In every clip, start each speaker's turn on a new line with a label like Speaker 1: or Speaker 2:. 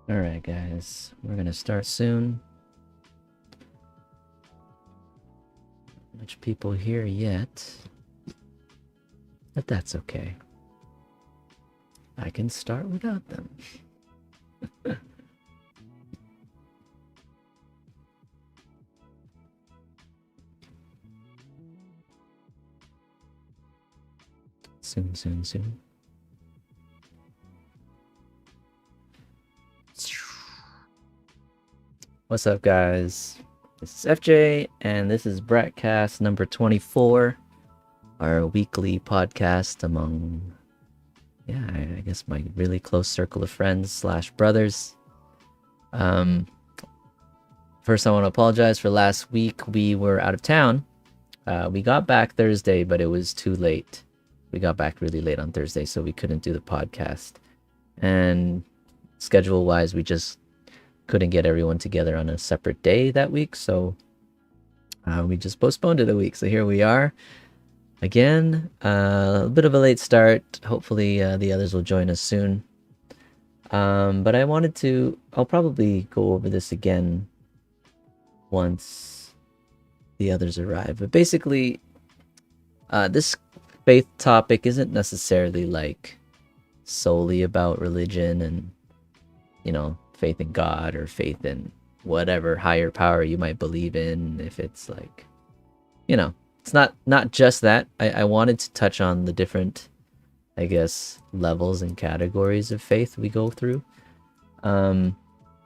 Speaker 1: Alright, guys, we're gonna start soon. Not much people here yet, but that's okay. I can start without them. Soon, soon, soon. What's up, guys? This is FJ, and this is BrackCast number 24, our weekly podcast among, I guess my really close circle of friends slash brothers. First, I want to apologize for last week. We were out of town. We got back Thursday, but it was too late. We got back really late on Thursday, so we couldn't do the podcast. And schedule-wise, we just couldn't get everyone together on a separate day that week, so we just postponed it a week. So here we are again. A bit of a late start. Hopefully the others will join us soon. But I'll probably go over this again once the others arrive. But basically, this faith topic isn't necessarily like solely about religion and, faith in God or faith in whatever higher power you might believe in. If it's like, it's not just that. I wanted to touch on the different, I guess, levels and categories of faith we go through.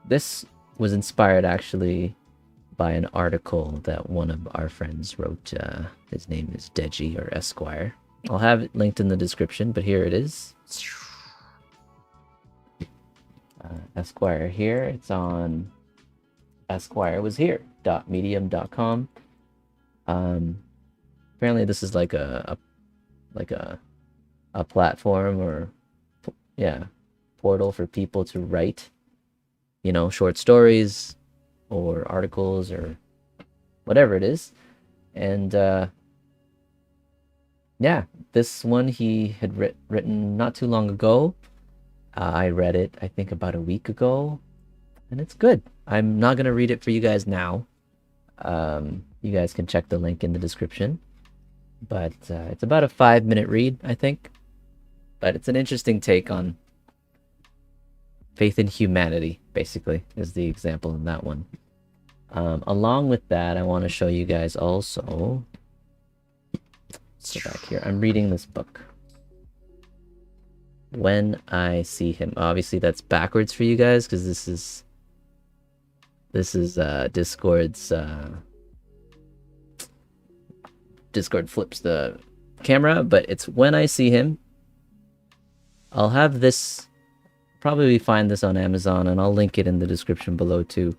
Speaker 1: This was inspired actually by an article that one of our friends wrote. His name is Deji, or Esquire. I'll have it linked in the description, but here it is. Esquire here. It's on esquirewashere.medium.com. Apparently this is like a platform or portal for people to write, short stories or articles or whatever it is. And this one he had written not too long ago. I read it, I think, about a week ago, and it's good. I'm not going to read it for you guys now. You guys can check the link in the description. But it's about a 5-minute read, I think. But it's an interesting take on faith in humanity, basically, is the example in that one. Along with that, I want to show you guys also... Let's go back here. I'm reading this book. When I See Him. Obviously, that's backwards for you guys, because this is Discord's... Discord flips the camera, but it's When I See Him. I'll have this... Probably find this on Amazon, and I'll link it in the description below, too.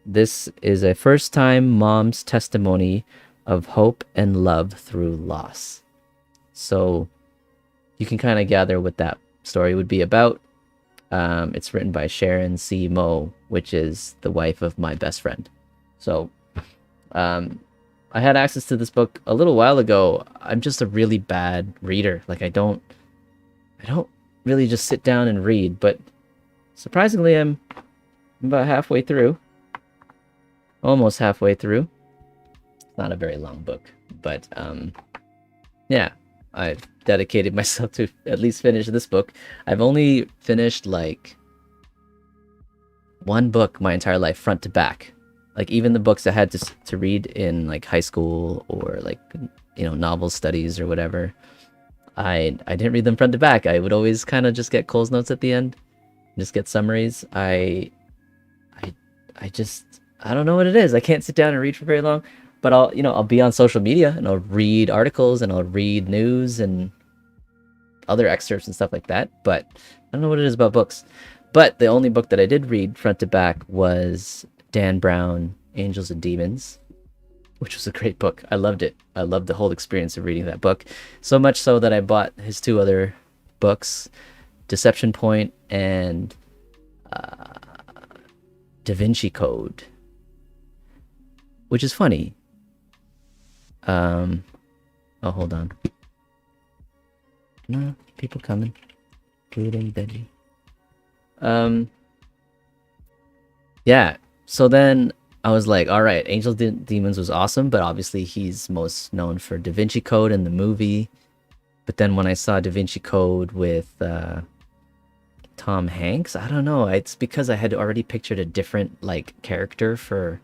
Speaker 1: This is a first-time mom's testimony of hope and love through loss. So you can kind of gather what that story would be about. It's written by Sharon C. Moe, which is the wife of my best friend. So I had access to this book a little while ago. I'm just a really bad reader. Like I don't really just sit down and read, but surprisingly I'm about halfway through. Almost halfway through. It's not a very long book, but I've dedicated myself to at least finish this book. I've only finished like one book my entire life, front to back. Like even the books I had to read in like high school or like novel studies or whatever, I didn't read them front to back. I would always kind of just get Cole's notes at the end, just get summaries. I don't know what it is. I can't sit down and read for very long. But I'll be on social media and I'll read articles and I'll read news and other excerpts and stuff like that. But I don't know what it is about books. But the only book that I did read front to back was Dan Brown, Angels and Demons, which was a great book. I loved it. I loved the whole experience of reading that book. So much so that I bought his two other books, Deception Point and Da Vinci Code, which is funny. Oh, hold on. No, people coming. Food and veggie. Yeah. So then I was like, all right, Demons was awesome, but obviously he's most known for Da Vinci Code in the movie. But then when I saw Da Vinci Code with Tom Hanks, I don't know. It's because I had already pictured a different like character for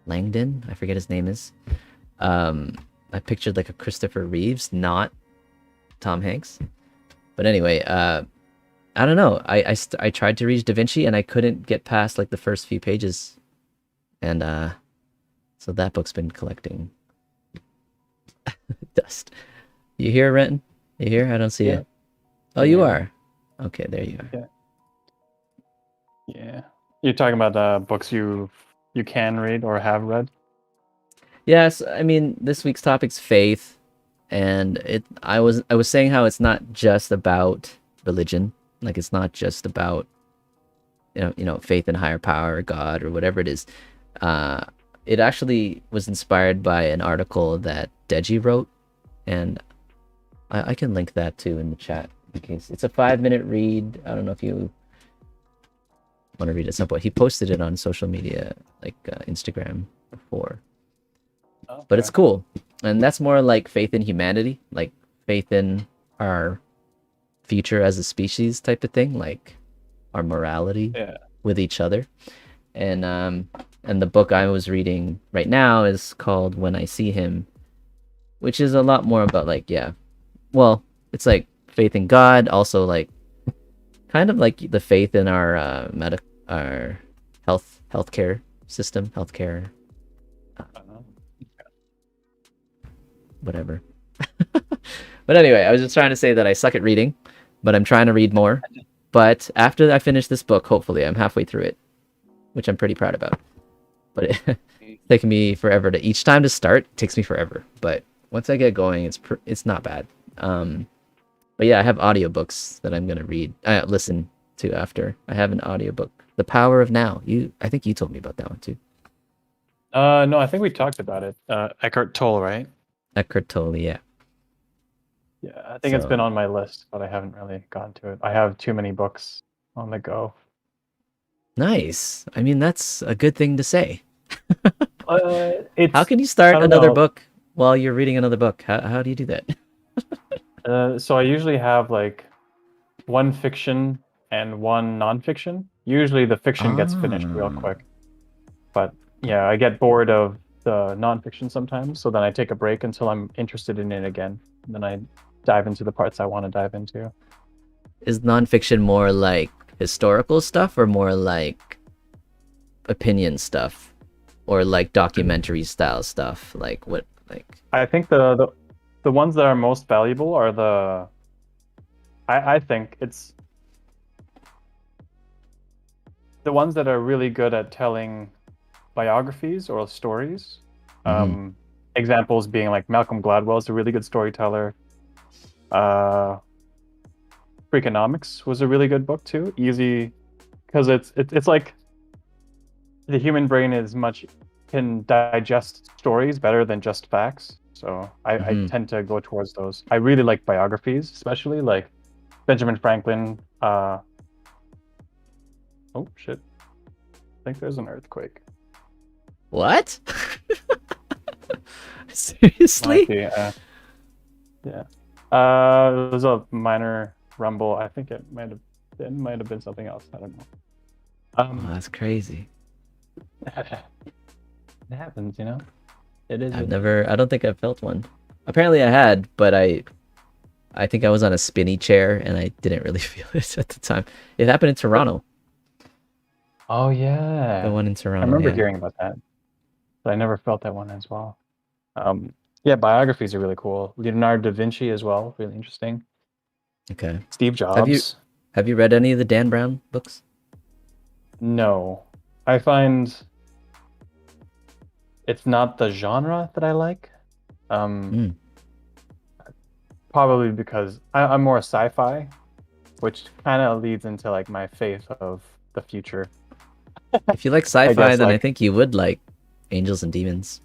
Speaker 1: Langdon. I forget his name is. Um, I pictured like a Christopher Reeves, not Tom Hanks. But anyway, I don't know. I tried to read Da Vinci and I couldn't get past like the first few pages, and so that book's been collecting dust. You here, Renton? You here? I don't see
Speaker 2: Yeah.
Speaker 1: you. Oh,
Speaker 2: Can you
Speaker 1: you
Speaker 2: hear me?
Speaker 1: are. Okay, there you are.
Speaker 2: Yeah. Yeah. You're talking about the books you can read or have read?
Speaker 1: Yes, I mean this week's topic's faith, and I was saying how it's not just about religion, like it's not just about faith in higher power or God or whatever it is. Uh, it actually was inspired by an article that Deji wrote, and I can link that too in the chat in case it's a 5-minute read. I don't know if you want to read it at some point. He posted it on social media, like Instagram before, but
Speaker 2: Okay.
Speaker 1: it's cool, and that's more like faith in humanity, like faith in our future as a species type of thing, like our morality
Speaker 2: Yeah.
Speaker 1: with each other. And the book I was reading right now is called When I See Him, which is a lot more about like, yeah, well, it's like faith in God, also like kind of like the faith in our our healthcare system, healthcare
Speaker 2: Uh-huh.
Speaker 1: whatever. But anyway, I was just trying to say that I suck at reading, but I'm trying to read more. But after I finish this book, hopefully I'm halfway through it, which I'm pretty proud about. But it's taking me forever to each time to start. It takes me forever, but once I get going, it's not bad. But yeah, I have audiobooks that I'm gonna read. Listen to after. I have an audiobook, The Power of Now. I think you told me about that one too.
Speaker 2: No, I think we talked about it. Eckhart Tolle, right?
Speaker 1: Eckhart Tolle, yeah.
Speaker 2: Yeah, I think it's been
Speaker 1: So
Speaker 2: on my list, but I haven't really gotten to it. I have too many books on the go.
Speaker 1: nice. I mean, that's a good thing to say. How
Speaker 2: It's
Speaker 1: can you
Speaker 2: I
Speaker 1: start
Speaker 2: don't
Speaker 1: another
Speaker 2: know.
Speaker 1: book while you're reading another book? How do you do that?
Speaker 2: So I usually have like one fiction and one nonfiction. Usually the fiction gets finished real
Speaker 1: Ah,
Speaker 2: quick, but yeah, I get bored of the nonfiction sometimes, so then I take a break until I'm interested in it again. And then I dive into the parts I want to dive into.
Speaker 1: is nonfiction more like historical stuff or more like opinion stuff or like documentary style stuff? Like what? Like
Speaker 2: I think the ones that are most valuable are I think it's the ones that are really good at telling biographies or stories.
Speaker 1: mhm.
Speaker 2: Examples being like Malcolm Gladwell is a really good storyteller. Uh, Freakonomics was a really good book too. Easy because it's like the human brain is much can digest stories better than just facts. So I
Speaker 1: Mhm.
Speaker 2: tend to go towards those. I really like biographies, especially like Benjamin Franklin. Oh shit! I think there's an earthquake.
Speaker 1: What?
Speaker 2: Might
Speaker 1: Seriously?
Speaker 2: be. Yeah. It was a minor rumble. I think it might have been something else. I don't know.
Speaker 1: Oh,
Speaker 2: Um,
Speaker 1: that's crazy.
Speaker 2: it happens, you know. It is
Speaker 1: I've
Speaker 2: what it
Speaker 1: never I don't think I've felt one. Apparently I had, but I think I was on a spinny chair and I didn't really feel it at the time. It happened in
Speaker 2: is.
Speaker 1: Toronto.
Speaker 2: Oh
Speaker 1: The
Speaker 2: yeah,
Speaker 1: one in
Speaker 2: I
Speaker 1: Toronto,
Speaker 2: remember
Speaker 1: yeah.
Speaker 2: hearing about that, but I never felt that one as well. Um, yeah, biographies are really cool. Leonardo da Vinci as well, really interesting.
Speaker 1: Okay.
Speaker 2: Steve
Speaker 1: Have you
Speaker 2: Jobs.
Speaker 1: have you read any of the Dan Brown books?
Speaker 2: No, I find it's not the genre that I like. Um,
Speaker 1: Mm.
Speaker 2: Probably because I'm more sci-fi, which kind of leads into like my faith of the future.
Speaker 1: If you like
Speaker 2: I
Speaker 1: sci-fi,
Speaker 2: guess
Speaker 1: then I
Speaker 2: like
Speaker 1: think you would like Angels and Demons.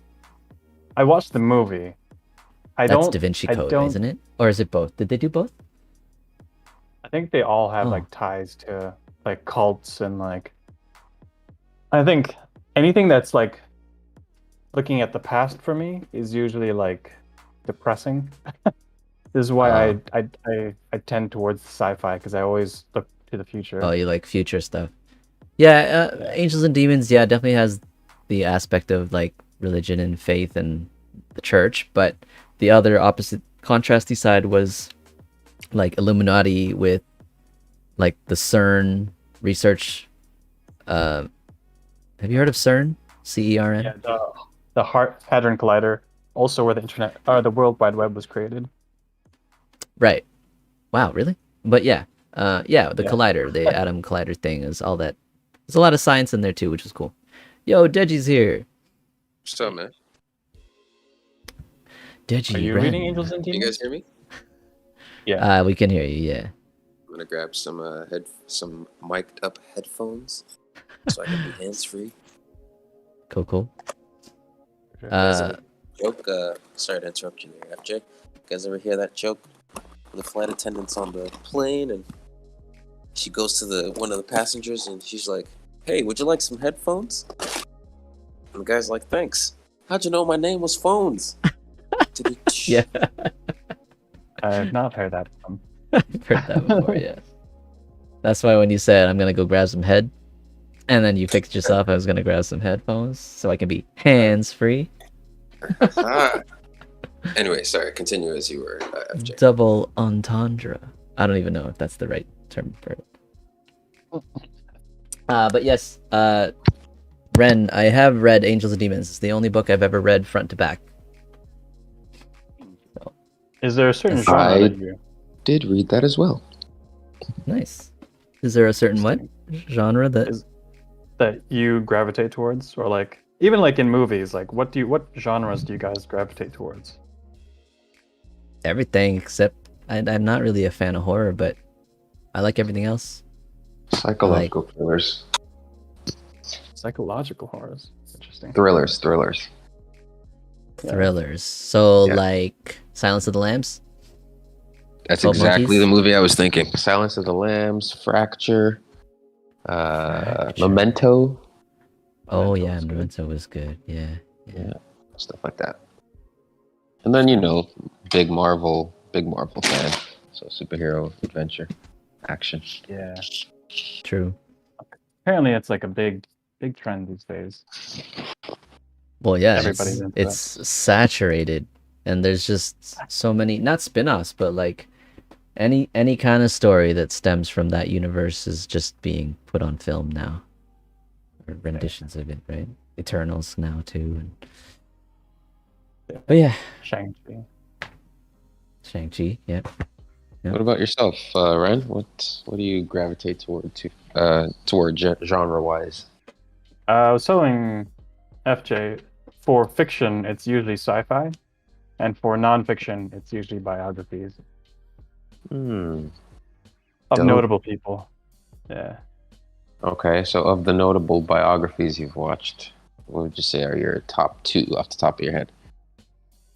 Speaker 2: I watched the movie. I
Speaker 1: That's
Speaker 2: don't
Speaker 1: Da Vinci
Speaker 2: I
Speaker 1: Code,
Speaker 2: don't
Speaker 1: isn't it? Or is it both? Did they do both?
Speaker 2: I think they all have like
Speaker 1: Oh.
Speaker 2: ties to like cults and like I think anything that's like looking at the past for me is usually like depressing. This is why
Speaker 1: Oh,
Speaker 2: I tend towards sci-fi because I always look to the
Speaker 1: oh,
Speaker 2: future.
Speaker 1: you like future stuff. Yeah,
Speaker 2: Yeah.
Speaker 1: Angels and Demons, yeah, definitely has the aspect of like religion and faith and the church, but the other opposite contrasty side was like Illuminati with like the CERN research. Uh, have you heard of CERN? CERN?
Speaker 2: Yeah, the Heart Hadron Collider, also where the internet or the World Wide Web was created.
Speaker 1: Right. Wow, really? But yeah, yeah, the
Speaker 2: Yeah.
Speaker 1: collider, the atom collider thing is all that. There's a lot of science in there too, which is cool. Yo, Deji's here.
Speaker 3: What's up, man?
Speaker 2: Are
Speaker 1: Deji,
Speaker 2: you reading Angels
Speaker 1: Ren.
Speaker 2: and
Speaker 3: Can you guys
Speaker 2: Demons?
Speaker 3: hear me?
Speaker 2: Yeah.
Speaker 1: We can hear you. Yeah.
Speaker 3: I'm gonna grab some mic'd up headphones so I can be hands free.
Speaker 1: Cool, cool.
Speaker 3: You guys
Speaker 1: Uh,
Speaker 3: ever joke? Sorry to interrupt you there, FJ. You guys ever hear that joke? The flight attendant's on the plane and she goes to one of the passengers and she's like, "Hey, would you like some headphones?" And the guy's like, "Thanks. How'd you know my name was Phones?"
Speaker 1: yeah,
Speaker 2: I have not heard that from.
Speaker 1: I've heard that before. Yeah. That's why when you said I'm gonna go grab some head, and then you fixed yourself, I was gonna grab some headphones so I can be hands free.
Speaker 3: Ah. Anyway, sorry. Continue as you were, FJ.
Speaker 1: Double entendre. I don't even know if that's the right term for it. But yes, Ren, I have read Angels and Demons. It's the only book I've ever read front to back.
Speaker 2: Is there a certain
Speaker 1: Yes.
Speaker 2: genre
Speaker 4: I-
Speaker 2: that you
Speaker 4: Did read that as well.
Speaker 1: Nice. Is there a certain what genre that?
Speaker 2: that you gravitate towards, or like even like in movies, like what genres do you guys gravitate towards?
Speaker 1: Everything except I'm not really a fan of horror, but I like everything else.
Speaker 4: Psychological thrillers.
Speaker 2: Psychological horrors. Interesting.
Speaker 4: Thrillers.
Speaker 2: Yeah.
Speaker 1: Thrillers. So
Speaker 4: Yeah.
Speaker 1: like Silence of the Lambs.
Speaker 4: That's
Speaker 1: 12
Speaker 4: exactly
Speaker 1: Monkeys?
Speaker 4: the movie I was thinking. Silence of the Lambs, Fracture, Memento,
Speaker 1: Oh yeah,
Speaker 2: Memento's good.
Speaker 1: Memento was good. Yeah.
Speaker 4: stuff like that. And then big Marvel fan. So superhero, adventure, action.
Speaker 2: Yeah.
Speaker 1: True.
Speaker 2: Apparently, it's like a big trend these days.
Speaker 1: Well, yeah,
Speaker 2: Everybody's into
Speaker 1: it's saturated, and there's just so many not spin-offs, but like any kind of story that stems from that universe is just being put on film now, or renditions of it, right? Eternals now too, and
Speaker 2: Yeah.
Speaker 1: but yeah,
Speaker 2: Shang-Chi.
Speaker 1: Shang-Chi, yeah.
Speaker 4: What about yourself, Ren? What do you gravitate toward genre wise?
Speaker 2: I was telling FJ, for fiction, it's usually sci-fi, and for non-fiction, it's usually biographies of
Speaker 4: Dope.
Speaker 2: notable people. Yeah.
Speaker 4: Okay, so of the notable biographies you've watched, what would you say are your top two off the top of your head?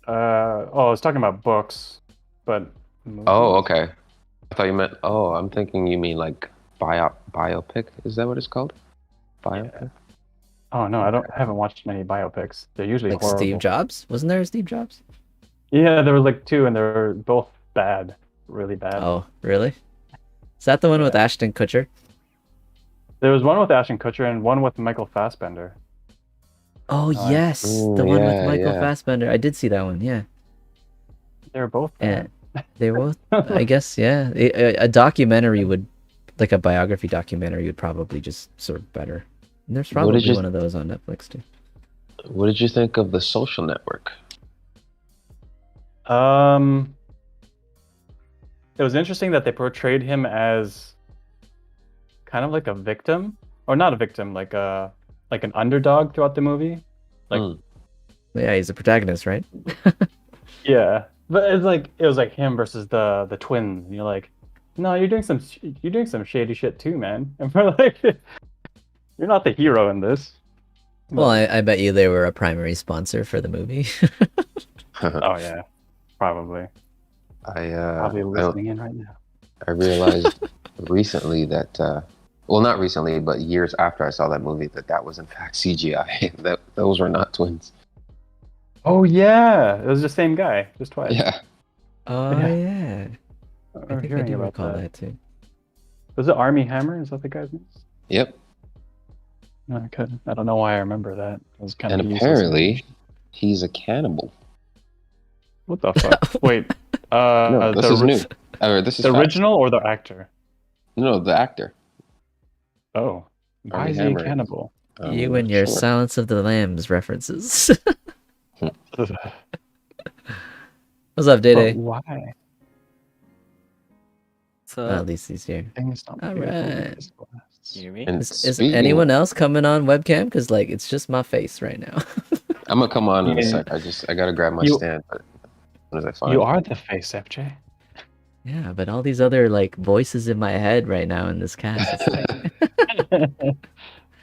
Speaker 2: I was talking about books, but
Speaker 4: Oh,
Speaker 2: movies?
Speaker 4: okay. I thought you meant. Oh, I'm thinking you mean like biopic. Is that what it's called? Biopic.
Speaker 2: Oh no, I haven't watched many biopics. They're usually
Speaker 1: Like
Speaker 2: horrible.
Speaker 1: Steve Jobs, wasn't there a Steve Jobs?
Speaker 2: Yeah, there were like two, and they were both bad, really bad.
Speaker 1: Oh, really? Is that the one with
Speaker 2: Yeah.
Speaker 1: Ashton Kutcher?
Speaker 2: There was one with Ashton Kutcher and one with Michael Fassbender.
Speaker 1: Oh
Speaker 2: Nice.
Speaker 1: yes, the
Speaker 4: Ooh,
Speaker 1: one with
Speaker 4: yeah,
Speaker 1: Michael
Speaker 4: yeah.
Speaker 1: Fassbender. I did see that one. Yeah.
Speaker 2: They were both bad.
Speaker 1: They both, I guess, yeah. A documentary would, like a biography documentary, would probably just serve better. And there's
Speaker 4: What
Speaker 1: probably
Speaker 4: did you-
Speaker 1: one of those on Netflix too.
Speaker 4: What did you think of The Social Network?
Speaker 2: It was interesting that they portrayed him as kind of like a victim, or not a victim, like an underdog throughout the movie. Like,
Speaker 4: Mm.
Speaker 1: Yeah, he's a protagonist, right?
Speaker 2: yeah, but it was like him versus the twins. And you're like, no, you're doing some shady shit too, man. And we're like, you're not the hero in this.
Speaker 1: Well, I bet you they were a primary sponsor for the movie.
Speaker 2: Oh yeah, probably
Speaker 4: I
Speaker 2: listening in right now.
Speaker 4: I realized recently that well, not recently, but years after I saw that movie, that was in fact CGI. That those were not twins.
Speaker 2: Oh yeah, it was the same guy, just twice.
Speaker 4: Yeah.
Speaker 1: Oh
Speaker 2: Yeah.
Speaker 1: yeah. I
Speaker 2: I'm
Speaker 1: think I
Speaker 2: hearing
Speaker 1: do
Speaker 2: about
Speaker 1: recall
Speaker 2: that.
Speaker 1: that too.
Speaker 2: Was it Army Hammer? Is that the guy's name?
Speaker 4: Yep.
Speaker 2: Okay. I don't know why I remember that. It was kind
Speaker 4: And
Speaker 2: of useless.
Speaker 4: apparently, he's a cannibal.
Speaker 2: What the fuck? Wait.
Speaker 4: No, this is new. This is
Speaker 2: The
Speaker 4: facts.
Speaker 2: original or the actor?
Speaker 4: No, the actor.
Speaker 2: Oh, why
Speaker 4: Armie
Speaker 2: is he a
Speaker 4: Hammer.
Speaker 2: cannibal?
Speaker 1: You and your
Speaker 4: Sure.
Speaker 1: Silence of the Lambs references. What's up, Day
Speaker 2: But
Speaker 1: Day?
Speaker 2: why?
Speaker 1: At least he's here.
Speaker 2: Things don't
Speaker 1: All
Speaker 2: beautiful
Speaker 1: right.
Speaker 2: because glass.
Speaker 5: You hear me?
Speaker 4: And
Speaker 1: Is
Speaker 4: speaking,
Speaker 1: anyone else coming on webcam? Because like it's just my face right now.
Speaker 4: I'm gonna come on in a
Speaker 2: Yeah.
Speaker 4: sec. I gotta grab my
Speaker 2: You-
Speaker 4: stand, but as soon as I find
Speaker 2: You
Speaker 4: it.
Speaker 2: are the face, FJ.
Speaker 1: Yeah, but all these other like voices in my head right now in this cast. It's like,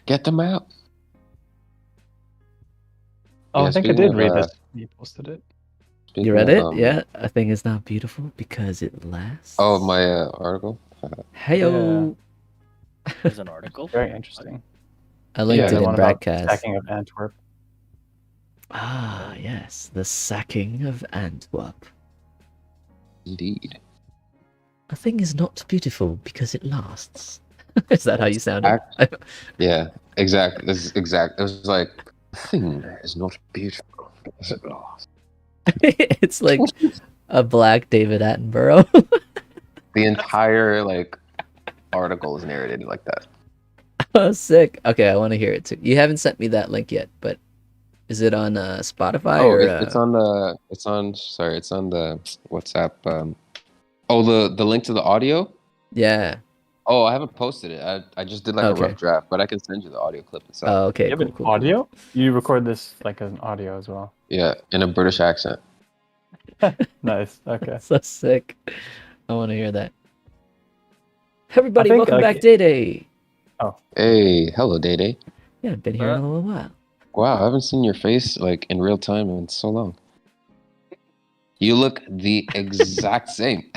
Speaker 4: Get them out.
Speaker 2: Oh,
Speaker 4: Yeah,
Speaker 2: I think I
Speaker 4: speaking
Speaker 2: did
Speaker 4: of,
Speaker 2: read this. You posted it.
Speaker 1: you read it? Yeah. A thing is not beautiful because it lasts.
Speaker 4: Oh, my article.
Speaker 1: Heyo.
Speaker 5: There's an article.
Speaker 2: Very interesting.
Speaker 1: I linked
Speaker 4: Yeah,
Speaker 1: it in
Speaker 2: one about
Speaker 1: BrackCast.
Speaker 2: sacking of Antwerp.
Speaker 1: Ah, yes, the sacking of Antwerp.
Speaker 4: Indeed.
Speaker 1: A thing is not beautiful because it lasts. Is that how you sounded?
Speaker 4: Yeah, exactly. This is exact. It was like, the thing is not beautiful because it lasts.
Speaker 1: It's like a black David Attenborough.
Speaker 4: The entire like article is narrated like that.
Speaker 1: Oh, sick. Okay, I want to hear it too. You haven't sent me that link yet, but is it on Spotify
Speaker 4: Oh,
Speaker 1: or?
Speaker 4: it's on the WhatsApp. Oh, the link to the audio.
Speaker 1: Yeah.
Speaker 4: Oh, I haven't posted it. I just did like
Speaker 1: Okay.
Speaker 4: a rough draft, but I can send you the audio clip itself.
Speaker 1: Oh, okay.
Speaker 2: You have
Speaker 1: Cool,
Speaker 2: an
Speaker 1: cool,
Speaker 2: audio? You record this like an audio as well.
Speaker 4: Yeah, in a British accent.
Speaker 2: Nice. Okay.
Speaker 1: Cool. So sick. I want to hear that. Everybody,
Speaker 2: think,
Speaker 1: welcome
Speaker 2: like-
Speaker 1: back, Day Day.
Speaker 4: Hey, hello, Day Day.
Speaker 1: Yeah, I've been here in a little while.
Speaker 4: Wow, I haven't seen your face like in real time in so long. You look the exact same.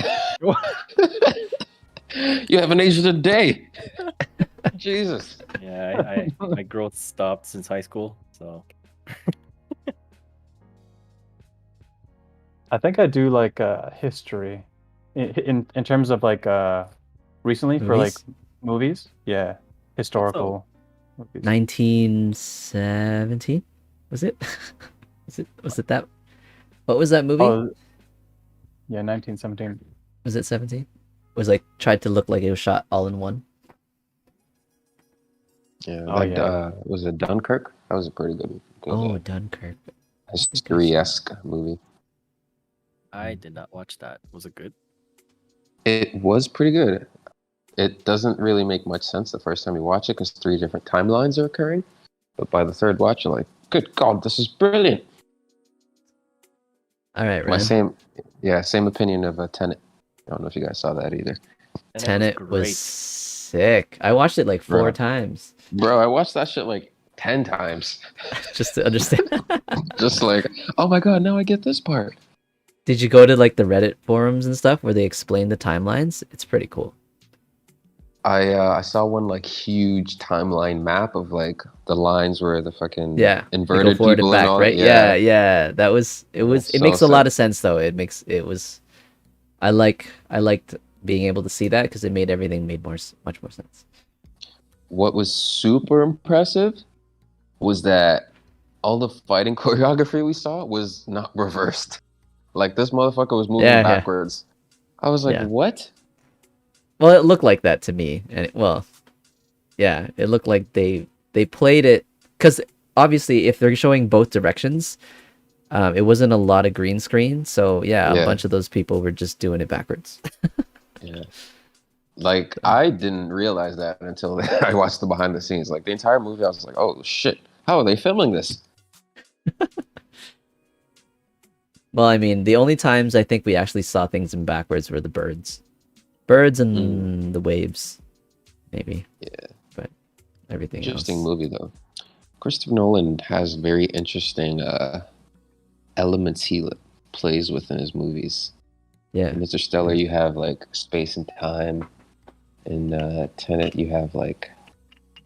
Speaker 4: You haven't aged a day. Jesus.
Speaker 5: Yeah, my growth stopped since high school, so
Speaker 2: I think I do like history in terms of like recently for like movies. Yeah, historical movies.
Speaker 1: 1917? Was it? Was it that? What was that movie?
Speaker 2: Oh, yeah, 1917.
Speaker 1: Was it 17? It was like tried to look like it was shot all in one.
Speaker 4: Yeah,
Speaker 2: Oh, yeah.
Speaker 4: Was it Dunkirk? That was a pretty good
Speaker 1: Dunkirk.
Speaker 4: history-esque movie.
Speaker 5: I did not watch that. Was it good?
Speaker 4: It was pretty good. It doesn't really make much sense the first time you watch it because 3 different timelines are occurring. But by the third watch, you're like, good God, this is brilliant.
Speaker 1: All right,
Speaker 4: My
Speaker 1: Ryan.
Speaker 4: same opinion of Tenet. I don't know if you guys saw that either.
Speaker 5: And
Speaker 1: Tenet
Speaker 5: it
Speaker 1: was
Speaker 5: great.
Speaker 1: sick. I watched it like 4
Speaker 4: Bro.
Speaker 1: times
Speaker 4: Bro, I watched that shit like 10 times.
Speaker 1: just to understand.
Speaker 4: Just like, oh my God, now I get this part.
Speaker 1: Did you go to like the Reddit forums and stuff where they explain the timelines? It's pretty cool.
Speaker 4: I saw one like huge timeline map of like the lines where the fucking
Speaker 1: Yeah, they go
Speaker 4: inverted
Speaker 1: forward
Speaker 4: people
Speaker 1: and back,
Speaker 4: and all
Speaker 1: right?
Speaker 4: that.
Speaker 1: Yeah. That was it. Was it
Speaker 4: So
Speaker 1: makes a lot
Speaker 4: sick.
Speaker 1: of sense though. It was. I liked being able to see that because it made everything much more sense.
Speaker 4: What was super impressive was that all the fighting choreography we saw was not reversed. Like this motherfucker was moving
Speaker 1: Yeah.
Speaker 4: backwards. I was like,
Speaker 1: Yeah.
Speaker 4: what?
Speaker 1: Well, it looked like that to me, and it looked like they played it because obviously if they're showing both directions, it wasn't a lot of green screen, so a
Speaker 4: Yeah.
Speaker 1: bunch of those people were just doing it backwards.
Speaker 4: Yeah. Like I didn't realize that until I watched the behind the scenes. Like the entire movie, I was like, oh shit, how are they filming this?
Speaker 1: Well, I mean, the only times I think we actually saw things in backwards were the birds and the waves, maybe.
Speaker 4: Yeah.
Speaker 1: But everything
Speaker 4: Interesting
Speaker 1: else.
Speaker 4: movie though. Christopher Nolan has very interesting elements he plays with in his movies.
Speaker 1: Yeah.
Speaker 4: In Interstellar, you have like space and time. In Tenet, you have like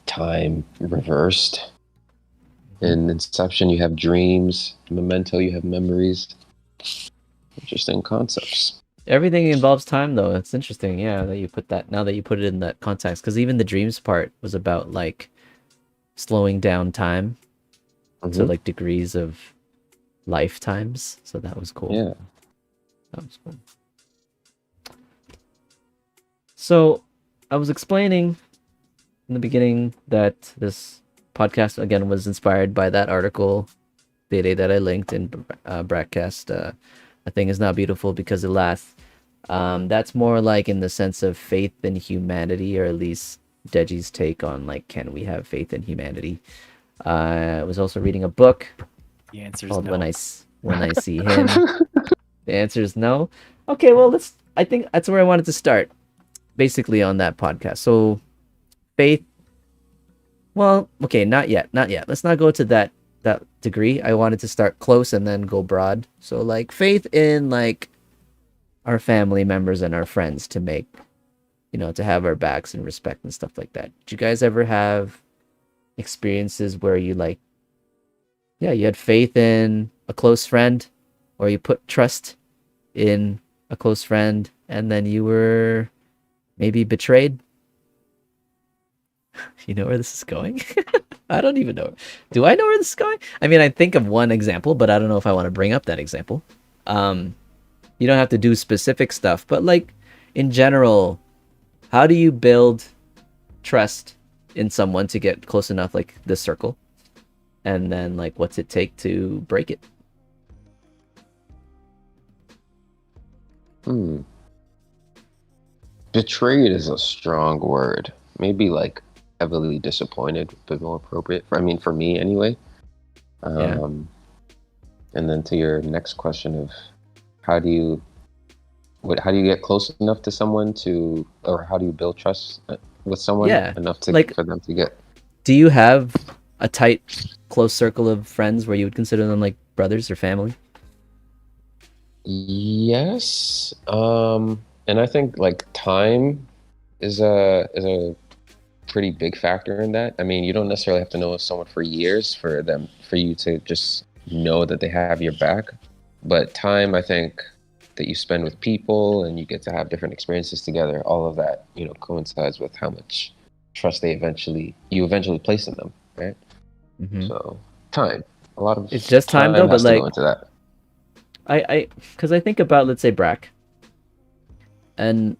Speaker 4: time reversed. In Inception, you have dreams. Memento, you have memories. Interesting concepts.
Speaker 1: Everything involves time, though. It's interesting, yeah, that you put that. Now that you put it in that context, because even the dreams part was about like slowing down time to
Speaker 4: Mhm.
Speaker 1: like degrees of lifetimes. So that was cool.
Speaker 4: Yeah.
Speaker 1: That was cool. So I was explaining in the beginning that this podcast again was inspired by that article Day that I linked in BrackCast. A thing is not beautiful because it lasts. That's more like in the sense of faith in humanity, or at least Deji's take on like, can we have faith in humanity? I was also reading a book
Speaker 5: The answer is
Speaker 1: called
Speaker 5: no.
Speaker 1: When I See Him. The answer is no. Okay, well let's. I think that's where I wanted to start, basically on that podcast. So, faith. Well, okay, not yet, not yet. Let's not go to that degree. I wanted to start close and then go broad. So like faith in like our family members and our friends to make, to have our backs and respect and stuff like that. Did you guys ever have experiences where you like, yeah, you had faith in a close friend, or you put trust in a close friend and then you were maybe betrayed? You know where this is going? I don't even know. Do I know where this is going? I mean, I think of one example, but I don't know if I want to bring up that example. You don't have to do specific stuff, but like in general, how do you build trust in someone to get close enough, like this circle? And then like, what's it take to break it?
Speaker 4: Betrayed is a strong word. Maybe like heavily disappointed would be more appropriate. For me anyway.
Speaker 1: Yeah.
Speaker 4: And then to your next question of how do you get close enough to someone or how do you build trust with someone
Speaker 1: Yeah.
Speaker 4: enough
Speaker 1: Like,
Speaker 4: for them to get?
Speaker 1: do you have a tight, close circle of friends where you would consider them like brothers or family?
Speaker 4: Yes. And I think like time is a pretty big factor in that. I mean, you don't necessarily have to know someone for years for you to just know that they have your back. But time, I think, that you spend with people and you get to have different experiences together, all of that, coincides with how much trust you eventually place in them, right?
Speaker 1: Mm-hmm.
Speaker 4: So time, a lot of
Speaker 1: It's just time though, but
Speaker 4: has to go
Speaker 1: like
Speaker 4: into that.
Speaker 1: because I think about, let's say, Brack, and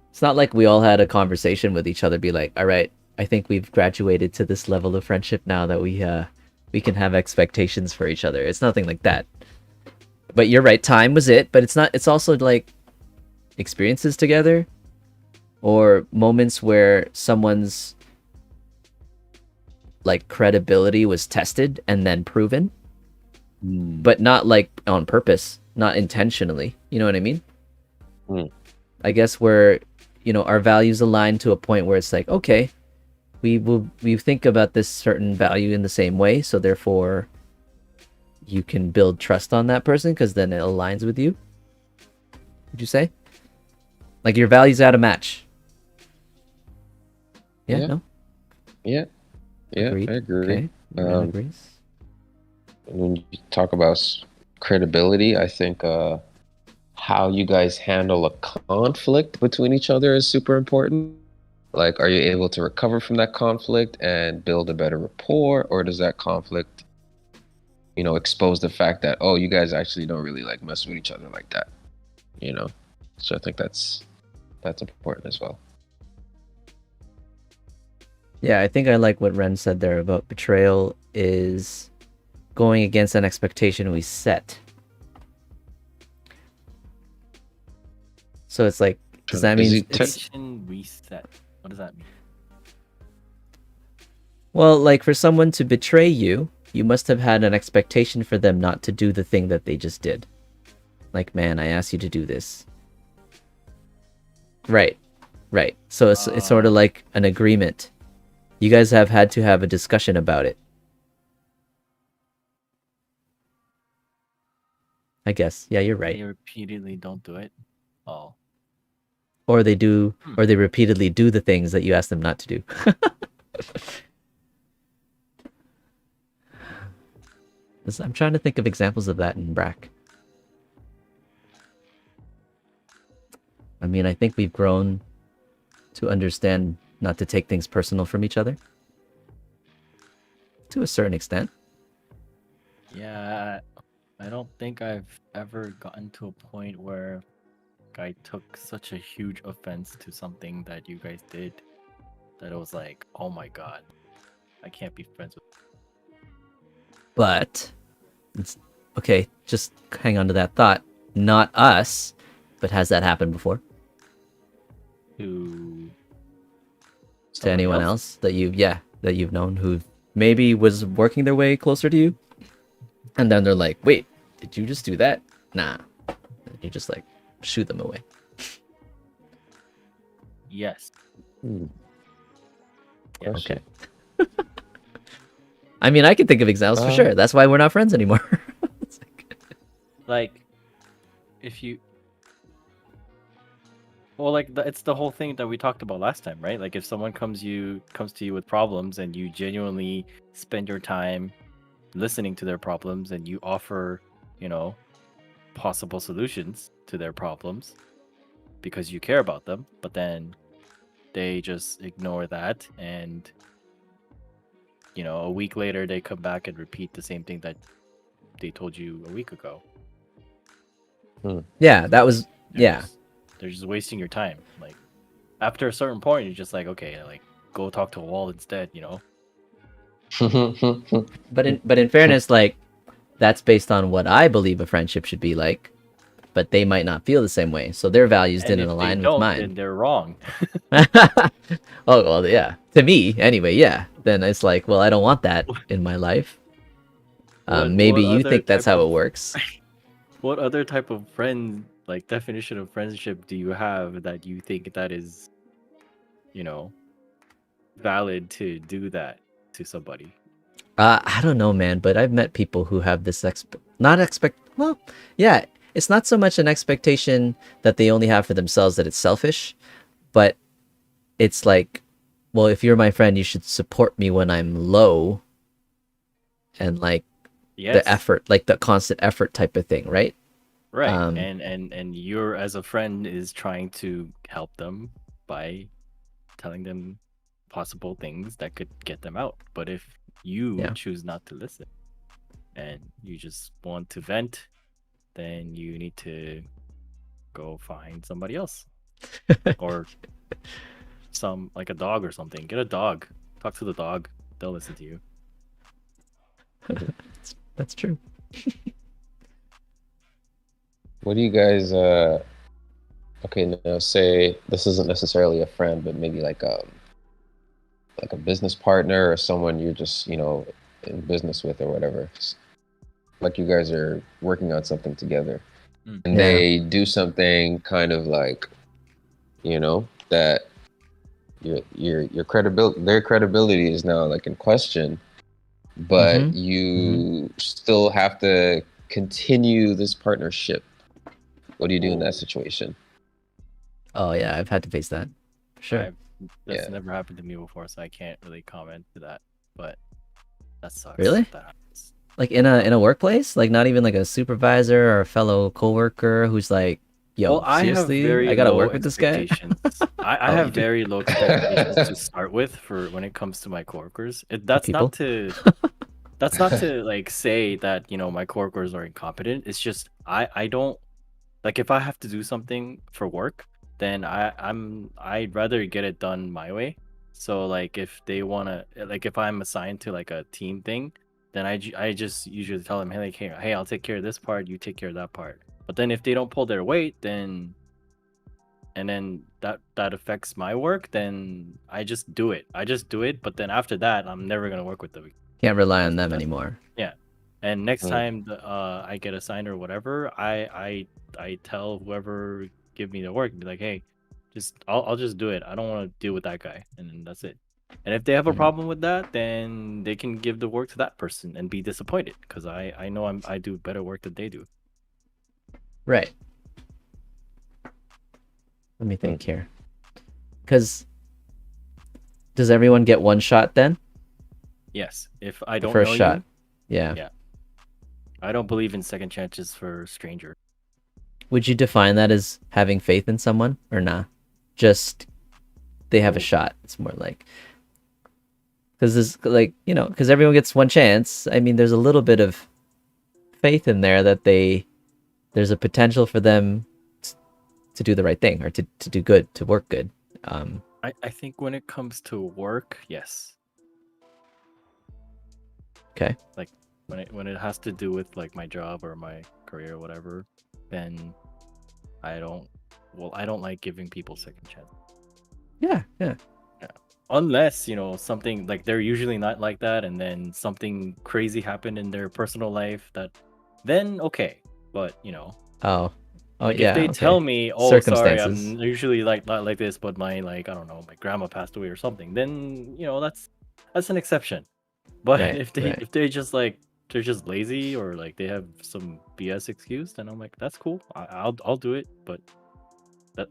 Speaker 1: it's not like we all had a conversation with each other, be like, all right, I think we've graduated to this level of friendship now that we can have expectations for each other. It's nothing like that. But you're right, time was it, but it's also like experiences together, or moments where someone's like credibility was tested and then proven, but not like on purpose, not intentionally. You know what I mean? I guess where our values align to a point where it's like, okay, we think about this certain value in the same way, so therefore you can build trust on that person because then it aligns with you. Would you say like your values out of match? Yeah. No.
Speaker 4: Yeah.
Speaker 1: Agreed.
Speaker 4: I agree.
Speaker 1: Okay. Everyone agrees.
Speaker 4: When you talk about credibility, I think how you guys handle a conflict between each other is super important. Like, are you able to recover from that conflict and build a better rapport, or does that conflict, expose the fact that, oh, you guys actually don't really like mess with each other like that, So I think that's important as well.
Speaker 1: Yeah, I think I like what Ren said there about betrayal is going against an expectation we set. So it's like, does that mean
Speaker 5: Expectation we set? What does that mean?
Speaker 1: Well, like for someone to betray you, you must have had an expectation for them not to do the thing that they just did. Like, man, I asked you to do this. Right. So it's sort of like an agreement. You guys have had to have a discussion about it. I guess. Yeah, you're right.
Speaker 5: They repeatedly don't do it. Oh.
Speaker 1: or they do, or they repeatedly do the things that you ask them not to do. I'm trying to think of examples of that in Brack. I mean, I think we've grown to understand not to take things personal from each other. To a certain extent.
Speaker 5: Yeah, I don't think I've ever gotten to a point where I took such a huge offense to something that you guys did that it was like, oh my god, I can't be friends with.
Speaker 1: But, it's, okay, just hang on to that thought. Not us, but has that happened before?
Speaker 5: To
Speaker 1: anyone else that you've known who maybe was working their way closer to you, and then they're like, wait, did you just do that? Nah. And you just like shoot them away.
Speaker 5: Yes.
Speaker 1: Okay. I mean, I can think of examples for sure. That's why we're not friends anymore.
Speaker 5: Like, if you, well, like it's the whole thing that we talked about last time, right? Like if someone comes to you with problems and you genuinely spend your time listening to their problems and you offer, possible solutions to their problems because you care about them, but then they just ignore that, and a week later they come back and repeat the same thing that they told you a week ago.
Speaker 1: Yeah, that was they're
Speaker 5: just wasting your time. Like after a certain point, you're just like, okay, like go talk to a wall instead.
Speaker 1: But in fairness, like that's based on what I believe a friendship should be like, but they might not feel the same way, so their values didn't align with mine.
Speaker 5: Then they're wrong.
Speaker 1: Oh well, yeah. To me, anyway, yeah. Then it's like, well, I don't want that in my life. Maybe you think that's how it works.
Speaker 5: What other type of friend, like definition of friendship, do you have that you think that is, valid to do that to somebody?
Speaker 1: I don't know, man, but I've met people who have this well, yeah, it's not so much an expectation that they only have for themselves that it's selfish, but it's like, well, if you're my friend, you should support me when I'm low, and like the effort, like the constant effort type of thing, right?
Speaker 5: Right. And you're, as a friend, is trying to help them by telling them possible things that could get them out. But if you choose not to listen and you just want to vent, then you need to go find somebody else. Or like a dog or something. Get a dog. Talk to the dog. They'll listen to you.
Speaker 1: That's true.
Speaker 4: What do you guys okay, now say this isn't necessarily a friend, but maybe like a business partner or someone you're just, in business with or whatever. Like you guys are working on something together. And they do something kind of like, that your credibility, their credibility is now like in question, but you still have to continue this partnership. What do you do in that situation?
Speaker 1: Oh yeah, I've had to face that. Sure.
Speaker 5: That's never happened to me before, so I can't really comment to that. But that sucks.
Speaker 1: Really? Like in a workplace, like not even like a supervisor or a fellow coworker who's like, yo,
Speaker 5: well,
Speaker 1: seriously, I gotta work with this guy.
Speaker 5: I have very low expectations to start with for when it comes to my coworkers. That's not to like say that my coworkers are incompetent. It's just I don't like, if I have to do something for work, then I'd rather get it done my way. So like if they wanna, like if I'm assigned to like a team thing, then I just usually tell them, hey, I'll take care of this part, you take care of that part. But then if they don't pull their weight, then that affects my work, then I just do it. But then after that, I'm never gonna work with them.
Speaker 1: Can't rely on them anymore.
Speaker 5: Yeah. And next time I get assigned or whatever, I tell whoever give me the work, be like, hey, I'll just do it. I don't want to deal with that guy, and then that's it. And if they have a problem with that, then they can give the work to that person and be disappointed, because I know I do better work than they do.
Speaker 1: Right. Let me think here. Because does everyone get one shot then?
Speaker 5: Yes. If I don't
Speaker 1: First
Speaker 5: know
Speaker 1: shot.
Speaker 5: you,
Speaker 1: Yeah.
Speaker 5: yeah. I don't believe in second chances for strangers.
Speaker 1: Would you define that as having faith in someone or nah? Just they have a shot. It's more like because this like because everyone gets one chance. I mean, there's a little bit of faith in there that there's a potential for them to do the right thing or to do good, to work good.
Speaker 5: I think when it comes to work, yes.
Speaker 1: Okay.
Speaker 5: Like when it has to do with like my job or my career or whatever, then I don't like giving people second chance.
Speaker 1: Yeah.
Speaker 5: Unless, something like they're usually not like that and then something crazy happened in their personal life then okay. But,
Speaker 1: Oh,
Speaker 5: like
Speaker 1: yeah.
Speaker 5: if they
Speaker 1: Okay.
Speaker 5: tell me, "Oh, sorry,
Speaker 1: Circumstances.
Speaker 5: I'm usually like not like this, but my I don't know, my grandma passed away or something," then, that's an exception. But
Speaker 1: Right,
Speaker 5: if
Speaker 1: right.
Speaker 5: they're just like they're just lazy or like they have some BS excuse, then I'm like, that's cool. I'll do it. But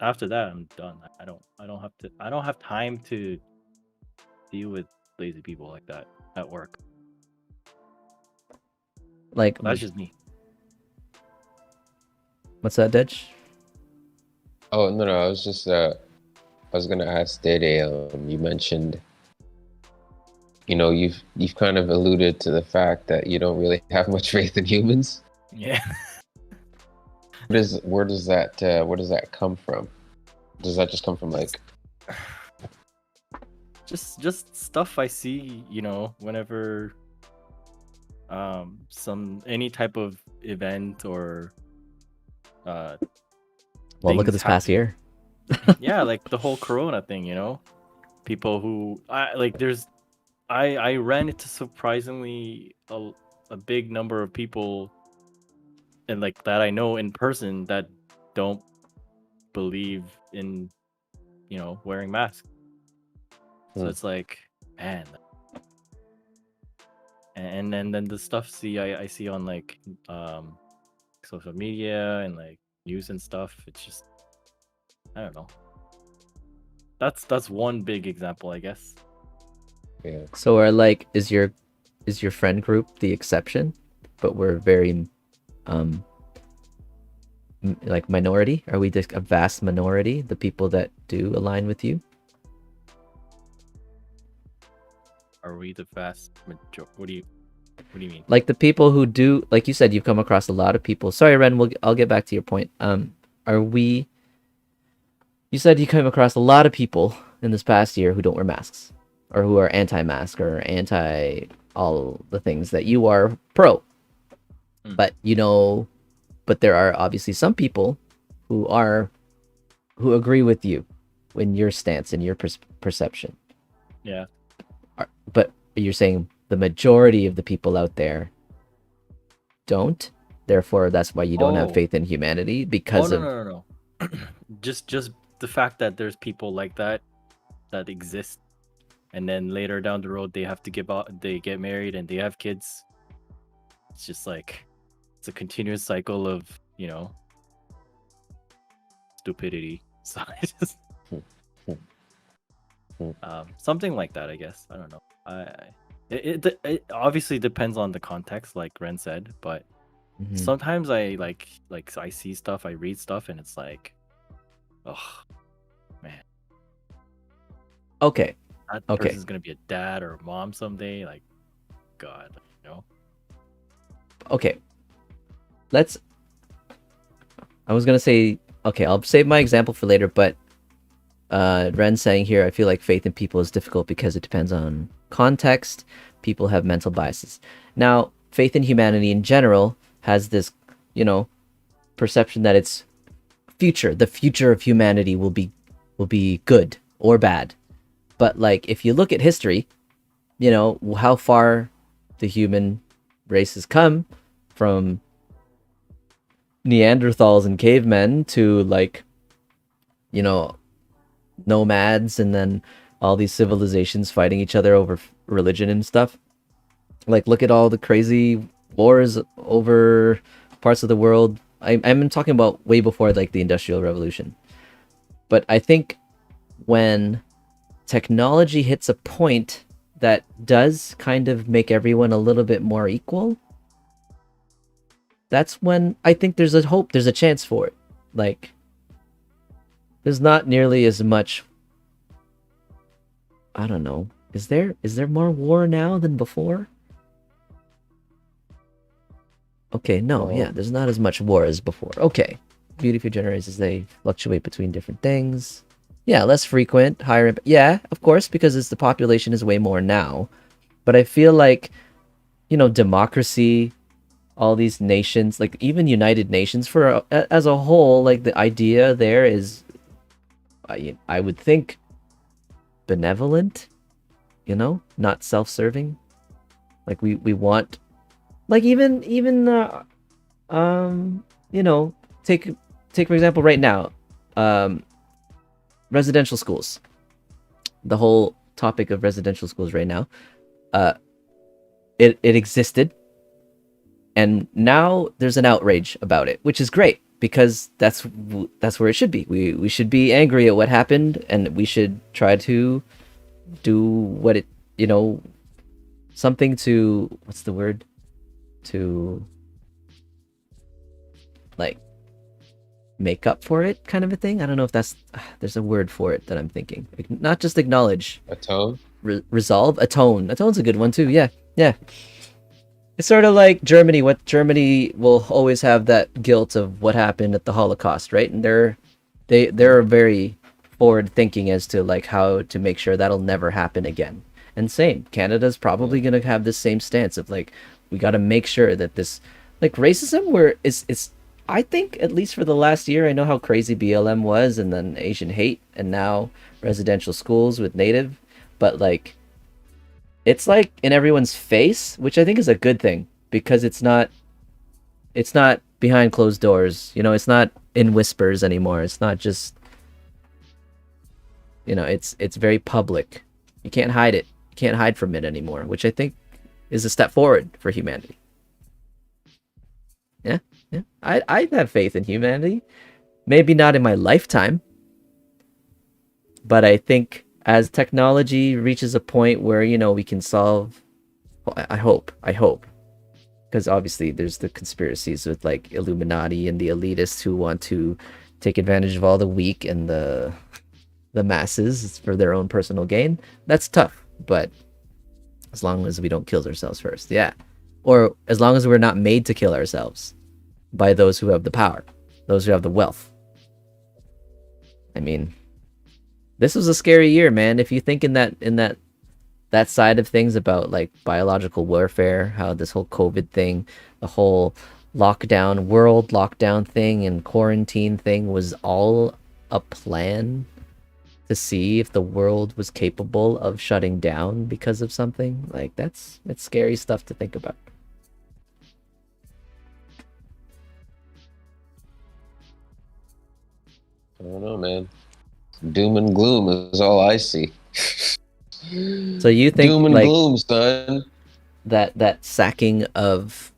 Speaker 5: after that, I'm done. I don't have time to deal with lazy people like that at work.
Speaker 1: Like,
Speaker 5: That's just me.
Speaker 1: what's that, Ditch?
Speaker 4: Oh no, I was just I was gonna ask Dede. You mentioned, you've kind of alluded to the fact that you don't really have much faith in humans.
Speaker 5: Yeah.
Speaker 4: Where does that come from? Does that just come from like?
Speaker 5: Just stuff I see, whenever any type of event or
Speaker 1: Well, look at
Speaker 5: things
Speaker 1: this past
Speaker 5: happen.
Speaker 1: year.
Speaker 5: Yeah, like the whole corona thing, people who I ran into surprisingly a big number of people and like that I know in person that don't believe in wearing masks. So it's like, man. And then the stuff I see on like social media and like news and stuff, it's just, I don't know. That's one big example, I guess.
Speaker 4: Yeah.
Speaker 1: So is your friend group the exception, but we're very like minority? Are we just a vast minority, the people that do align with you?
Speaker 5: Are we the vast majority? What do you mean?
Speaker 1: Like the people who do, like you said, you've come across a lot of people. Sorry, Ren, I'll get back to your point. You said you came across a lot of people in this past year who don't wear masks or who are anti-mask or anti all the things that you are pro. But but there are obviously some people who agree with you in your stance and your perception.
Speaker 5: Yeah.
Speaker 1: But you're saying the majority of the people out there don't. Therefore, that's why you don't have faith in humanity because of.
Speaker 5: No. just the fact that there's people like that exist, and then later down the road they have to they get married and they have kids. It's just like it's a continuous cycle of stupidity. So I just something like that, I guess. I don't know. It obviously depends on the context, like Ren said, but sometimes I like I see stuff, I read stuff, and it's like, oh man.
Speaker 1: Okay.
Speaker 5: That person's gonna be a dad or a mom someday. Like, God,
Speaker 1: Okay. I was gonna say, okay, I'll save my example for later, but Ren's saying here, I feel like faith in people is difficult because it depends on context. People have mental biases. Now, faith in humanity in general has this, perception that it's the future of humanity will be good or bad. But like, if you look at history, how far the human race has come from Neanderthals and cavemen to like, nomads and then all these civilizations fighting each other over religion and stuff. Like, look at all the crazy wars over parts of the world. I'm talking about way before like the Industrial Revolution. But I think when technology hits a point that does kind of make everyone a little bit more equal, that's when I think there's a hope, there's a chance for it. Like, there's not nearly as much, I don't know. Is there more war now than before? Okay, no, yeah, there's not as much war as before. Okay. Beauty for generations, they fluctuate between different things. Yeah, less frequent, higher impact. Yeah, of course, because the population is way more now. But I feel like, democracy, all these nations, like even United Nations as a whole, like the idea there is, I would think, benevolent, not self-serving. Like we want, like even take for example right now, residential schools. The whole topic of residential schools right now, it existed, and now there's an outrage about it, which is great because that's where it should be. We should be angry at what happened, and we should try to do what it, something to, what's the word, to like make up for it, kind of a thing. I don't know if there's a word for it that I'm thinking. Not just acknowledge.
Speaker 4: Atone?
Speaker 1: Resolve? Atone. Atone's a good one too. Yeah. It's sort of like Germany. What Germany will always have that guilt of what happened at the Holocaust, right? And they're very forward thinking as to like how to make sure that'll never happen again. And same, Canada's probably gonna have this same stance of like, we got to make sure that this, like, racism is I think, at least for the last year, I know how crazy BLM was, and then Asian hate, and now residential schools with Native, but like, it's like in everyone's face, which I think is a good thing, because it's not behind closed doors, it's not in whispers anymore. It's not just, it's very public. You can't hide it. You can't hide from it anymore, which I think is a step forward for humanity. Yeah. I have faith in humanity. Maybe not in my lifetime, but I think as technology reaches a point where, we can solve, well, I hope, because obviously there's the conspiracies with like Illuminati and the elitists who want to take advantage of all the weak and the masses for their own personal gain. That's tough, but as long as we don't kill ourselves first, yeah. Or as long as we're not made to kill ourselves by those who have the power, those who have the wealth. I mean, this was a scary year, man. If you think in that side of things about like biological warfare, how this whole COVID thing, the whole world lockdown thing and quarantine thing was all a plan to see if the world was capable of shutting down because of something, like that's scary stuff to think about.
Speaker 4: I don't know, man. Doom and gloom is all I see.
Speaker 1: So you think
Speaker 4: doom and
Speaker 1: like
Speaker 4: gloom, son?
Speaker 1: That sacking of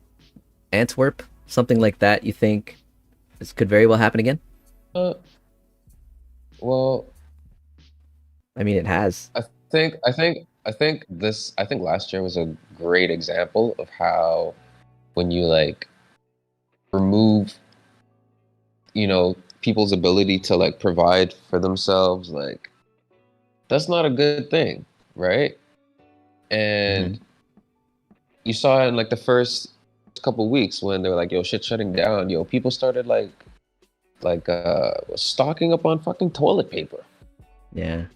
Speaker 1: Antwerp, something like that, you think this could very well happen again?
Speaker 4: Well,
Speaker 1: I mean, it has.
Speaker 4: I think last year was a great example of how when you like remove, people's ability to like provide for themselves, like that's not a good thing, right? And you saw it in like the first couple weeks when they were like, yo, shit shutting down, people started like stocking up on fucking toilet paper.
Speaker 1: Yeah.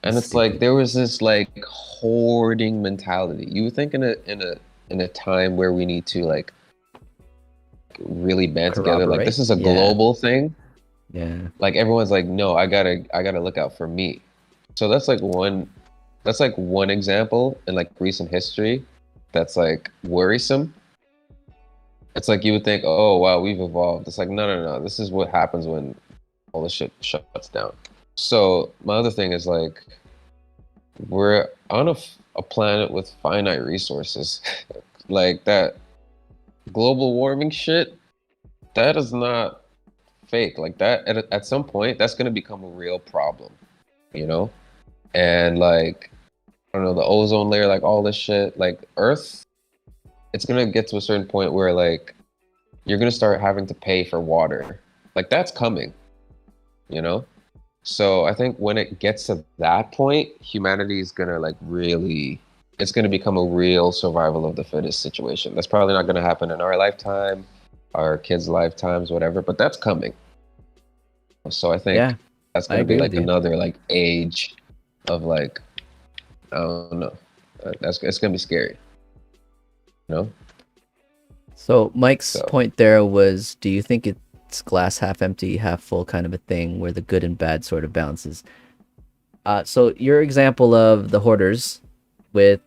Speaker 4: And it's like there was this like hoarding mentality. You would think in a time where we need to like really band together, like this is a global thing.
Speaker 1: Yeah.
Speaker 4: Like everyone's like, no, I gotta look out for me. So that's like one example in like recent history that's like worrisome. It's like you would think, oh wow, we've evolved. It's like no. This is what happens when all this shit shuts down. So my other thing is like, we're on a planet with finite resources. Like that global warming shit, that is not fake. Like that at some point, that's gonna become a real problem, you know? And like, I don't know, the ozone layer, like all this shit, like Earth, it's gonna get to a certain point where like you're gonna start having to pay for water. Like that's coming, you know? So I think when it gets to that point, humanity is gonna like really, it's gonna become a real survival of the fittest situation. That's probably not gonna happen in our lifetime, our kids' lifetimes, whatever, but that's coming. So I think
Speaker 1: Yeah,
Speaker 4: that's
Speaker 1: I
Speaker 4: gonna be
Speaker 1: agree
Speaker 4: like
Speaker 1: with you.
Speaker 4: another like age of like, I don't know. It's gonna be scary. You know?
Speaker 1: So Mike's
Speaker 4: So
Speaker 1: point there was, do you think it's glass half empty, half full kind of a thing where the good and bad sort of balances? So your example of the hoarders with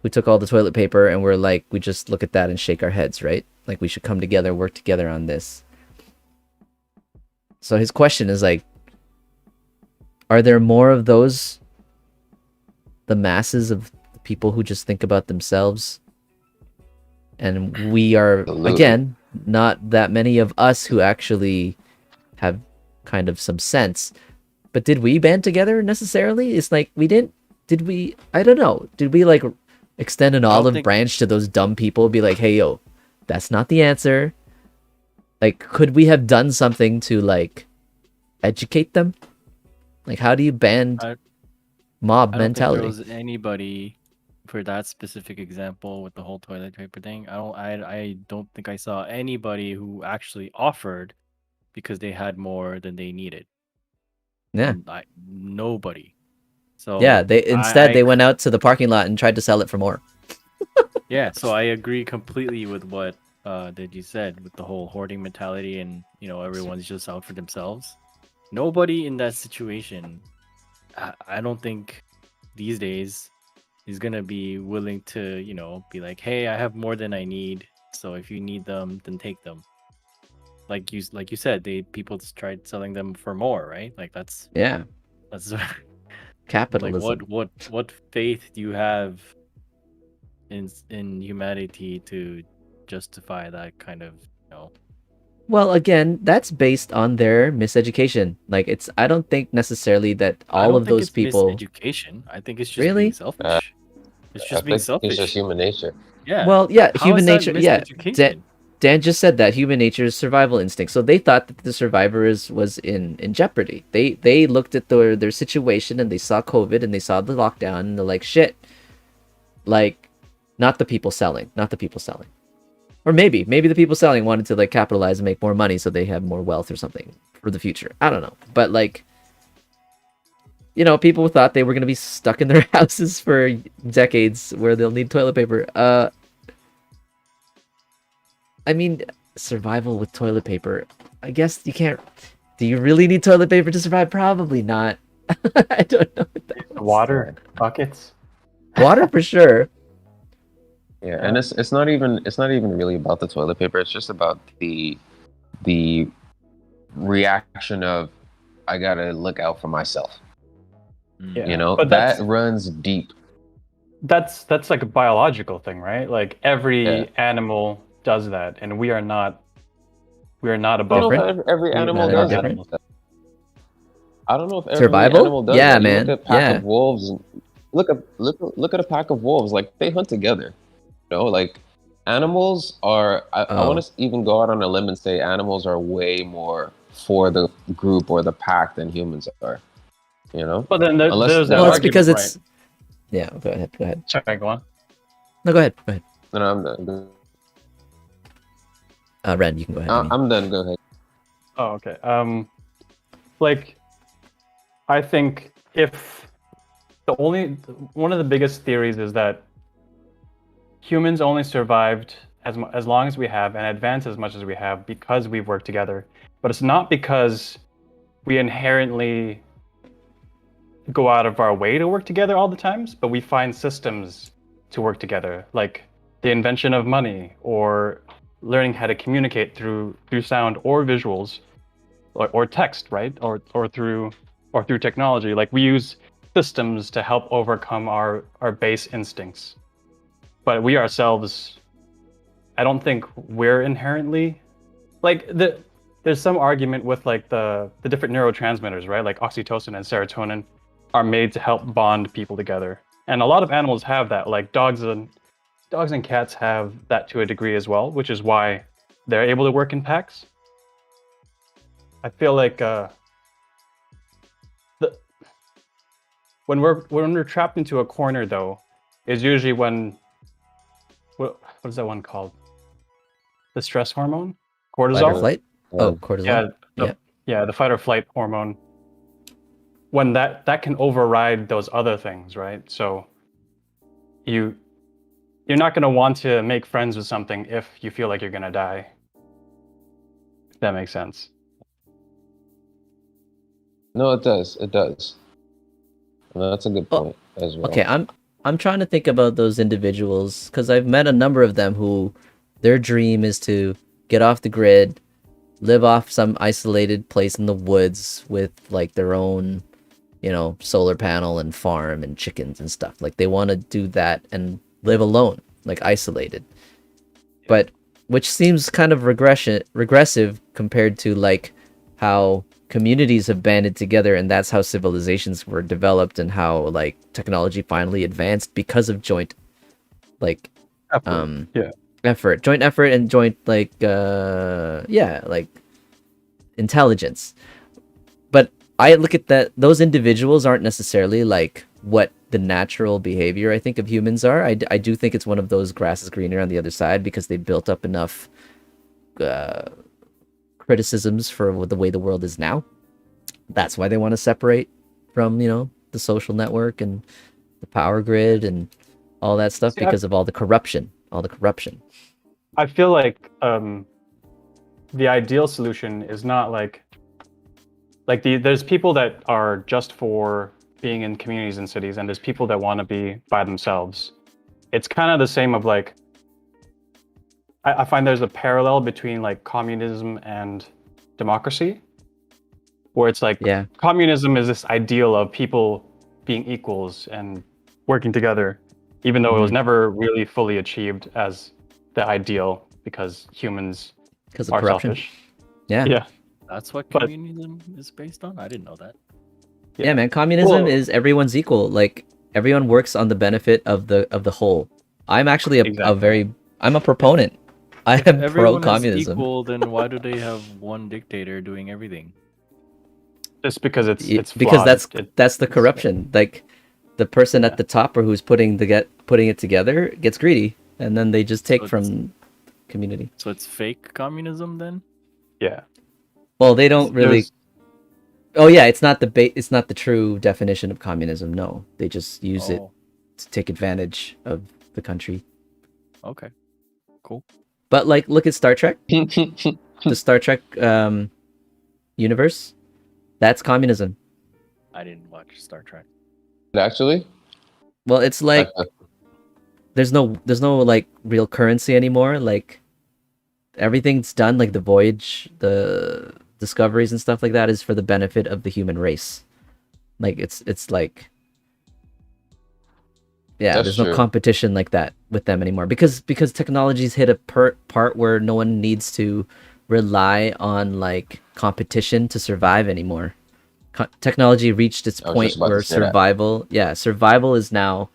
Speaker 1: we took all the toilet paper and we're like, we just look at that and shake our heads, right? Like we should come together, work together on this. So his question is like, are there more of those, the masses of people who just think about themselves? And we are,
Speaker 4: absolutely.
Speaker 1: again, not that many of us who actually have kind of some sense. But did we band together necessarily? It's like we didn't. Did we? I don't know. Did we like extend an olive
Speaker 5: think-
Speaker 1: branch to those dumb people? Be like, hey, yo, that's not the answer. Like, could we have done something to like educate them? Like, how do you band mob
Speaker 5: I don't
Speaker 1: mentality?
Speaker 5: think there was anybody for that specific example with the whole toilet paper thing. I don't think I saw anybody who actually offered because they had more than they needed.
Speaker 1: Yeah.
Speaker 5: Nobody. So
Speaker 1: Yeah, they instead
Speaker 5: I
Speaker 1: they went out to the parking lot and tried to sell it for more.
Speaker 5: yeah, so I agree completely with what that you said with the whole hoarding mentality and everyone's just out for themselves. Nobody in that situation, I don't think these days is gonna be willing to be like, hey, I have more than I need, so if you need them, then take them. Like you said, people tried selling them for more, right? Like that's
Speaker 1: Yeah,
Speaker 5: like
Speaker 1: capitalism.
Speaker 5: what faith do you have in humanity to justify that kind of
Speaker 1: Well, again, that's based on their miseducation. Like I don't think necessarily that
Speaker 5: I
Speaker 1: all
Speaker 5: don't
Speaker 1: of
Speaker 5: think
Speaker 1: those
Speaker 5: it's
Speaker 1: people
Speaker 5: miseducation. I think it's just
Speaker 1: really.
Speaker 5: being selfish. It's
Speaker 4: I
Speaker 5: just being
Speaker 4: think it's just
Speaker 5: selfish.
Speaker 4: human nature.
Speaker 5: Yeah.
Speaker 1: Well, yeah,
Speaker 5: How
Speaker 1: human
Speaker 5: is that
Speaker 1: nature. Yeah,
Speaker 5: miseducation?
Speaker 1: Dan just said that human nature is survival instinct. So they thought that the survivor was in jeopardy. They looked at their situation and they saw COVID and they saw the lockdown and they're like, shit. Like, not the people selling, not the people selling. Or maybe the people selling wanted to like capitalize and make more money so they have more wealth or something for the future. I don't know. But like, people thought they were going to be stuck in their houses for decades where they'll need toilet paper. I mean, survival with toilet paper. I guess you can't. Do you really need toilet paper to survive? Probably not. I don't know.
Speaker 2: Water, buckets.
Speaker 1: Water for sure.
Speaker 4: Yeah, and it's not even really about the toilet paper. It's just about the reaction of I gotta look out for myself.
Speaker 2: Yeah,
Speaker 4: You know,
Speaker 2: but
Speaker 4: that runs deep.
Speaker 2: that's like a biological thing, right? Like every
Speaker 4: Yeah.
Speaker 2: animal does that, and we are not
Speaker 4: I
Speaker 2: above
Speaker 4: don't know
Speaker 1: Different?
Speaker 4: if every animal
Speaker 1: Not
Speaker 4: does
Speaker 1: any
Speaker 4: that.
Speaker 1: different?
Speaker 4: I don't know if every
Speaker 1: Survival?
Speaker 4: animal does
Speaker 1: Yeah,
Speaker 4: that. You
Speaker 1: man.
Speaker 4: look at a pack
Speaker 1: Yeah.
Speaker 4: of wolves. Look at a pack of wolves. Like they hunt together. Like animals are. I
Speaker 1: Oh.
Speaker 4: want to even go out on a limb and say animals are way more for the group or the pack than humans are.
Speaker 2: But then there's that
Speaker 1: Well, it's
Speaker 2: argument,
Speaker 1: because
Speaker 2: right?
Speaker 1: it's. Yeah, go ahead.
Speaker 2: Sorry, go on.
Speaker 1: No, go ahead.
Speaker 4: No, I'm done.
Speaker 1: Ren, you can go ahead.
Speaker 4: I'm done. Go ahead.
Speaker 2: Oh, okay. Like, I think if one of the biggest theories is that humans only survived as long as we have and advanced as much as we have because we've worked together. But it's not because we inherently go out of our way to work together all the times, but we find systems to work together, like the invention of money or learning how to communicate through sound or visuals or text, right? Or through technology. Like we use systems to help overcome our base instincts. But we ourselves, I don't think we're inherently like there's some argument with like the different neurotransmitters, right? Like oxytocin and serotonin are made to help bond people together. And a lot of animals have that. Like dogs and cats have that to a degree as well, which is why they're able to work in packs. I feel like when we're trapped into a corner, though, is usually when what is that one called? The stress hormone, cortisol.
Speaker 1: Fight or flight? Oh, cortisol.
Speaker 2: Yeah, the fight or flight hormone. When that can override those other things, right? So you're not going to want to make friends with something if you feel like you're going to die. If that makes sense.
Speaker 4: No, it does. It does. No, that's a good point as well.
Speaker 1: Okay, I'm trying to think about those individuals because I've met a number of them who their dream is to get off the grid, live off some isolated place in the woods with like their own, solar panel and farm and chickens and stuff. Like they want to do that and live alone, like isolated. But which seems kind of regressive compared to like how communities have banded together, and that's how civilizations were developed and how like technology finally advanced because of joint like joint effort and joint like intelligence. But I look at those individuals aren't necessarily like what the natural behavior I think of humans are. I do think it's one of those grass is greener on the other side because they built up enough criticisms for the way the world is now. That's why they want to separate from the social network and the power grid and all that stuff because of all the corruption.
Speaker 2: I feel like the ideal solution is not like there's people that are just for being in communities and cities, and there's people that want to be by themselves. It's kind of the same of like I find there's a parallel between like communism and democracy, where it's like communism is this ideal of people being equals and working together, even though it was never really fully achieved as the ideal because humans are
Speaker 1: corruption.
Speaker 2: selfish.
Speaker 1: Yeah.
Speaker 5: That's what communism is based on? I didn't know that.
Speaker 1: Yeah, man. Communism is everyone's equal. Like everyone works on the benefit of the whole. I'm actually I'm a proponent. I am pro communism.
Speaker 5: Equal, then why do they have one dictator doing everything?
Speaker 2: Just because it's
Speaker 1: because
Speaker 2: flawed.
Speaker 1: that's the corruption. Like the person at the top or who's putting it together gets greedy, and then they just take from community.
Speaker 5: So it's fake communism then?
Speaker 2: Yeah.
Speaker 1: Well, they don't really. Oh yeah, it's not the true definition of communism. No, they just use it to take advantage of the country.
Speaker 5: Okay, cool.
Speaker 1: But like, look at Star Trek. The Star Trek universe, that's communism.
Speaker 5: I didn't watch Star Trek.
Speaker 4: Actually?
Speaker 1: Well, it's like there's no like real currency anymore. Like everything's done, like the voyage, the discoveries and stuff like that is for the benefit of the human race. Like it's like there's no competition like that with them anymore because technology's hit a part where no one needs to rely on like competition to survive anymore. Technology reached its point where survival is now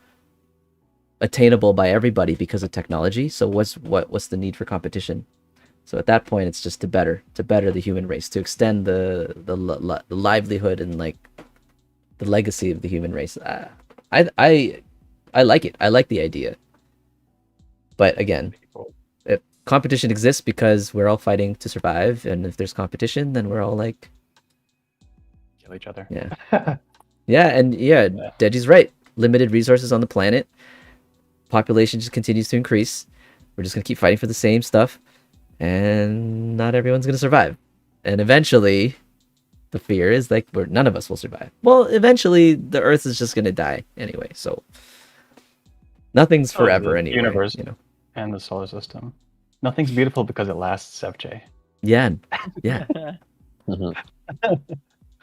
Speaker 1: attainable by everybody because of technology. So what's the need for competition? So at that point, it's just to better the human race, to extend the livelihood and like the legacy of the human race. I like it. I like the idea. But again, if competition exists because we're all fighting to survive, and if there's competition, then we're all like
Speaker 2: kill each other.
Speaker 1: Yeah. Deji's right. Limited resources on the planet. Population just continues to increase. We're just gonna keep fighting for the same stuff, and not everyone's gonna survive. And eventually, the fear is like none of us will survive. Well, eventually, the Earth is just gonna die anyway. So nothing's forever anyway.
Speaker 2: Universe, and the solar system. Nothing's beautiful because it lasts, FJ.
Speaker 1: Yeah.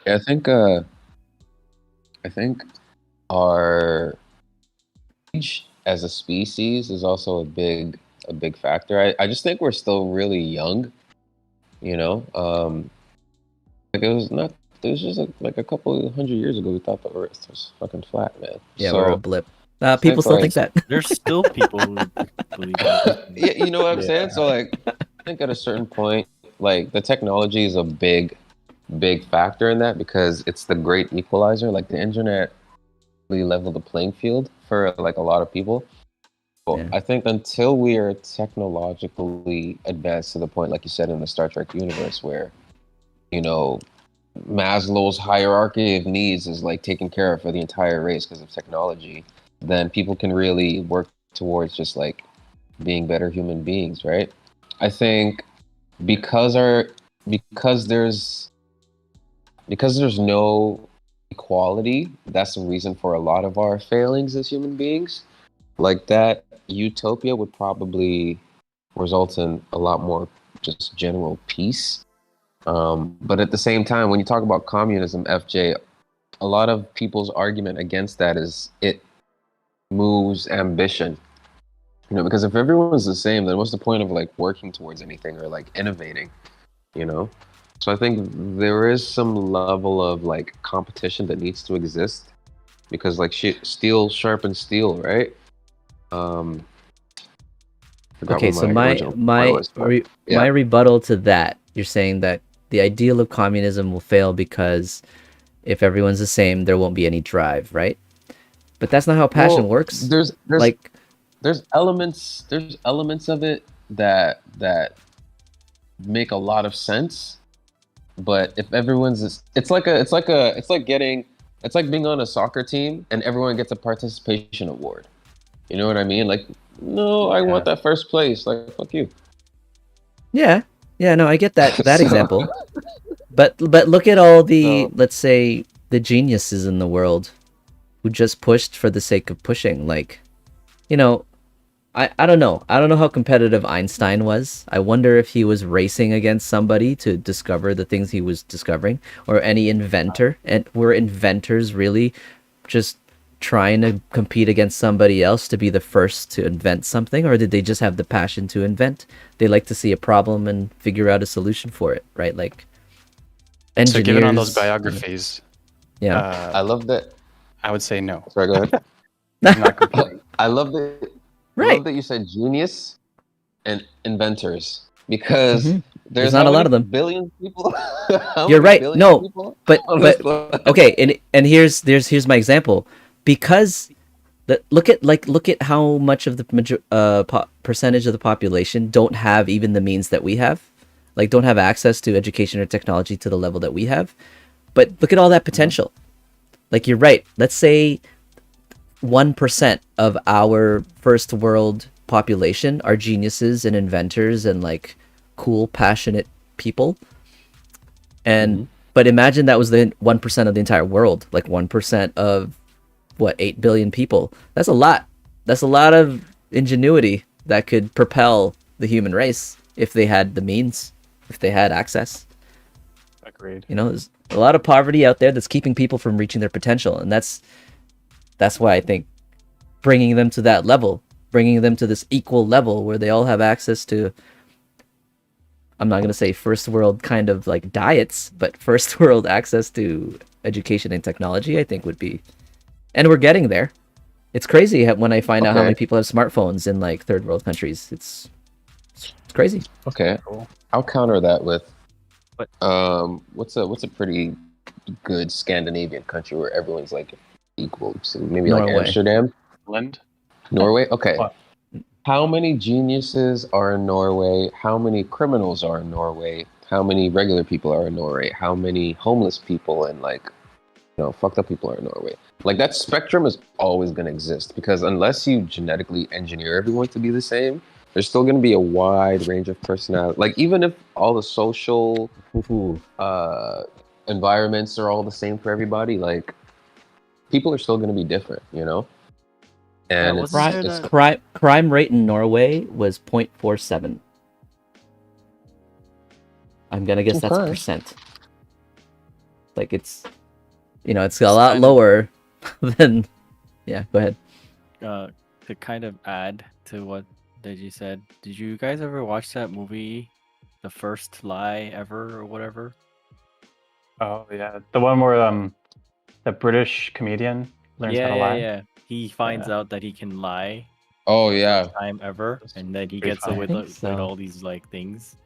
Speaker 4: I think our age as a species is also a big factor. I just think we're still really young. You know, like it was not. It was just like a couple of 100 years ago. We thought the Earth was fucking flat, man.
Speaker 1: Yeah,
Speaker 4: So
Speaker 1: we're a blip.
Speaker 4: I
Speaker 1: People
Speaker 4: think
Speaker 1: still
Speaker 4: like
Speaker 1: think that.
Speaker 5: There's still people who believe that.
Speaker 4: yeah, you know what I'm
Speaker 5: Yeah.
Speaker 4: saying. So like, I think at a certain point, like the technology is a big factor in that because it's the great equalizer. Like the internet really leveled the playing field for like a lot of people. Well,
Speaker 1: Yeah.
Speaker 4: I think until we are technologically advanced to the point, like you said, in the Star Trek universe, where you know Maslow's hierarchy of needs is like taken care of for the entire race because of technology, then people can really work towards just like being better human beings, right? I think because our because there's no equality, that's the reason for a lot of our failings as human beings. Like that utopia would probably result in a lot more just general peace. But at the same time, when you talk about communism, FJ, a lot of people's argument against that is it moves ambition. You know, because if everyone's the same, then what's the point of like working towards anything or like innovating? You know? So I think there is some level of like competition that needs to exist because like steel sharpens steel, right? Um, forgot
Speaker 1: Okay,
Speaker 4: what
Speaker 1: so
Speaker 4: my
Speaker 1: my
Speaker 4: original point
Speaker 1: my
Speaker 4: was, but
Speaker 1: my
Speaker 4: yeah.
Speaker 1: rebuttal to that, you're saying that the ideal of communism will fail because if everyone's the same, there won't be any drive, right? But that's not how passion
Speaker 4: Well,
Speaker 1: works.
Speaker 4: there's
Speaker 1: Like,
Speaker 4: there's elements of it that make a lot of sense, but if everyone's it's like being on a soccer team and everyone gets a participation award. You know what I mean? Like, no, I want that first place. Like, fuck you.
Speaker 1: yeah, yeah, no, I get that
Speaker 4: So,
Speaker 1: example. But look at all the,
Speaker 2: So
Speaker 1: let's say, the geniuses in the world who just pushed for the sake of pushing. Like, you know, I don't know. I don't know how competitive Einstein was. I wonder if he was racing against somebody to discover the things he was discovering, or any inventor. And were inventors really just trying to compete against somebody else to be the first to invent something, or did they just have the passion to invent? They like to see a problem and figure out a solution for it, right? Like
Speaker 2: so given on those
Speaker 1: engineers.
Speaker 2: biographies,
Speaker 1: Yeah.
Speaker 4: I love that.
Speaker 2: I would say no.
Speaker 4: Sorry, go ahead.
Speaker 2: I'm not competing.
Speaker 4: I love that. I
Speaker 1: Right.
Speaker 4: love that you said genius and inventors because
Speaker 1: There's
Speaker 4: there's
Speaker 1: not
Speaker 4: how
Speaker 1: a lot
Speaker 4: many
Speaker 1: of them.
Speaker 4: billions people? How
Speaker 1: You're
Speaker 4: many
Speaker 1: right.
Speaker 4: billion
Speaker 1: No,
Speaker 4: people on this
Speaker 1: but
Speaker 4: planet?
Speaker 1: okay, and here's my example. Because look at how much of the percentage of the population don't have even the means that we have, like don't have access to education or technology to the level that we have. But look at all that potential. Like you're right. Let's say 1% of our first world population are geniuses and inventors and like cool, passionate people. And but imagine that was the 1% of the entire world, like 1% of what, 8 billion people. That's a lot. That's a lot of ingenuity that could propel the human race if they had the means, if they had access.
Speaker 2: Agreed.
Speaker 1: You know, there's a lot of poverty out there that's keeping people from reaching their potential, and that's why I think bringing them to that level, bringing them to this equal level where they all have access to, I'm not going to say first world kind of like diets, but first world access to education and technology, I think would be, and we're getting there. It's crazy when I find out how many
Speaker 4: Okay.
Speaker 1: people have smartphones in like third world countries. It's crazy.
Speaker 4: Okay.
Speaker 2: Cool.
Speaker 4: I'll counter that with
Speaker 2: But
Speaker 4: what's a pretty good Scandinavian country where everyone's like equal? So maybe like
Speaker 1: Norway.
Speaker 4: Amsterdam,
Speaker 2: Finland.
Speaker 4: Norway. Okay.
Speaker 2: What?
Speaker 4: How many geniuses are in Norway? How many criminals are in Norway? How many regular people are in Norway? How many homeless people and like fucked up people are in Norway? Like that spectrum is always going to exist because unless you genetically engineer everyone to be the same, there's still going to be a wide range of personality. Like even if all the social environments are all the same for everybody, like people are still going to be different, And
Speaker 5: wasn't there
Speaker 4: it's
Speaker 5: that?
Speaker 1: Crime rate in Norway was 0.47. I'm gonna guess that's
Speaker 4: okay.
Speaker 1: percent. Like it's it's a
Speaker 5: It's
Speaker 1: lot
Speaker 5: kind of-
Speaker 1: lower than. Yeah, go ahead.
Speaker 5: To kind of add to what Deji said, did you guys ever watch that movie the first lie ever or whatever.
Speaker 2: Oh yeah, the one where the British comedian learns how to lie.
Speaker 5: Yeah. He finds
Speaker 2: Yeah.
Speaker 5: out that he can lie
Speaker 4: Oh
Speaker 5: for the
Speaker 4: yeah.
Speaker 5: first time ever,
Speaker 2: That's
Speaker 5: and then he
Speaker 2: pretty
Speaker 5: gets
Speaker 2: funny.
Speaker 5: away
Speaker 1: I think
Speaker 5: with
Speaker 1: so.
Speaker 5: all these like things,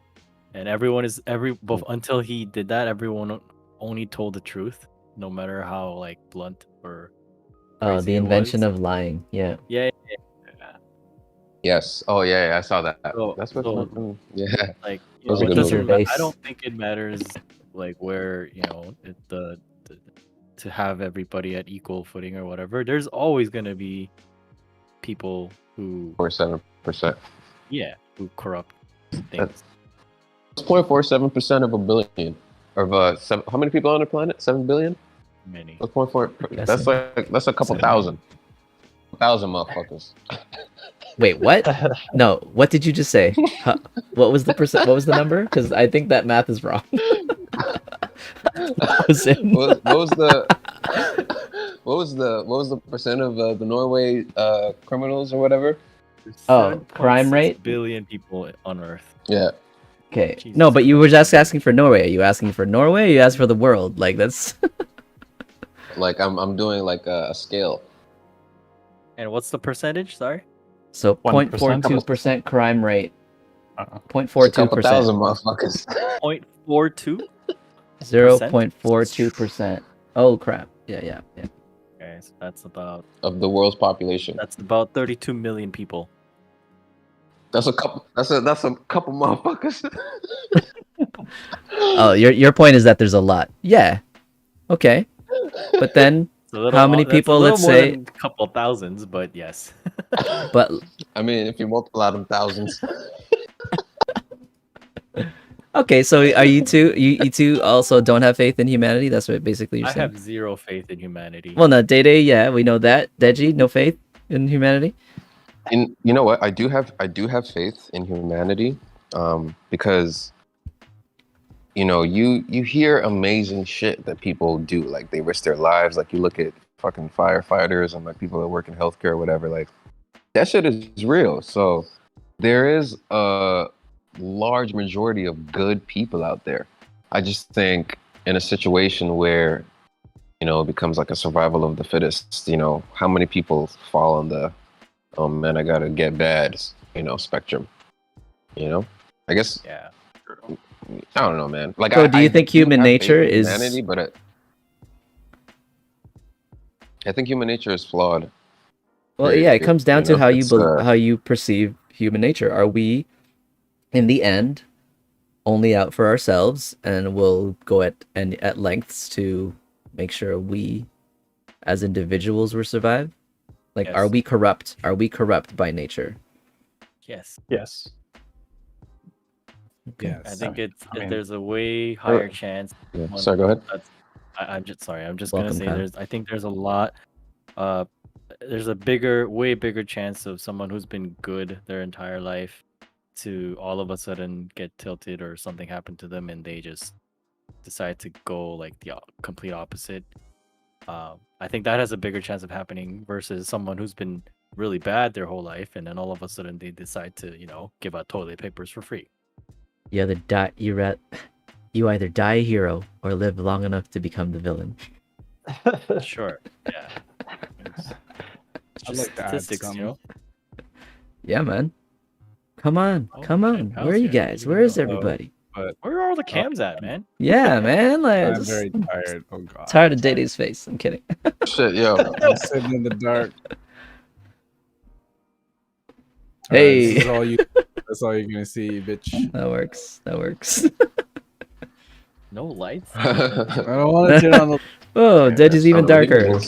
Speaker 5: and everyone is until he did that, everyone only told the truth, no matter how like blunt or
Speaker 1: Oh,
Speaker 5: crazy
Speaker 1: the
Speaker 5: it
Speaker 1: invention
Speaker 5: was.
Speaker 1: of lying. Yeah.
Speaker 5: Yeah.
Speaker 4: Yes. Oh yeah, I saw that.
Speaker 5: So,
Speaker 4: That's what
Speaker 5: so
Speaker 4: fucking yeah.
Speaker 5: like
Speaker 4: That was a
Speaker 5: it
Speaker 4: good
Speaker 1: Ricky
Speaker 4: movie.
Speaker 5: doesn't. I
Speaker 1: Gervais.
Speaker 5: don't think it matters like where the to have everybody at equal footing or whatever. There's always gonna be people who
Speaker 4: 47%.
Speaker 5: who corrupt things.
Speaker 4: That's 0.47% of a billion. Of how many people on the planet? 7 billion?
Speaker 5: Many.
Speaker 4: That's 0.4.
Speaker 1: Yes,
Speaker 4: That's
Speaker 1: sir.
Speaker 4: like that's a couple
Speaker 1: Seven.
Speaker 4: thousand. 1,000 motherfuckers.
Speaker 1: Wait, what? No, what did you just say? Huh, what was the percent? What was the number? Because I think that math is wrong.
Speaker 4: what was the what was the percent of the Norway criminals or whatever?
Speaker 1: Oh, crime
Speaker 5: 7.6
Speaker 1: rate?
Speaker 5: billion people on Earth.
Speaker 4: Yeah.
Speaker 1: Okay.
Speaker 5: Jesus
Speaker 1: No, but you were just asking for Norway. Are you asking for Norway? Or you asked for the world? Like that's.
Speaker 4: Like I'm doing like a scale.
Speaker 5: And what's the percentage? Sorry.
Speaker 1: So
Speaker 2: 1%?
Speaker 1: 0.42% crime rate.
Speaker 2: Uh-uh.
Speaker 4: It's a couple
Speaker 1: 0.42%.
Speaker 4: thousand motherfuckers.
Speaker 5: 0.42.
Speaker 1: 0.42%. Oh crap. Yeah.
Speaker 5: Okay, so that's about
Speaker 4: Of the world's population.
Speaker 5: 32 million people.
Speaker 4: That's a couple motherfuckers.
Speaker 1: Oh, your point is that there's a lot. Yeah. Okay. But then
Speaker 5: It's a little,
Speaker 1: how many
Speaker 5: that's a
Speaker 1: people,
Speaker 5: little
Speaker 1: let's
Speaker 5: more
Speaker 1: say,
Speaker 5: than a couple thousands, but yes.
Speaker 1: but
Speaker 4: I mean, if you multiply them thousands.
Speaker 1: okay, so are you two also don't have faith in humanity? That's what basically you're
Speaker 5: I
Speaker 1: saying.
Speaker 5: have zero faith in humanity.
Speaker 1: Well, no, Day, yeah, we know that. Deji, no faith in humanity.
Speaker 4: And you know what? I do have faith in humanity, because you hear amazing shit that people do, like they risk their lives. Like you look at fucking firefighters and like people that work in healthcare or whatever. Like that shit is real. So there is a large majority of good people out there. I just think in a situation where it becomes like a survival of the fittest, how many people fall on the oh man, I gotta get bad, spectrum. I guess
Speaker 5: Yeah.
Speaker 4: I don't know, man. Like,
Speaker 1: So do you think human
Speaker 4: have faith
Speaker 1: nature
Speaker 4: in
Speaker 1: is-
Speaker 4: humanity? But I think human nature is flawed.
Speaker 1: Well, yeah, it comes down to how you
Speaker 4: it's,
Speaker 1: how you perceive human nature. Are we, in the end, only out for ourselves, and will go at lengths to make sure we, as individuals, will survive? Like, are
Speaker 5: Yes.
Speaker 1: we corrupt? Are we corrupt by nature?
Speaker 5: Yes.
Speaker 2: Yes.
Speaker 1: Okay.
Speaker 5: I think
Speaker 2: I mean-
Speaker 5: there's a way higher chance.
Speaker 4: Yeah.
Speaker 5: one-
Speaker 4: Sorry, go ahead.
Speaker 5: I'm just sorry. I'm just
Speaker 1: Welcome,
Speaker 5: gonna say
Speaker 1: Kyle.
Speaker 5: I think there's a lot. There's a way bigger chance of someone who's been good their entire life to all of a sudden get tilted or something happen to them and they just decide to go like the complete opposite. I think that has a bigger chance of happening versus someone who's been really bad their whole life and then all of a sudden they decide to give out toilet papers for free.
Speaker 1: You either die a hero or live long enough to become the villain.
Speaker 5: Sure. Yeah. It's
Speaker 6: I'd
Speaker 5: just
Speaker 6: like to add
Speaker 5: statistics,
Speaker 6: some.
Speaker 1: Yeah, man. Come on,
Speaker 5: Oh,
Speaker 1: come
Speaker 5: okay,
Speaker 1: on.
Speaker 5: Kyle's
Speaker 1: Where are you
Speaker 5: here.
Speaker 1: guys?
Speaker 5: Where
Speaker 1: Where
Speaker 5: you
Speaker 1: is
Speaker 5: go?
Speaker 1: everybody?
Speaker 6: But
Speaker 5: Where are all the cams at, man?
Speaker 1: Yeah, man. Like,
Speaker 6: I'm
Speaker 1: just
Speaker 6: very tired. Oh god.
Speaker 1: tired of Day's face. I'm kidding.
Speaker 4: Shit, yo.
Speaker 6: I'm sitting in the dark.
Speaker 1: Hey.
Speaker 6: This is all you. That's all you're gonna see, bitch.
Speaker 1: That works. That works.
Speaker 5: No lights.
Speaker 6: I don't want to turn on the.
Speaker 1: Oh, Deji's even darker.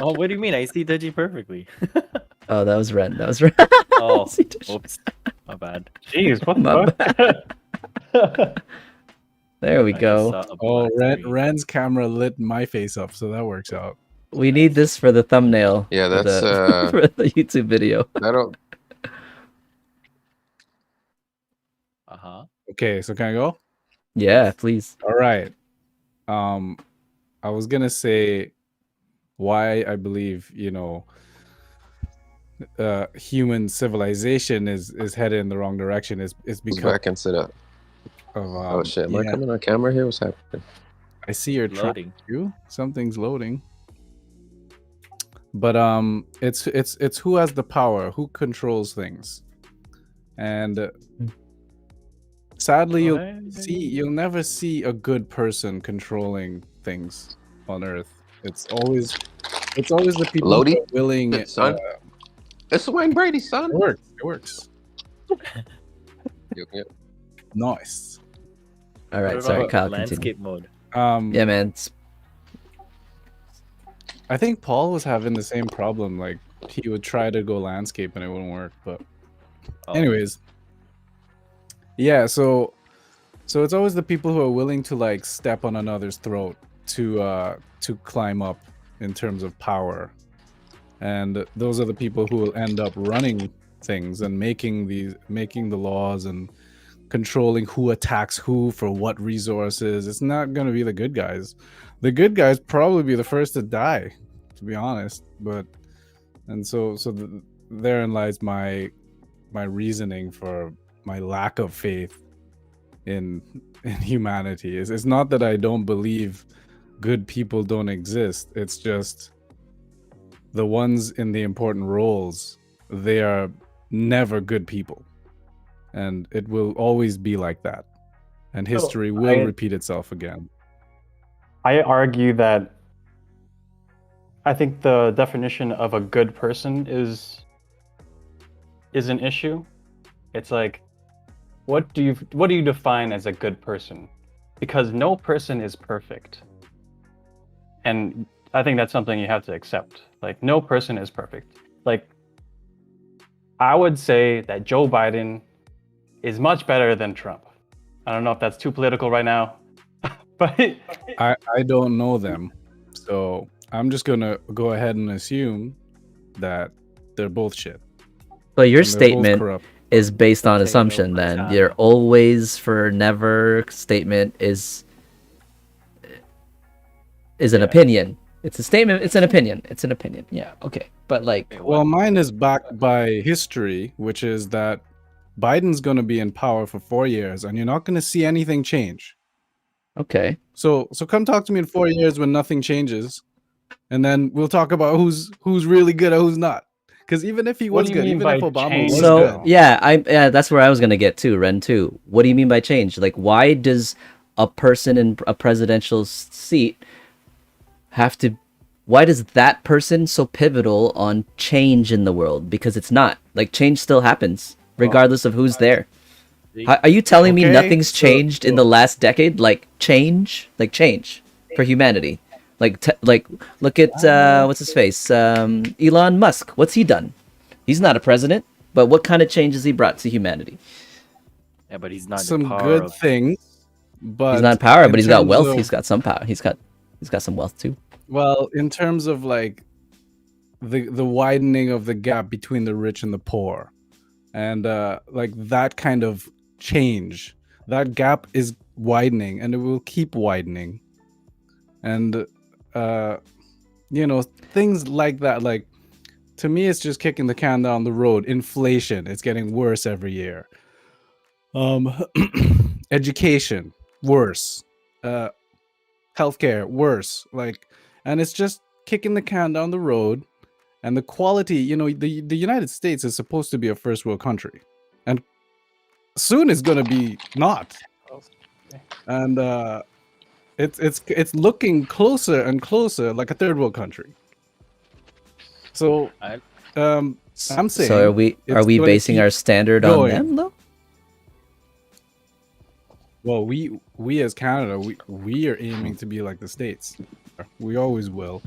Speaker 5: Oh, what do you mean? I see Deji perfectly.
Speaker 1: Oh, that was Ren. That was Ren.
Speaker 5: Oh,
Speaker 1: See, Deji.
Speaker 5: oops. My bad.
Speaker 2: Jeez, what
Speaker 1: My
Speaker 2: the fuck?
Speaker 1: There we
Speaker 5: I just
Speaker 1: go.
Speaker 5: saw a
Speaker 6: Oh,
Speaker 5: black screen.
Speaker 6: Ren's camera lit my face up, so that works out.
Speaker 1: We need this for the thumbnail.
Speaker 4: Yeah,
Speaker 1: for
Speaker 4: that's
Speaker 1: the, for the YouTube video.
Speaker 4: that'll
Speaker 5: Uh-huh.
Speaker 6: Okay, so can I go?
Speaker 1: Yeah, please.
Speaker 6: All right. I was gonna say why I believe, human civilization is headed in the wrong direction is because
Speaker 4: Back and sit up.
Speaker 6: of
Speaker 4: Oh shit! Am I
Speaker 6: yeah.
Speaker 4: coming on camera here? What's happening?
Speaker 6: I see you're
Speaker 5: Loading.
Speaker 6: trying to. Something's loading. But it's who has the power, who controls things, and sadly you'll never see a good person controlling things on Earth. It's always the people who
Speaker 4: Lodi?
Speaker 6: are willing.
Speaker 4: Good, son. It's Wayne Brady, son.
Speaker 6: It works. It works.
Speaker 4: You okay?
Speaker 6: Nice.
Speaker 1: All right,
Speaker 5: What
Speaker 1: sorry,
Speaker 5: about
Speaker 1: Kyle.
Speaker 5: landscape
Speaker 1: Continue.
Speaker 5: mode.
Speaker 1: Yeah, man.
Speaker 6: I think Paul was having the same problem. Like he would try to go landscape and it wouldn't work. But
Speaker 5: Oh.
Speaker 6: anyways, yeah. So it's always the people who are willing to like step on another's throat to climb up in terms of power, and those are the people who will end up running things and making the laws and controlling who attacks who for what resources. It's not going to be the good guys. The good guys probably be the first to die, to be honest. But therein lies my reasoning for my lack of faith in humanity. It's not that I don't believe good people don't exist. It's just the ones in the important roles, they are never good people. And it will always be like that. And history will repeat itself again.
Speaker 2: I argue that I think the definition of a good person is an issue. It's like, what do you define as a good person? Because no person is perfect. And I think that's something you have to accept. Like, no person is perfect. Like, I would say that Joe Biden is much better than Trump. I don't know if that's too political right now, but
Speaker 6: I don't know them. So I'm just gonna go ahead and assume that they're both shit.
Speaker 1: But your
Speaker 6: And they're both
Speaker 1: statement
Speaker 6: corrupt.
Speaker 1: is based on
Speaker 5: Okay,
Speaker 1: assumption.
Speaker 5: no,
Speaker 1: Then
Speaker 5: China.
Speaker 1: your always for never statement is an opinion. It's a statement. It's an opinion. It's an opinion. Yeah. Okay. But like,
Speaker 6: Well, mine is backed by history, which is that Biden's going to be in power for 4 years, and you're not going to see anything change.
Speaker 1: okay.
Speaker 6: So come talk to me in 4 years when nothing changes, and then we'll talk about who's really good or who's not. Because even if he
Speaker 2: What
Speaker 6: was
Speaker 2: do you
Speaker 6: good,
Speaker 2: mean
Speaker 6: even
Speaker 2: by
Speaker 6: if Obama
Speaker 2: change?
Speaker 6: was
Speaker 1: So
Speaker 6: good,
Speaker 1: yeah, that's where I was gonna get to, Ren too. What do you mean by change? Like, why does a person in a presidential seat have to? Why does that person so pivotal on change in the world? Because it's not. Like, change still happens regardless of who's there. Are you telling me
Speaker 6: Okay,
Speaker 1: nothing's
Speaker 6: so-
Speaker 1: changed in the last decade? Like change for humanity. Like look at what's his face, Elon Musk. What's he done? He's not a president, but what kind of change has he brought to humanity?
Speaker 5: Yeah, but he's not in
Speaker 6: some
Speaker 5: the power
Speaker 6: good
Speaker 5: of
Speaker 6: things, but
Speaker 1: He's not in power,
Speaker 6: in
Speaker 1: but he's got
Speaker 6: terms
Speaker 1: wealth.
Speaker 6: of-
Speaker 1: He's got some power. He's got some wealth too.
Speaker 6: Well, in terms of like the widening of the gap between the rich and the poor, and like that kind of change, that gap is widening and it will keep widening. And things like that, like, to me it's just kicking the can down the road. Inflation, it's getting worse every year. Education, worse. Healthcare, worse. Like, and it's just kicking the can down the road. And the quality, the United States is supposed to be a first world country, and soon it's gonna be not. And it's looking closer and closer like a third world country. So I'm saying,
Speaker 1: So are we
Speaker 6: it's gonna
Speaker 1: basing
Speaker 6: keep
Speaker 1: our standard on
Speaker 6: going.
Speaker 1: them though?
Speaker 6: Well, we as Canada, we are aiming to be like the States. We always will.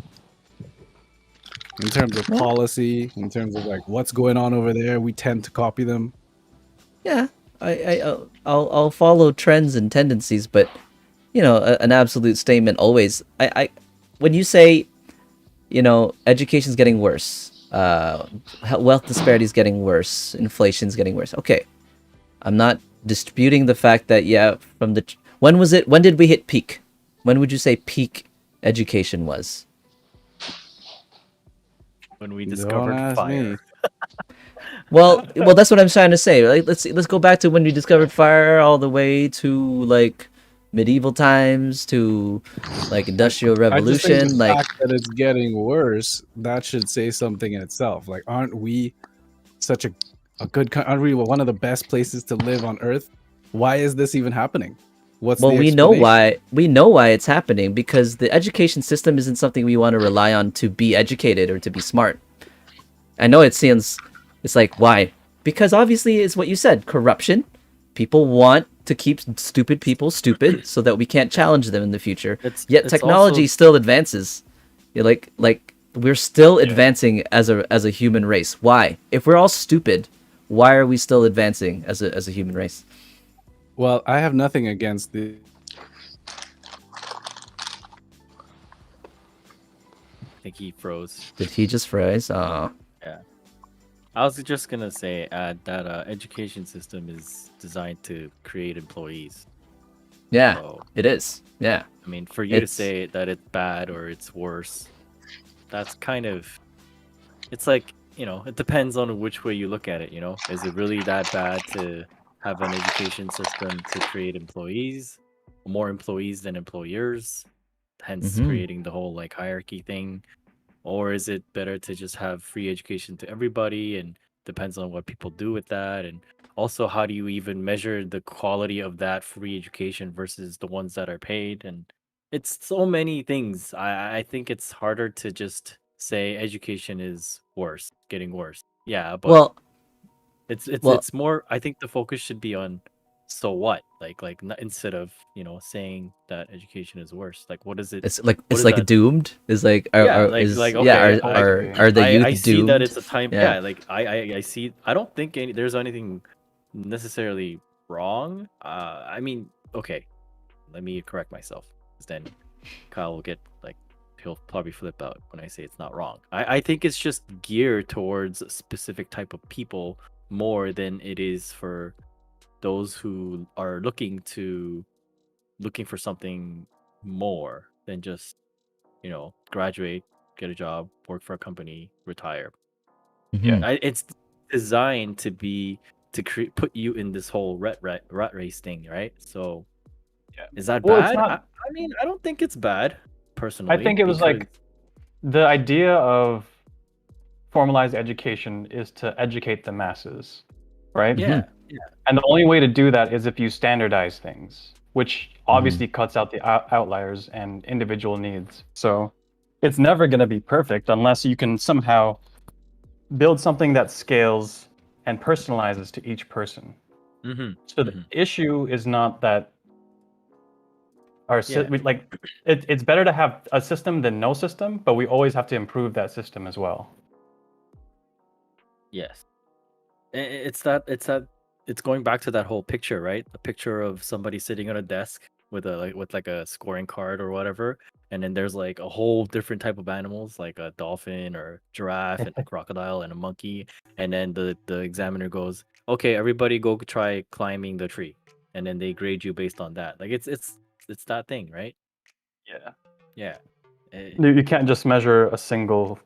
Speaker 6: In terms of policy, in terms of like what's going on over there, we tend to copy them.
Speaker 1: Yeah, I'll follow trends and tendencies, but an absolute statement always. When you say, education's getting worse, wealth disparity is getting worse, inflation's getting worse. Okay, I'm not disputing the fact that when did we hit peak? When would you say peak education was?
Speaker 5: when we
Speaker 6: Don't
Speaker 5: discovered
Speaker 6: ask
Speaker 5: fire.
Speaker 6: me.
Speaker 1: Well, that's what I'm trying to say. Like, let's go back to when we discovered fire, all the way to like medieval times to like industrial
Speaker 6: I just think
Speaker 1: revolution.
Speaker 6: the
Speaker 1: Like,
Speaker 6: fact that it's getting worse, that should say something in itself. Like, aren't we such a good? Aren't we one of the best places to live on Earth? Why is this even happening? What's
Speaker 1: well,
Speaker 6: the
Speaker 1: we know
Speaker 6: explanation?
Speaker 1: why. We know why it's happening because the education system isn't something we want to rely on to be educated or to be smart. I know it seems, it's like, why? Because obviously it's what you said, corruption. People want to keep stupid people stupid so that we can't challenge them in the future. Yet
Speaker 5: It's
Speaker 1: technology
Speaker 5: also
Speaker 1: still advances. You're like we're still advancing as a human race. Why? If we're all stupid, why are we still advancing as a human race?
Speaker 6: Well, I have nothing against the.
Speaker 5: I think he froze.
Speaker 1: Did he just freeze? Oh.
Speaker 5: Yeah. I was just gonna say that education system is designed to create employees.
Speaker 1: Yeah,
Speaker 5: So
Speaker 1: it is. Yeah.
Speaker 5: I mean, for you to
Speaker 1: It's
Speaker 5: say that it's bad or it's worse, that's kind of, it's like, it depends on which way you look at it, Is it really that bad to have an education system to create employees, more employees than employers, hence
Speaker 1: mhm.
Speaker 5: creating the whole like hierarchy thing? Or is it better to just have free education to everybody and depends on what people do with that? And also, how do you even measure the quality of that free education versus the ones that are paid? And it's so many things. I think it's harder to just say education is worse, getting worse. Yeah, but
Speaker 1: Well, well,
Speaker 5: it's more. I think the focus should be on so what, like instead of saying that education is worse. Like, what is it? What
Speaker 1: it's
Speaker 5: is
Speaker 1: like
Speaker 5: that?
Speaker 1: doomed. Is like
Speaker 5: Yeah,
Speaker 1: yeah,
Speaker 5: okay,
Speaker 1: are the
Speaker 2: Totally.
Speaker 5: I
Speaker 1: youth
Speaker 5: see that
Speaker 1: doomed?
Speaker 5: it's a time.
Speaker 1: Yeah.
Speaker 5: Yeah, like I see. I don't think there's anything necessarily wrong. I mean, okay, let me correct myself, 'cause then Kyle will get like he'll probably flip out when I say it's not wrong. I think it's just geared towards a specific type of people more than it is for those who are looking for something more than just graduate, get a job, work for a company, retire.
Speaker 1: Mhm.
Speaker 5: It's designed to be to put you in this whole rat race thing, right? So
Speaker 2: Yeah.
Speaker 5: is that
Speaker 2: Well, it's
Speaker 5: bad?
Speaker 2: not.
Speaker 5: I mean, I don't think it's bad
Speaker 2: I
Speaker 5: personally
Speaker 2: think it was
Speaker 5: because
Speaker 2: like the idea of formalized education is to educate the masses, right?
Speaker 5: yeah,
Speaker 2: And the only way to do that is if you standardize things, which
Speaker 1: Mm-hmm.
Speaker 2: obviously cuts out the outliers and individual needs. So it's never going to be perfect unless you can somehow build something that scales and personalizes to each person. So the issue is not that
Speaker 5: Yeah.
Speaker 2: like it's better to have a system than no system, but we always have to improve that system as well.
Speaker 5: Yes. It's going back to that whole picture, right? The picture of somebody sitting on a desk with a scoring card or whatever, and then there's like a whole different type of animals, like a dolphin or giraffe and a crocodile and a monkey, and then the examiner goes, "Okay, everybody go try climbing the tree," and then they grade you based on that. Like it's that thing, right?
Speaker 2: Yeah.
Speaker 5: Yeah.
Speaker 2: You can't just measure a single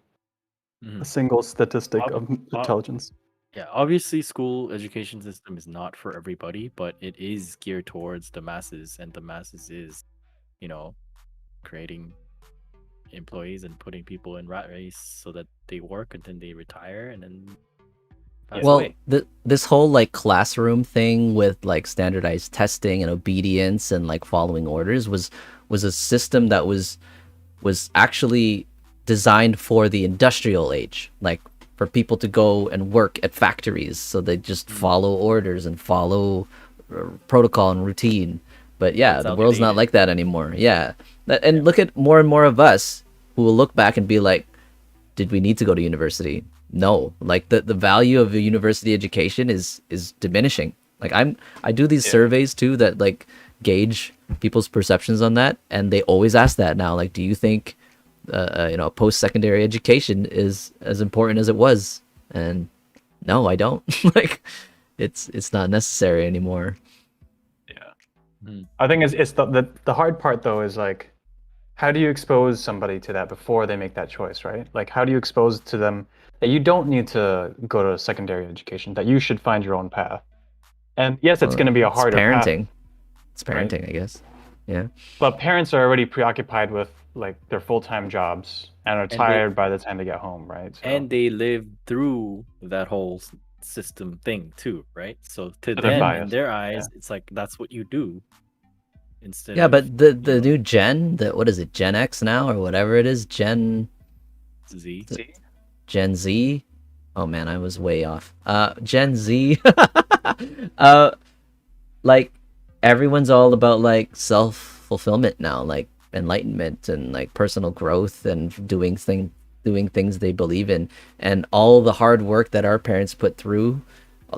Speaker 5: Mhm.
Speaker 2: statistic
Speaker 5: Ob-
Speaker 2: of
Speaker 5: ob-
Speaker 2: intelligence.
Speaker 5: Yeah, obviously school education system is not for everybody, but it is geared towards the masses, and the masses is, you know, creating employees and putting people in rat race so that they work and then they retire and then pass
Speaker 1: Well,
Speaker 5: away.
Speaker 1: this whole like classroom thing with like standardized testing and obedience and like following orders was a system that was actually designed for the industrial age, like for people to go and work at factories, so they just follow orders and follow protocol and routine. But yeah,
Speaker 5: It's
Speaker 1: the world's not
Speaker 5: outdated.
Speaker 1: like that anymore. Yeah, and look at more and more of us who will look back and be like, did we need to go to university? No. Like the value of a university education is diminishing. Like I do these surveys too that like gauge people's perceptions on that, and they always ask that now. Like, do you think post-secondary education is as important as it was? And no, I don't. Like, it's not necessary anymore.
Speaker 2: I think it's the hard part though is like, how do you expose somebody to that before they make that choice, right? Like, how do you expose to them that you don't need to go to secondary education, that you should find your own path. And yes, it's going to be a
Speaker 1: It's
Speaker 2: harder path,
Speaker 1: parenting. It's parenting, I guess. Yeah.
Speaker 2: but parents are already preoccupied with like their full-time jobs and are
Speaker 5: they-
Speaker 2: tired by the time they get home, right? So,
Speaker 5: And they live through that whole system thing too, right? So to
Speaker 2: So they're
Speaker 5: them, in
Speaker 2: biased,
Speaker 5: their eyes, it's like that's what you do. Instead
Speaker 1: Yeah,
Speaker 5: of,
Speaker 1: but the
Speaker 5: you know,
Speaker 1: new Gen, what is it, Gen X now or whatever it is, Gen
Speaker 5: Z.
Speaker 1: Z. Oh man, I was way off. Gen Z. Like everyone's all about like self-fulfillment now, like enlightenment and like personal growth and doing things they believe in, and all the hard work that our parents put through,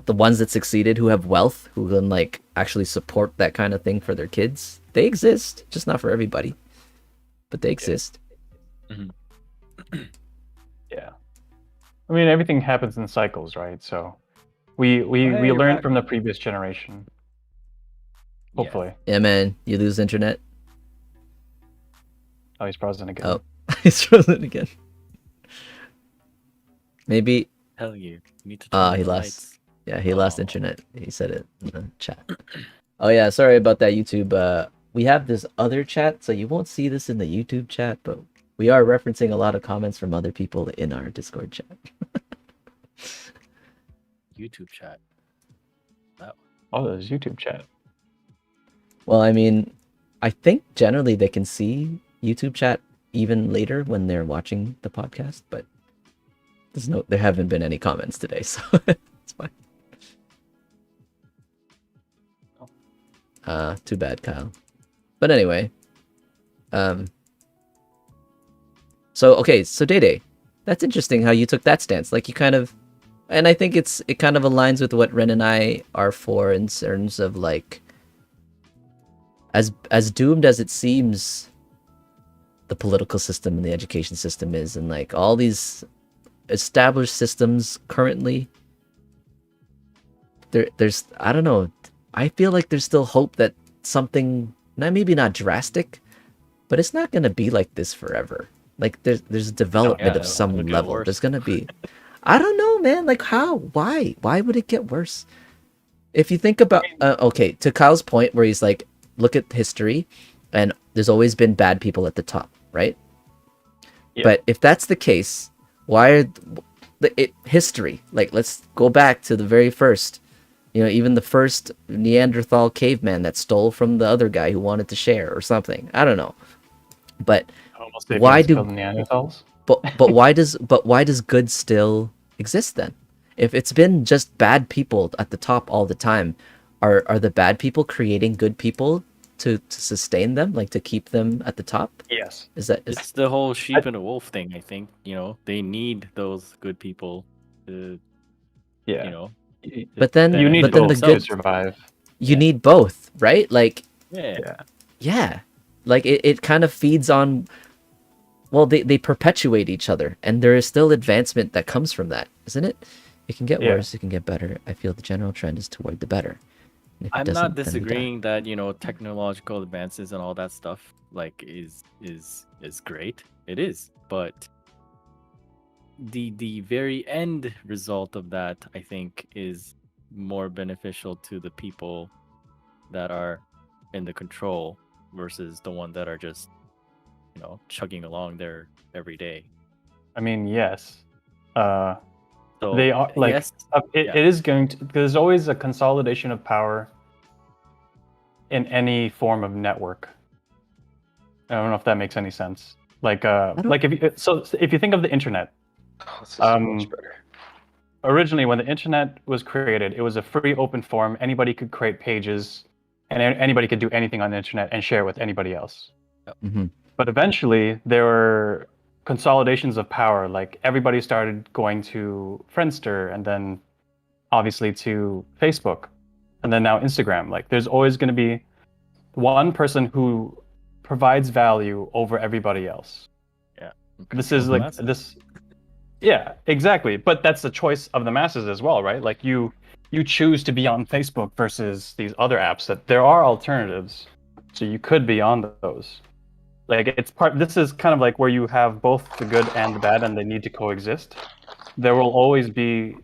Speaker 1: the ones that succeeded, who have wealth, who can like actually support that kind of thing for their kids, they exist, just not for everybody, but they exist.
Speaker 2: yeah. I mean, everything happens in cycles, right? So we
Speaker 5: Hey,
Speaker 2: learned
Speaker 5: Rack.
Speaker 2: from the previous generation. Hopefully.
Speaker 1: Yeah, man, you lose internet.
Speaker 2: Oh, he's frozen again.
Speaker 1: Oh, he's frozen again. Maybe
Speaker 5: Hell you. You need to turn on
Speaker 1: he
Speaker 5: the
Speaker 1: lost.
Speaker 5: lights.
Speaker 1: Yeah, he lost
Speaker 5: Oh.
Speaker 1: internet. He said it in the chat. Oh yeah, sorry about that, YouTube. We have this other chat, so you won't see this in the YouTube chat, but we are referencing a lot of comments from other people in our Discord chat.
Speaker 5: YouTube chat.
Speaker 2: Oh, there's YouTube chat.
Speaker 1: Well, I mean, I think generally they can see YouTube chat even later when they're watching the podcast, but there haven't been any comments today, so it's fine. Too bad, Kyle. But anyway, so Day, that's interesting how you took that stance. Like you kind of, and I think it kind of aligns with what Ren and I are for in terms of like, as doomed as it seems, the political system and the education system is, and like all these established systems currently, there's I don't know, I feel like there's still hope that something, maybe not drastic, but it's not going to be like this forever. Like there's development of some
Speaker 5: it'll get
Speaker 1: level.
Speaker 5: worse.
Speaker 1: There's going to be, I don't know, man, like how, why would it get worse? If you think about, okay, to Kyle's point where he's like, look at history and there's always been bad people at the top, right?
Speaker 2: Yeah.
Speaker 1: But if that's the case, why are history, like let's go back to the very first, even the first Neanderthal caveman that stole from the other guy who wanted to share or something. I don't know. But
Speaker 2: Homo
Speaker 1: why
Speaker 2: sapiens
Speaker 1: do
Speaker 2: killed Neanderthals?
Speaker 1: but why does good still exist then? If it's been just bad people at the top all the time, are the bad people creating good people to sustain them, like to keep them at the top?
Speaker 2: Yes.
Speaker 5: It's the whole sheep and a wolf thing, I think. They need those good people to,
Speaker 2: Yeah.
Speaker 1: But then
Speaker 2: You need
Speaker 1: but then
Speaker 2: both
Speaker 1: the
Speaker 2: to
Speaker 1: good,
Speaker 2: survive.
Speaker 1: you need both, right? Like
Speaker 5: Yeah.
Speaker 1: yeah, like it kind of feeds on, well, they perpetuate each other, and there is still advancement that comes from that, isn't it? It can get
Speaker 2: Yeah.
Speaker 1: worse, it can get better. I feel the general trend is toward the better. And if it
Speaker 5: I'm
Speaker 1: doesn't,
Speaker 5: not
Speaker 1: then we die.
Speaker 5: disagreeing that technological advances and all that stuff like is great. It is, but the very end result of that, I think, is more beneficial to the people that are in the control versus the one that are just chugging along there every day.
Speaker 2: I mean, yes.
Speaker 5: So
Speaker 2: They are like
Speaker 5: yes,
Speaker 2: it is going to. There's always a consolidation of power in any form of network. I don't know if that makes any sense. Like if you think of the internet,
Speaker 4: Oh, this is so much better.
Speaker 2: originally when the internet was created, it was a free open forum. Anybody could create pages, and anybody could do anything on the internet and share with anybody else.
Speaker 1: Mhm.
Speaker 2: But eventually, there were consolidations of power. Like everybody started going to Friendster, and then obviously to Facebook, and then now Instagram. Like there's always going to be one person who provides value over everybody else. This is like this. Yeah, exactly. But that's the choice of the masses as well, right? Like you choose to be on Facebook versus these other apps. That there are alternatives, so you could be on those. like it's part. This is kind of like where you have both the good and the bad, and they need to coexist. There will always be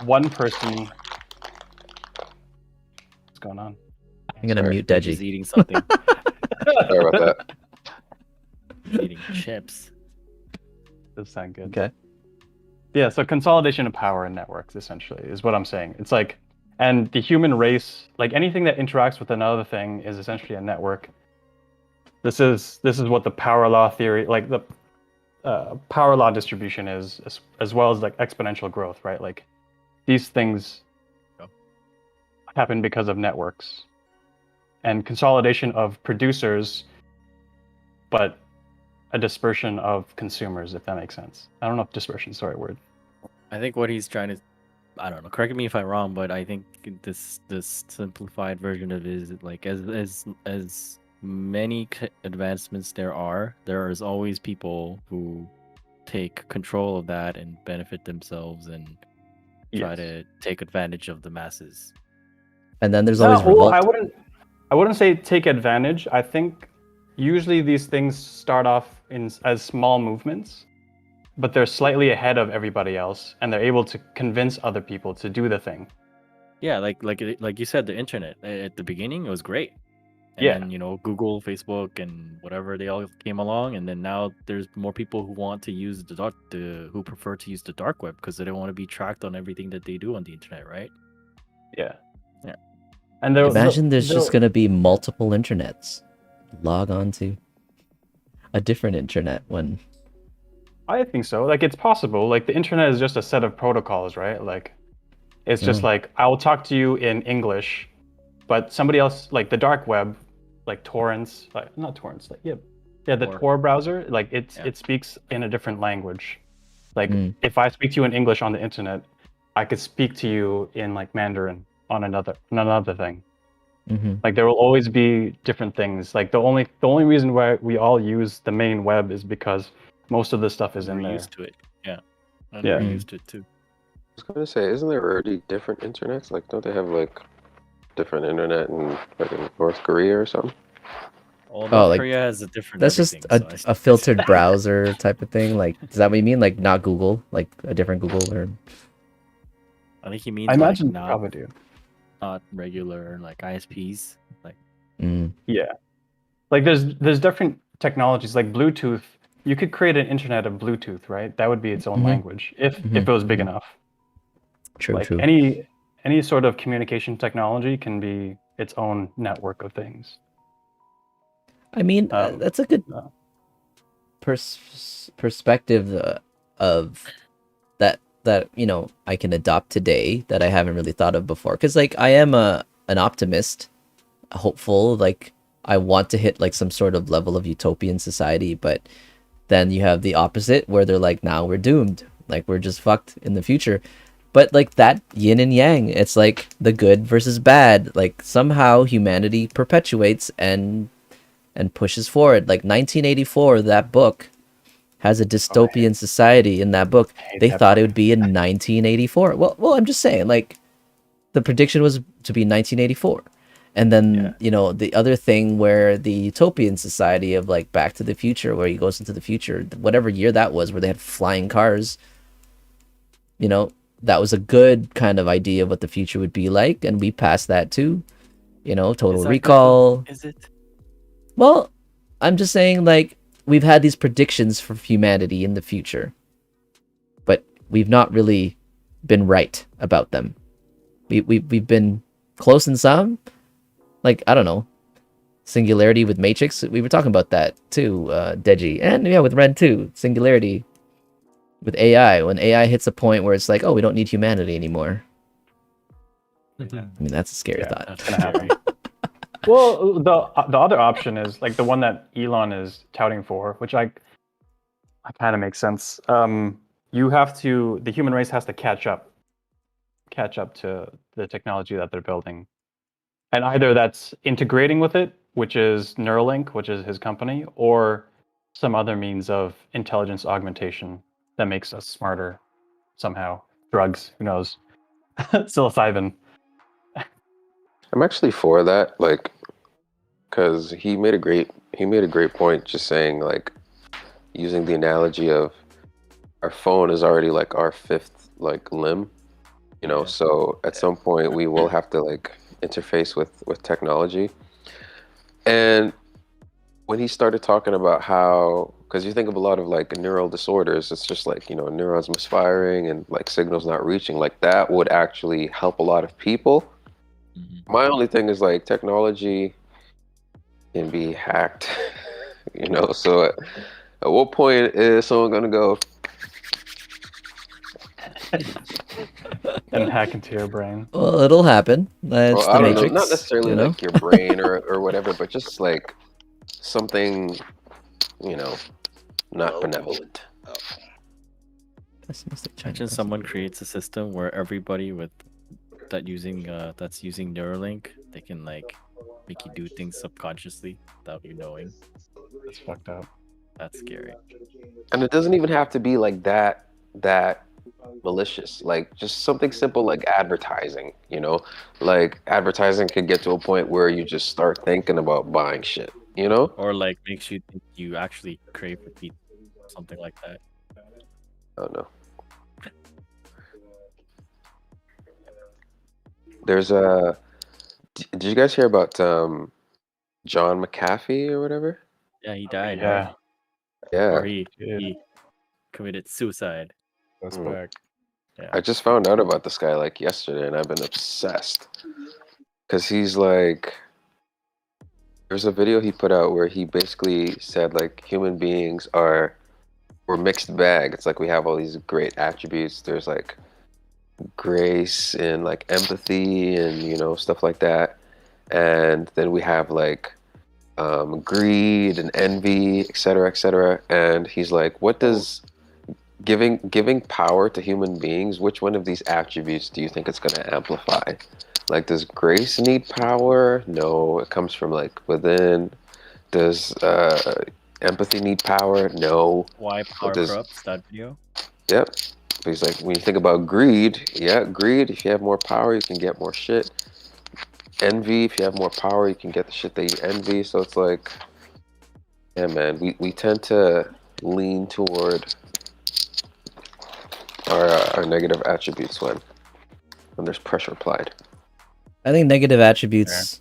Speaker 2: one person. What's going on?
Speaker 1: I'm gonna
Speaker 4: Sorry.
Speaker 1: mute
Speaker 5: He's
Speaker 1: Deji.
Speaker 5: eating something.
Speaker 4: Sorry about that.
Speaker 5: Eating chips.
Speaker 2: Does sound good.
Speaker 1: Okay.
Speaker 2: Yeah, so consolidation of power in networks essentially is what I'm saying. It's like, and the human race, like anything that interacts with another thing, is essentially a network. This is what the power law theory, like the power law distribution is, as well as like exponential growth, right? Like these things
Speaker 5: Yep.
Speaker 2: happen because of networks and consolidation of producers, but a dispersion of consumers, if that makes sense. I don't know if dispersion is the right word.
Speaker 5: I think what he's trying to, I don't know. Correct me if I'm wrong, but I think this simplified version of it is like as many advancements there is always people who take control of that and benefit themselves and try
Speaker 2: Yes.
Speaker 5: to take advantage of the masses.
Speaker 1: And then there's
Speaker 2: No,
Speaker 1: always
Speaker 2: well,
Speaker 1: revolt.
Speaker 2: I wouldn't say take advantage. I think usually these things start off as small movements, but they're slightly ahead of everybody else, and they're able to convince other people to do the thing.
Speaker 5: Yeah, like you said, the internet at the beginning it was great, and
Speaker 2: Yeah.
Speaker 5: then Google, Facebook, and whatever they all came along, and then now there's more people who want to use who prefer to use the dark web because they don't want to be tracked on everything that they do on the internet, right?
Speaker 2: Yeah.
Speaker 5: Yeah.
Speaker 2: And
Speaker 1: Imagine there's just gonna be multiple internets. Log on to a different internet when.
Speaker 2: I think so. Like it's possible. Like the internet is just a set of protocols, right? Like it's just like I will talk to you in English, but somebody else, like the dark web, like torrents, like not torrents, like the
Speaker 5: Tor.
Speaker 2: Tor browser, like it speaks in a different language. Like if I speak to you in English on the internet, I could speak to you in like Mandarin on another thing. Like there will always be different things. Like the only reason why we all use the main web is because most of the stuff is in
Speaker 5: We're
Speaker 2: there.
Speaker 5: used to it. Yeah. And
Speaker 2: Yeah.
Speaker 5: we're used to it too.
Speaker 4: I was gonna say, isn't there already different internets? Like, don't they have like different internet in like in North Korea or something?
Speaker 5: Well,
Speaker 1: Oh,
Speaker 5: North
Speaker 1: like,
Speaker 5: Korea has a different.
Speaker 1: That's just
Speaker 5: everything, so
Speaker 1: a filtered browser type of thing. Like, is that what you mean? Like, not Google, like a different Google, or
Speaker 5: I think he means
Speaker 2: I imagine
Speaker 5: like
Speaker 2: they probably do.
Speaker 5: not regular like ISPs. Like
Speaker 2: Yeah. Like there's different technologies like Bluetooth. You could create an internet of Bluetooth, right? That would be its own language if it was big enough.
Speaker 1: true,
Speaker 2: Like
Speaker 1: true.
Speaker 2: any sort of communication technology can be its own network of things.
Speaker 1: I mean, that's a good perspective of that I can adopt today that I haven't really thought of before. Because like I am an optimist, hopeful. Like I want to hit like some sort of level of utopian society, but then you have the opposite where they're like, now we're doomed. Like we're just fucked in the future. But like that yin and yang, it's like the good versus bad. Like somehow humanity perpetuates and pushes forward. Like 1984, that book has a dystopian society in that book. They thought it would be in 1984. Well, I'm just saying, like the prediction was to be 1984. And then, the other thing where the utopian society of like Back to the Future, where he goes into the future, whatever year that was, where they had flying cars, that was a good kind of idea of what the future would be like. And we passed that too, Total Recall.
Speaker 5: Is it?
Speaker 1: Well, I'm just saying, like, we've had these predictions for humanity in the future, but we've not really been right about them. We've been close in some. Like, I don't know, Singularity with Matrix. We were talking about that too, Deji. And with Red too, Singularity with AI. When AI hits a point where it's like, oh, we don't need humanity anymore. I mean, that's a scary thought.
Speaker 5: That's gonna happen.
Speaker 2: Well, the other option is like the one that Elon is touting for, which I kind of makes sense. The human race has to catch up to the technology that they're building. And either that's integrating with it, which is Neuralink, which is his company, or some other means of intelligence augmentation that makes us smarter somehow. Drugs, who knows? Psilocybin.
Speaker 4: I'm actually for that, like, because he made a great he made a great point, just saying like using the analogy of our phone is already like our fifth like limb, you know.
Speaker 5: Yeah.
Speaker 4: So at some point we will have to like interface with technology. And when he started talking about how, because you think of a lot of like neural disorders, it's just like, you know, neurons misfiring and like signals not reaching, like that would actually help a lot of people. My only thing is like technology can be hacked, you know. So at what point is someone gonna go
Speaker 2: And hack into your brain.
Speaker 1: Well, it'll happen. It's
Speaker 4: well,
Speaker 1: the
Speaker 4: I don't know,
Speaker 1: Matrix.
Speaker 4: not necessarily
Speaker 1: you know?
Speaker 4: like your brain or whatever, but just like something, you know, not benevolent.
Speaker 1: Pessimistic China.
Speaker 5: Imagine someone creates a system where everybody with that's using Neuralink, they can like make you do things subconsciously without you knowing.
Speaker 2: That's fucked up.
Speaker 5: That's scary.
Speaker 4: And it doesn't even have to be like that malicious, like just something simple like advertising, you know. Like advertising could get to a point where you just start thinking about buying shit, you know.
Speaker 5: Or like makes you think you actually crave for pizza, something like that.
Speaker 4: Oh no. There's a did you guys hear about John McAfee or whatever?
Speaker 5: Yeah, he died.
Speaker 2: Yeah.
Speaker 5: Right?
Speaker 4: Yeah,
Speaker 5: Or he
Speaker 2: Dude.
Speaker 5: committed suicide.
Speaker 6: That's
Speaker 4: Mm.
Speaker 6: back.
Speaker 5: Yeah.
Speaker 4: I just found out about this guy like yesterday, and I've been obsessed because he's like, there's a video he put out where he basically said like human beings we're mixed bag. It's like we have all these great attributes. There's like grace and like empathy and, you know, stuff like that, and then we have like greed and envy, etc., etc. And he's like, what does giving power to human beings, which one of these attributes do you think it's going to amplify? Like, does grace need power? No, it comes from like within. Does empathy need power? No.
Speaker 5: Why power
Speaker 4: does-
Speaker 5: corrupts, that video?
Speaker 4: Yep. But he's like, when you think about greed, yeah, greed, if you have more power, you can get more shit. Envy, if you have more power, you can get the shit that you envy. So it's like, yeah, man, we tend to lean toward our negative attributes when there's pressure applied.
Speaker 1: I think negative attributes,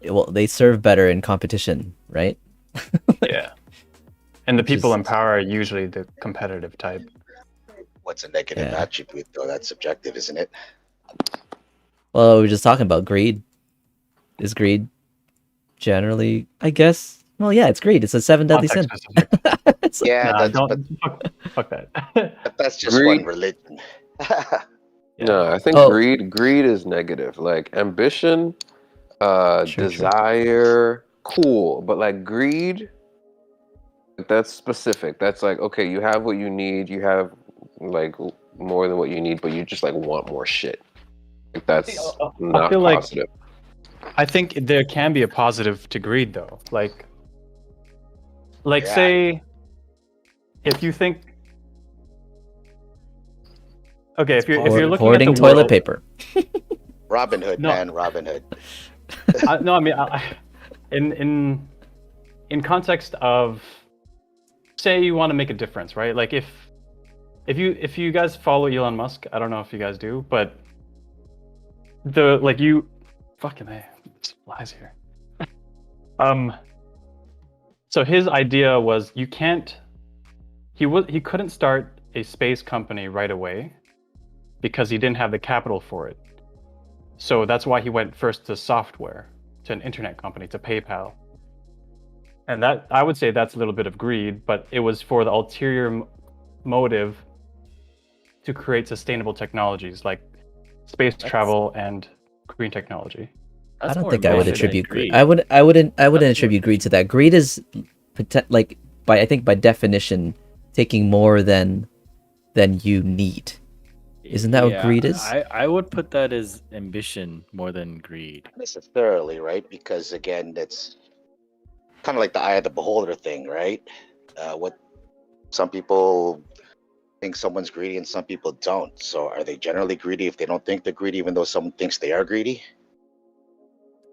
Speaker 1: well, they serve better in competition, right?
Speaker 2: Yeah. And the people in
Speaker 1: Just-
Speaker 2: power are usually the competitive type.
Speaker 7: What's a negative
Speaker 1: Yeah.
Speaker 7: attribute, though? That's subjective, isn't it?
Speaker 1: Well, we were just talking about greed. Is greed generally, I guess? Well, yeah, it's greed. It's a 7 deadly sin.
Speaker 2: Context specific.
Speaker 1: It's like-
Speaker 7: Yeah,
Speaker 2: Nah,
Speaker 7: that's,
Speaker 2: don't fuck that.
Speaker 7: but that's just
Speaker 4: Greed.
Speaker 7: one religion.
Speaker 2: Yeah.
Speaker 4: No, I think
Speaker 1: Oh.
Speaker 4: greed is negative. Like ambition,
Speaker 1: Sure.
Speaker 4: desire, cool, but like greed, that's specific. That's like, okay, you have what you need, you have like more than what you need, but you just like want more shit. Like that's
Speaker 2: I
Speaker 4: not
Speaker 2: feel like-
Speaker 4: positive.
Speaker 2: I think there can be a positive to greed, though. Like
Speaker 7: Yeah.
Speaker 2: say, if you think, okay, if you're looking
Speaker 1: hoarding
Speaker 2: at the
Speaker 1: toilet
Speaker 2: world,
Speaker 1: paper.
Speaker 7: Robin Hood,
Speaker 2: No.
Speaker 7: man, Robin Hood.
Speaker 2: no, I mean, in context of, say you want to make a difference, right? Like if you guys follow Elon Musk, I don't know if you guys do, but fucking flies here. So his idea was he couldn't start a space company right away because he didn't have the capital for it. So that's why he went first to software, to an internet company, to PayPal. And that, I would say that's a little bit of greed, but it was for the ulterior motive to create sustainable technologies like space travel and green technology.
Speaker 1: I
Speaker 5: That's
Speaker 1: don't
Speaker 5: more
Speaker 1: think I would
Speaker 5: ambition than
Speaker 1: attribute greed. I wouldn't
Speaker 5: That's more-
Speaker 1: attribute greed to that. Greed is like I think by definition taking more than you need. Isn't that what greed is?
Speaker 5: I would put that as ambition more than greed.
Speaker 7: Not necessarily, right? Because again, that's kind of like the eye of the beholder thing, right? What some people think someone's greedy and some people don't. So are they generally greedy if they don't think they're greedy, even though someone thinks they are greedy?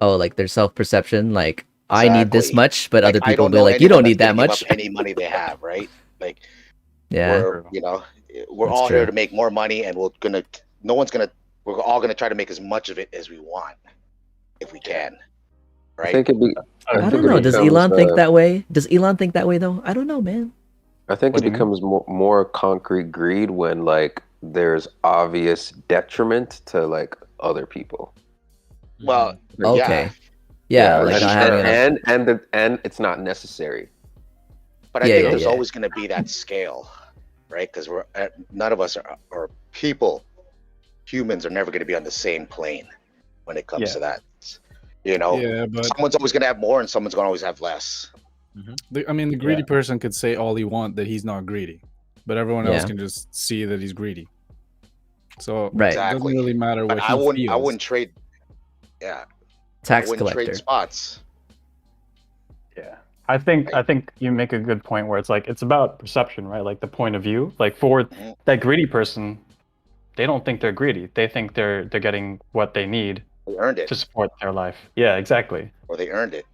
Speaker 1: Oh, like their self-perception, like I need this
Speaker 7: Exactly.
Speaker 1: much, but
Speaker 7: Like,
Speaker 1: other
Speaker 7: I
Speaker 1: people
Speaker 7: don't
Speaker 1: will be
Speaker 7: know
Speaker 1: like, you
Speaker 7: anyone
Speaker 1: don't
Speaker 7: that's
Speaker 1: need that
Speaker 7: gonna give
Speaker 1: much.
Speaker 7: up any money they have, right? Like,
Speaker 1: Yeah,
Speaker 7: we're we're
Speaker 1: That's
Speaker 7: all
Speaker 1: true.
Speaker 7: here to make more money, and no one's gonna we're all gonna try to make as much of it as we want if we can,
Speaker 4: I
Speaker 7: right?
Speaker 4: think it be.
Speaker 1: I don't
Speaker 4: think it
Speaker 1: know. Does
Speaker 4: becomes,
Speaker 1: Elon think that way? Does Elon think that way though? I don't know, man.
Speaker 4: I think
Speaker 2: What
Speaker 4: it
Speaker 2: do you mean?
Speaker 4: becomes more concrete greed when like there's obvious detriment to like other people.
Speaker 7: Well, yeah,
Speaker 1: Okay. Yeah,
Speaker 7: for
Speaker 1: like
Speaker 4: and,
Speaker 1: not
Speaker 7: sure.
Speaker 1: having enough.
Speaker 4: and it's not necessary.
Speaker 7: But I
Speaker 1: Yeah,
Speaker 7: think
Speaker 1: yeah,
Speaker 7: there's
Speaker 1: yeah.
Speaker 7: always going to be that scale, right? Because none of us are people. Humans are never going to be on the same plane when it comes
Speaker 2: Yeah.
Speaker 7: to that. You know,
Speaker 6: Yeah, but
Speaker 7: someone's always going to have more, and someone's going to always have less.
Speaker 6: I mean, the greedy person could say all he want that he's not greedy, but everyone else
Speaker 1: Yeah.
Speaker 6: can just see that he's greedy. So
Speaker 1: Right.
Speaker 6: it doesn't
Speaker 7: Exactly.
Speaker 6: really matter
Speaker 7: But
Speaker 6: what
Speaker 7: I
Speaker 6: he
Speaker 7: wouldn't. I
Speaker 6: feels.
Speaker 7: wouldn't trade. Yeah, I
Speaker 1: Tax
Speaker 7: wouldn't
Speaker 1: collector.
Speaker 7: trade spots.
Speaker 2: Yeah. I think you make a good point where it's like it's about perception, right? Like the point of view. Like for
Speaker 7: Mhm.
Speaker 2: that greedy person, they don't think they're greedy. They think they're getting what they need
Speaker 7: They earned it,
Speaker 2: to support their life. Yeah, exactly.
Speaker 7: or they earned it.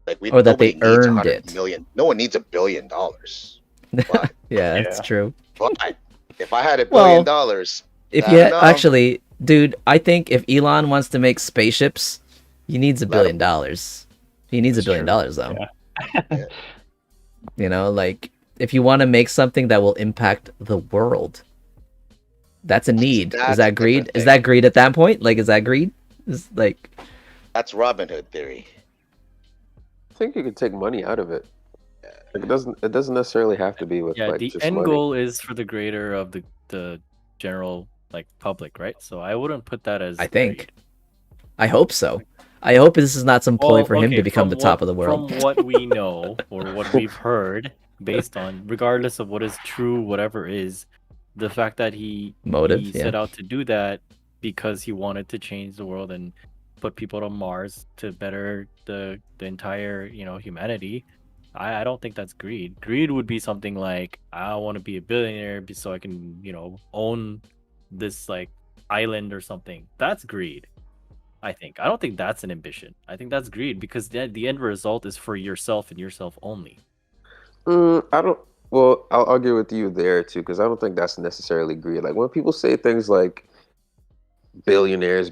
Speaker 7: Like
Speaker 1: Or that
Speaker 7: nobody
Speaker 1: they
Speaker 7: needs
Speaker 1: earned
Speaker 7: 100
Speaker 1: it.
Speaker 7: million. No one needs $1 billion. But,
Speaker 1: Yeah, that's
Speaker 2: Yeah.
Speaker 1: true.
Speaker 7: but if I had $1
Speaker 1: Well,
Speaker 7: billion,
Speaker 1: If
Speaker 7: I
Speaker 1: you
Speaker 7: don't know.
Speaker 1: actually, dude, I think if Elon wants to make spaceships, he needs $1
Speaker 7: Let him.
Speaker 1: billion. He needs
Speaker 7: That's
Speaker 1: $1 billion
Speaker 7: true.
Speaker 1: though.
Speaker 2: Yeah.
Speaker 1: You know, like if you want to make something that will impact the world, that's a need.
Speaker 7: That's
Speaker 1: Is
Speaker 7: a
Speaker 1: that greed?
Speaker 7: different
Speaker 1: Is
Speaker 7: thing.
Speaker 1: that greed at that point? Like, is that greed? Is like,
Speaker 7: That's Robin Hood theory.
Speaker 4: I think you could take money out of it. Like it doesn't necessarily have to be with
Speaker 5: Yeah,
Speaker 4: like
Speaker 5: the
Speaker 4: just
Speaker 5: end
Speaker 4: money.
Speaker 5: goal is for the greater of the general like public, right? So I wouldn't put that as
Speaker 1: I think.
Speaker 5: greed.
Speaker 1: I hope so. I hope this is not some ploy
Speaker 5: Well,
Speaker 1: for him
Speaker 5: okay,
Speaker 1: to become the
Speaker 5: from
Speaker 1: top
Speaker 5: what-
Speaker 1: of the world.
Speaker 5: From what we know or what we've heard, based on regardless of what is true, whatever is, the fact that he
Speaker 1: Motive,
Speaker 5: he
Speaker 1: yeah.
Speaker 5: set out to do that because he wanted to change the world and put people on Mars to better the entire humanity. I don't think that's greed. Greed would be something like I want to be a billionaire so I can own this like island or something. That's greed. I think. I don't think that's an ambition. I think that's greed because the end result is for yourself and yourself only.
Speaker 4: I don't. Well, I'll argue with you there too, because I don't think that's necessarily greed. Like when people say things like billionaires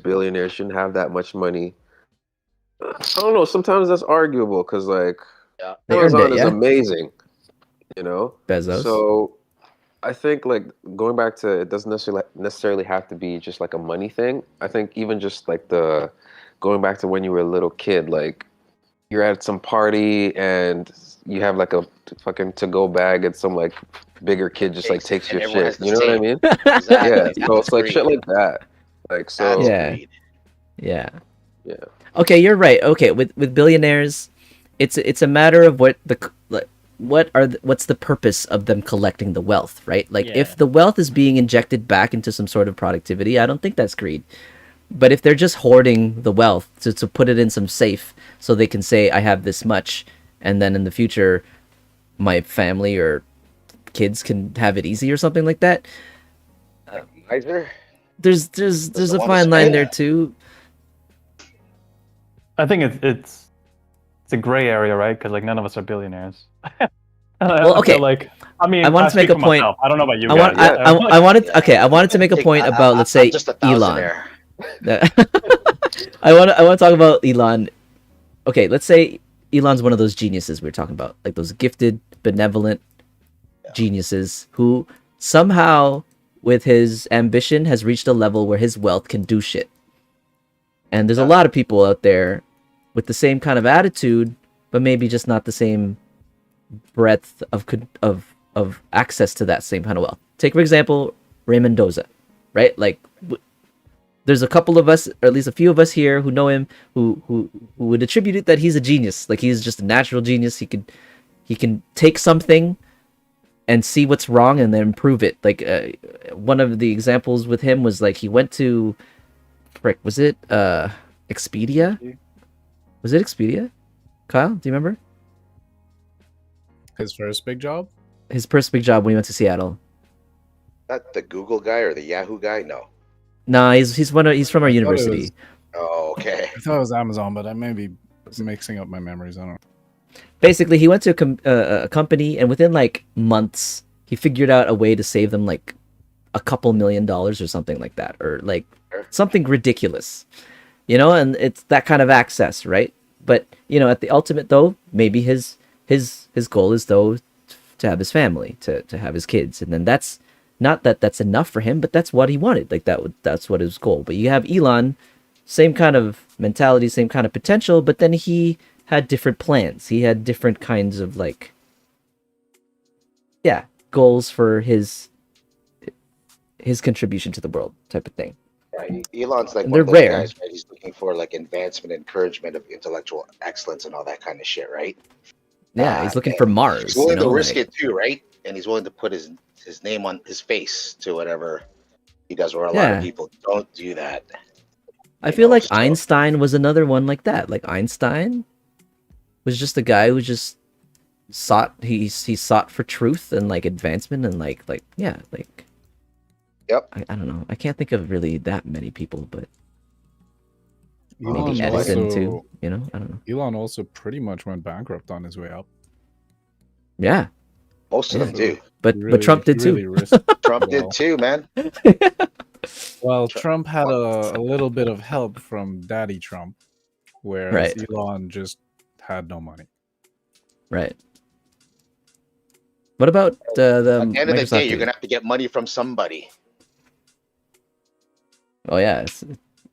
Speaker 4: shouldn't have that much money. I don't know. Sometimes that's arguable because like
Speaker 7: Yeah.
Speaker 1: They earned
Speaker 4: Amazon
Speaker 1: it,
Speaker 4: is
Speaker 1: yeah?
Speaker 4: amazing, you know.
Speaker 1: Bezos.
Speaker 4: So I think like going back to it doesn't necessarily have to be just like a money thing. I think even just like the going back to when you were a little kid, like you're at some party and you have like a fucking to-go bag and some like bigger kid just like takes
Speaker 7: And
Speaker 4: your
Speaker 7: everyone
Speaker 4: shit.
Speaker 7: has the
Speaker 4: You know what I
Speaker 7: same.
Speaker 4: mean?
Speaker 7: Exactly.
Speaker 4: Yeah. So it's like
Speaker 7: Greed.
Speaker 4: shit like that. Like so.
Speaker 7: That's
Speaker 1: Yeah.
Speaker 7: greed.
Speaker 1: Yeah.
Speaker 4: Yeah.
Speaker 1: Okay, you're right. Okay, with billionaires, it's a matter of what's the purpose of them collecting the wealth, right? Like
Speaker 5: Yeah.
Speaker 1: if the wealth is being injected back into some sort of productivity, I don't think that's greed. But if they're just hoarding the wealth to put it in some safe so they can say I have this much and then in the future my family or kids can have it easy or something like that,
Speaker 7: Either.
Speaker 1: there's a
Speaker 7: wanna
Speaker 1: fine line
Speaker 7: spend
Speaker 1: there
Speaker 7: that.
Speaker 1: too.
Speaker 2: I think it's a gray area, right? Because like none of us are billionaires.
Speaker 1: Well, okay.
Speaker 2: I mean,
Speaker 1: I wanted to make
Speaker 2: speak
Speaker 1: a
Speaker 2: for
Speaker 1: point-
Speaker 2: myself. I don't know about you
Speaker 1: I
Speaker 2: guys.
Speaker 1: want I wanted okay, I wanted to make a
Speaker 7: Think
Speaker 1: point about let's
Speaker 7: I'm
Speaker 1: say
Speaker 7: just a
Speaker 1: Elon.
Speaker 7: thousandaire.
Speaker 1: I want to talk about Elon. Okay, let's say Elon's one of those geniuses we were talking about, like those gifted, benevolent geniuses who somehow, with his ambition, has reached a level where his wealth can do shit. And there's a lot of people out there with the same kind of attitude, but maybe just not the same breadth of access to that same kind of wealth. Take for example Raymond Mendoza, right? Like there's a couple of us, or at least a few of us here who know him, who would attribute it that he's a genius. Like he's just a natural genius. He can take something and see what's wrong and then improve it. Like one of the examples with him was like he went to, was it Expedia? Was it Expedia? Kyle, do you remember
Speaker 6: His first big job?
Speaker 1: his first big job when he went to Seattle?
Speaker 7: Not the Google guy or the Yahoo guy? No.
Speaker 1: Nah, he's from our university.
Speaker 7: Oh, okay.
Speaker 6: I thought it was Amazon, but I may be mixing up my memories. I don't know.
Speaker 1: Basically, he went to a company, and within like months, he figured out a way to save them like a couple $1 million or something like that, or like something ridiculous, you know. And it's that kind of access, right? But you know, at the ultimate though, maybe his goal is though to have his family, to have his kids, and then that's not that that's enough for him, but that's what he wanted. Like that's what his goal. But you have Elon, same kind of mentality, same kind of potential, but then he had different plans. He had different kinds of like, yeah, goals for his contribution to the world type of thing.
Speaker 7: Right. Elon's like
Speaker 1: And
Speaker 7: one of
Speaker 1: they're
Speaker 7: those
Speaker 1: rare.
Speaker 7: guys, right? He's looking for like advancement, encouragement of intellectual excellence and all that kind of shit, right?
Speaker 1: Yeah, he's looking for Mars.
Speaker 7: He's willing
Speaker 1: you know,
Speaker 7: to risk
Speaker 1: like,
Speaker 7: it too, right? And he's willing to put his name on his face to whatever he does. Where a lot of people don't do that.
Speaker 1: I feel like Einstein was another one like that. Like Einstein was just a guy who just sought he sought for truth and like advancement and like yeah, like
Speaker 7: Yep.
Speaker 1: I don't know. I can't think of really that many people, but maybe
Speaker 6: Elon
Speaker 1: Edison
Speaker 6: also-
Speaker 1: too. You know, I don't know.
Speaker 6: Elon also pretty much went bankrupt on his way up.
Speaker 1: Yeah,
Speaker 7: Most of them do.
Speaker 1: but Trump did too.
Speaker 7: Trump did too, man.
Speaker 6: Well, Trump had a little bit of help from Daddy Trump, whereas
Speaker 1: Right.
Speaker 6: Elon just had no money.
Speaker 1: Right. What about the
Speaker 7: At the end of the
Speaker 1: Microsoft
Speaker 7: day, you're
Speaker 1: dude?
Speaker 7: gonna have to get money from somebody.
Speaker 1: Oh yeah,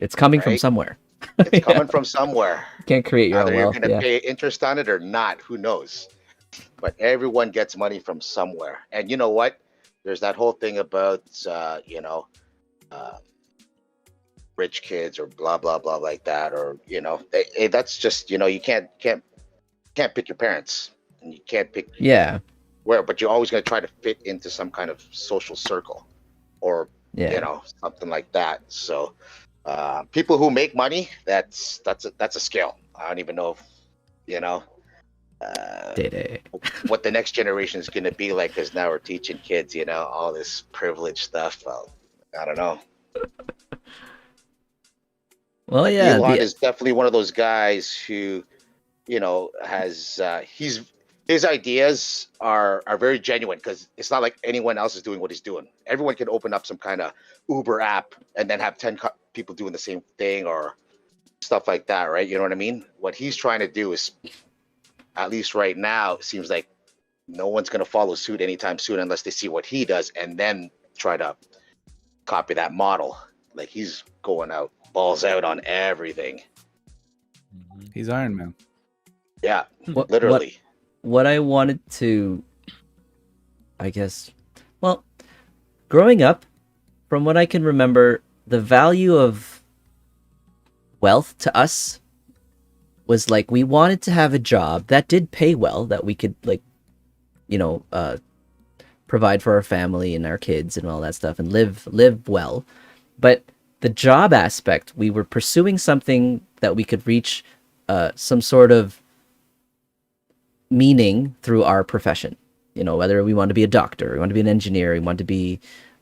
Speaker 1: it's coming from
Speaker 7: Right?
Speaker 1: somewhere.
Speaker 7: It's coming from somewhere.
Speaker 1: You can't create your
Speaker 7: Either
Speaker 1: own
Speaker 7: you're
Speaker 1: wealth.
Speaker 7: gonna
Speaker 1: Yeah.
Speaker 7: pay interest on it or not. Who knows? But everyone gets money from somewhere. And you know what? There's that whole thing about rich kids or blah blah blah like that, or that's just you can't pick your parents, and you can't pick
Speaker 1: Yeah.
Speaker 7: where, but you're always going to try to fit into some kind of social circle, or
Speaker 1: Yeah.
Speaker 7: something like that. So people who make money, that's a skill. I don't even know if
Speaker 1: Day.
Speaker 7: what the next generation is going to be like, because now we're teaching kids all this privilege stuff. Well, I don't know.
Speaker 1: Well, yeah.
Speaker 7: Elon is definitely one of those guys who has his ideas are very genuine, because it's not like anyone else is doing what he's doing. Everyone can open up some kind of Uber app and then have 10 people doing the same thing or stuff like that, right? You know what I mean? What he's trying to do is, at least right now, it seems like no one's going to follow suit anytime soon unless they see what he does and then try to copy that model. Like, he's going out balls out on everything.
Speaker 6: He's Iron Man.
Speaker 7: Yeah,
Speaker 1: What-
Speaker 7: literally.
Speaker 1: What I wanted to, I guess, well, growing up, from what I can remember, the value of wealth to us was like we wanted to have a job that did pay well, that we could like, provide for our family and our kids and all that stuff and live well. But the job aspect, we were pursuing something that we could reach some sort of meaning through our profession. Whether we want to be a doctor, we want to be an engineer, we want to be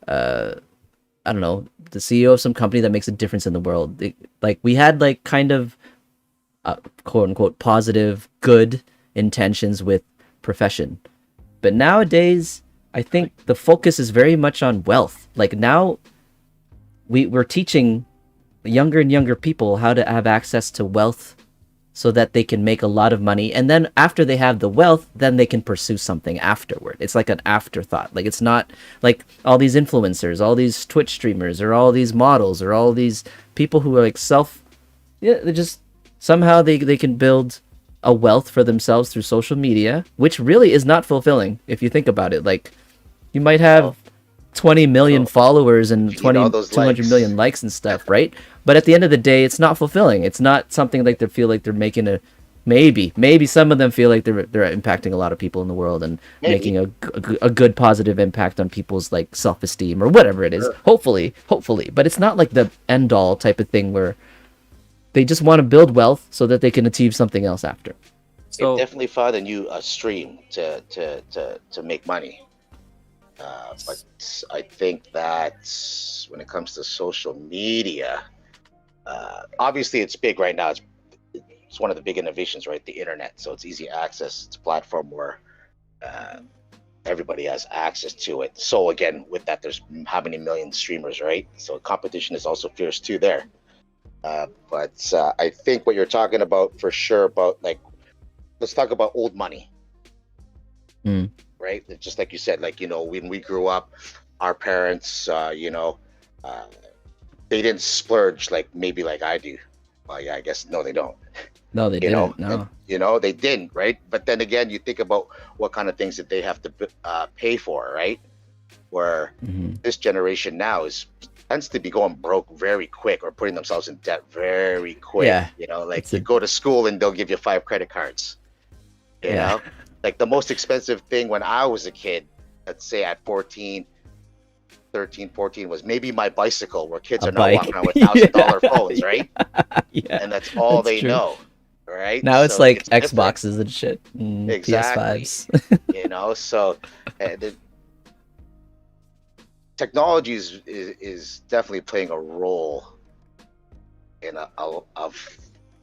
Speaker 1: I don't know, the CEO of some company that makes a difference in the world. We had like kind of quote unquote positive good intentions with profession. But nowadays I think the focus is very much on wealth. Like now we're teaching younger and younger people how to have access to wealth so that they can make a lot of money, and then after they have the wealth, then they can pursue something afterward. It's like an afterthought. Like it's not like all these influencers, all these Twitch streamers, or all these models, or all these people who are like they just somehow they can build a wealth for themselves through social media, which really is not fulfilling if you think about it. Like you might have 20 million followers and 200 million likes and stuff, right? But at the end of the day, it's not fulfilling. It's not something like they feel like they're making a maybe some of them feel like they're impacting a lot of people in the world and making a good positive impact on people's like self-esteem or whatever it is. Hopefully, but it's not like the end all type of thing where they just want to build wealth so that they can achieve something else after.
Speaker 7: So definitely found a new stream to make money. But I think that when it comes to social media, obviously it's big right now. it's one of the big innovations, right? The internet. So it's easy access. It's a platform where everybody has access to it. So again, with that, there's how many million streamers, right? So competition is also fierce too there. But I think what you're talking about for sure about like, let's talk about old money, right? Just like you said, like, you know, when we grew up, our parents, you know, they didn't splurge like maybe like I do. Well, yeah, I guess no, they don't.
Speaker 1: No, they didn't. No.
Speaker 7: And, you know, they didn't, right? But then again, you think about what kind of things that they have to pay for, right? Where this generation now tends to be going broke very quick or putting themselves in debt very quick.
Speaker 1: Yeah,
Speaker 7: You know, like you go to school and they'll give you 5 credit cards. You know, like the most expensive thing when I was a kid, let's say at 13, 14 was maybe my bicycle, where kids are now walking around with $1,000 phones, right?
Speaker 1: Yeah,
Speaker 7: And that's all they
Speaker 1: true.
Speaker 7: know, right?
Speaker 1: Now it's
Speaker 7: So
Speaker 1: like
Speaker 7: different.
Speaker 1: Xboxes and shit,
Speaker 7: Exactly.
Speaker 1: PS5s.
Speaker 7: You know, so the technology is definitely playing a role in of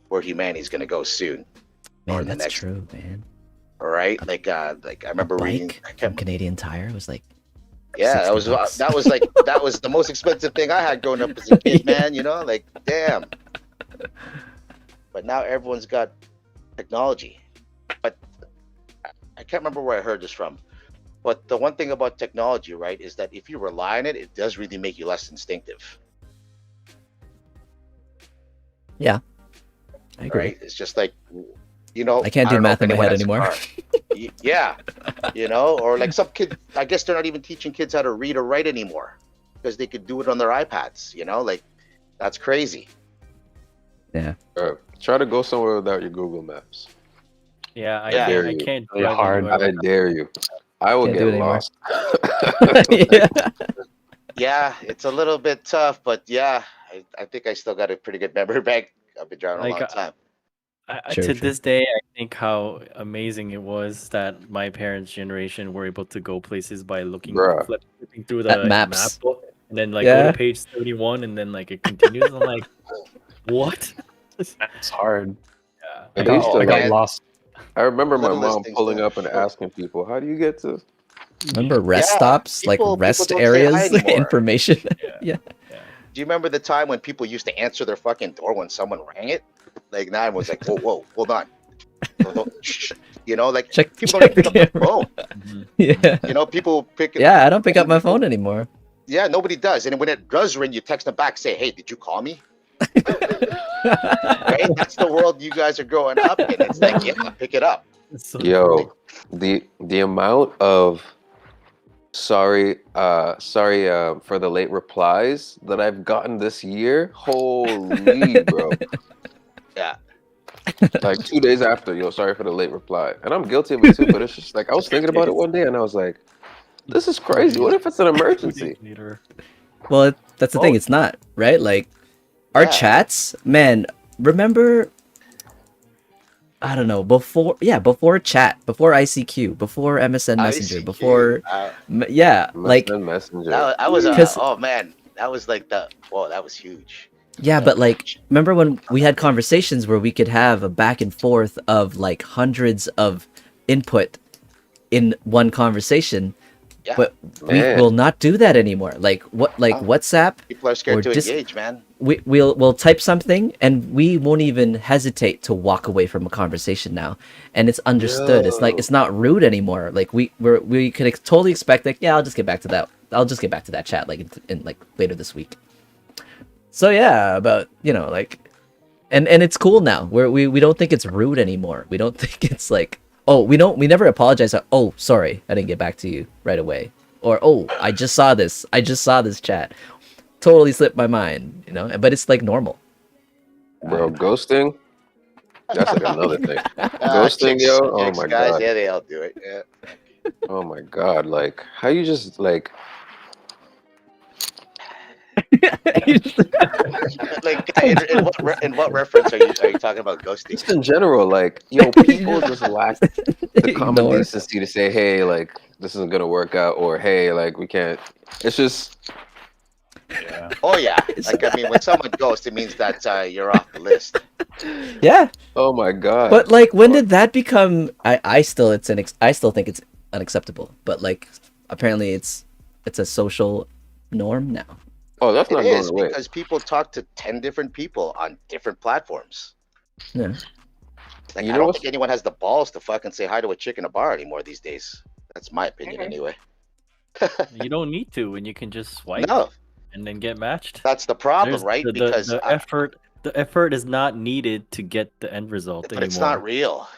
Speaker 7: where humanity is going to go soon.
Speaker 1: Man,
Speaker 7: Or the
Speaker 1: that's
Speaker 7: next-
Speaker 1: true, man.
Speaker 7: Right? Like I remember reading.
Speaker 1: Bike from Canadian Tire was like,
Speaker 7: Yeah, that was
Speaker 1: $60.
Speaker 7: that was the most expensive thing I had growing up as a kid, man. You know, like damn. But now everyone's got technology. But I can't remember where I heard this from. But the one thing about technology, right, is that if you rely on it, it does really make you less instinctive.
Speaker 1: yeah, I agree.
Speaker 7: Right? It's just like, you know,
Speaker 1: I can't do
Speaker 7: don't know
Speaker 1: math
Speaker 7: if
Speaker 1: in my
Speaker 7: anyone
Speaker 1: head
Speaker 7: has a
Speaker 1: anymore.
Speaker 7: car. Yeah, you know, or like some kids, I guess they're not even teaching kids how to read or write anymore because they could do it on their iPads, you know, like that's crazy.
Speaker 1: Yeah.
Speaker 4: Try to go somewhere without your Google Maps.
Speaker 5: Yeah, I
Speaker 7: Yeah.
Speaker 5: can't. I can't.
Speaker 2: Really
Speaker 5: drive
Speaker 2: hard.
Speaker 5: anywhere
Speaker 4: I dare you. I will
Speaker 1: Can't
Speaker 4: get
Speaker 1: do it anymore.
Speaker 4: lost.
Speaker 1: Yeah.
Speaker 7: Yeah, it's a little bit tough, but yeah, I think I still got a pretty good memory bank. I've been driving a
Speaker 5: Like,
Speaker 7: long time.
Speaker 1: Sure,
Speaker 5: to
Speaker 1: sure.
Speaker 5: this day, I think how amazing it was that my parents' generation were able to go places by
Speaker 4: Bruh.
Speaker 5: flipping through
Speaker 1: At
Speaker 5: the
Speaker 1: maps.
Speaker 5: map book and then like
Speaker 1: Yeah.
Speaker 5: go to page 31 and then like it continues. I'm like, what?
Speaker 2: It's hard.
Speaker 5: Yeah.
Speaker 2: I
Speaker 4: They used
Speaker 2: got,
Speaker 4: to,
Speaker 2: I got
Speaker 7: like-
Speaker 2: lost.
Speaker 4: I remember my
Speaker 7: Littlest
Speaker 4: mom
Speaker 7: things
Speaker 4: pulling
Speaker 7: there.
Speaker 4: up and asking people, "How do you get to?"
Speaker 1: Remember rest
Speaker 7: Yeah,
Speaker 1: stops,
Speaker 7: people
Speaker 1: like rest
Speaker 7: don't say hi
Speaker 1: areas,
Speaker 7: anymore.
Speaker 1: information.
Speaker 5: Yeah.
Speaker 7: Do you remember the time when people used to answer their fucking door when someone rang it? Like now everyone's like, whoa, hold on. Shh. You know, like
Speaker 1: Check
Speaker 7: people don't
Speaker 1: the
Speaker 7: pick up the
Speaker 1: camera.
Speaker 7: phone.
Speaker 1: Yeah.
Speaker 7: You know, people pick it.
Speaker 1: Yeah, I don't pick up my phone anymore.
Speaker 7: Yeah, nobody does. And when it does ring, you text them back, say, hey, did you call me? Right? That's the world you guys are growing up in. It's like, yeah, pick it up.
Speaker 5: So
Speaker 4: Yo, the amount of sorry for the late replies that I've gotten this year, holy bro.
Speaker 7: Yeah.
Speaker 4: Like 2 days after, yo, sorry for the late reply. And I'm guilty of it too, but it's just like I was thinking about it one day and I was like, this is crazy. What if it's an emergency?
Speaker 5: later.
Speaker 1: Well, that's the thing.
Speaker 7: Oh.
Speaker 1: It's not, right? Like, our
Speaker 7: Yeah.
Speaker 1: chats, man, remember, I don't know, before chat, before ICQ, before MSN Messenger,
Speaker 7: ICQ,
Speaker 1: before,
Speaker 7: uh,
Speaker 1: like,
Speaker 4: Messenger.
Speaker 7: I was,
Speaker 1: 'Cause-
Speaker 7: oh man, that was like that was huge.
Speaker 1: yeah, but like, remember when we had conversations where we could have a back and forth of like hundreds of input in one conversation,
Speaker 7: Yeah.
Speaker 1: but we
Speaker 4: Man.
Speaker 1: will not do that anymore. Like
Speaker 7: Oh.
Speaker 1: WhatsApp,
Speaker 7: People are scared
Speaker 1: or
Speaker 7: to
Speaker 1: just-
Speaker 7: engage, man.
Speaker 1: we'll type something and we won't even hesitate to walk away from a conversation now, and it's understood. It's like
Speaker 4: Yo.
Speaker 1: it's not rude anymore. Like we could totally expect like, yeah, I'll just get back to that chat like in like later this week. So yeah, about, you know, like, and it's cool now where we don't think it's rude anymore. We don't think it's like, oh, we never apologize. Oh, sorry, I didn't get back to you right away, or oh, I just saw this chat, totally slipped my mind, you know. But it's like normal.
Speaker 4: Bro, ghosting? That's like another thing. Ghosting,
Speaker 7: Chicks-
Speaker 4: yo? Oh
Speaker 7: chicks,
Speaker 4: my
Speaker 7: guys,
Speaker 4: God.
Speaker 7: yeah, they all do it. Yeah.
Speaker 4: Oh my God. Like, how you just like
Speaker 7: Like, in what reference are you talking about ghosting?
Speaker 4: just in general, like, yo, people just lack the common
Speaker 1: Ignore.
Speaker 4: decency to say, hey, like, this isn't gonna work out, or hey, like, we can't. It's just
Speaker 2: Yeah.
Speaker 7: Oh yeah, like I mean, when someone ghosts, it means that you're off the list.
Speaker 1: Yeah,
Speaker 4: Oh my god.
Speaker 1: but like, when did that become? I still I still think it's unacceptable. But like, apparently it's a social norm now.
Speaker 4: Oh, that's
Speaker 7: It
Speaker 4: not going
Speaker 7: is
Speaker 4: away.
Speaker 7: because people talk to 10 different people on different platforms.
Speaker 1: Yeah.
Speaker 7: Like
Speaker 4: You
Speaker 7: I
Speaker 4: know
Speaker 7: don't
Speaker 4: what's-
Speaker 7: think anyone has the balls to fucking say hi to a chick in a bar anymore these days. That's my opinion, anyway.
Speaker 5: You don't need to when you can just swipe
Speaker 7: No,
Speaker 5: and then get matched.
Speaker 7: that's the problem,
Speaker 5: There's
Speaker 7: right?
Speaker 5: the
Speaker 7: Because
Speaker 5: the effort is not needed to get the end result
Speaker 7: but
Speaker 5: anymore.
Speaker 7: it's not real.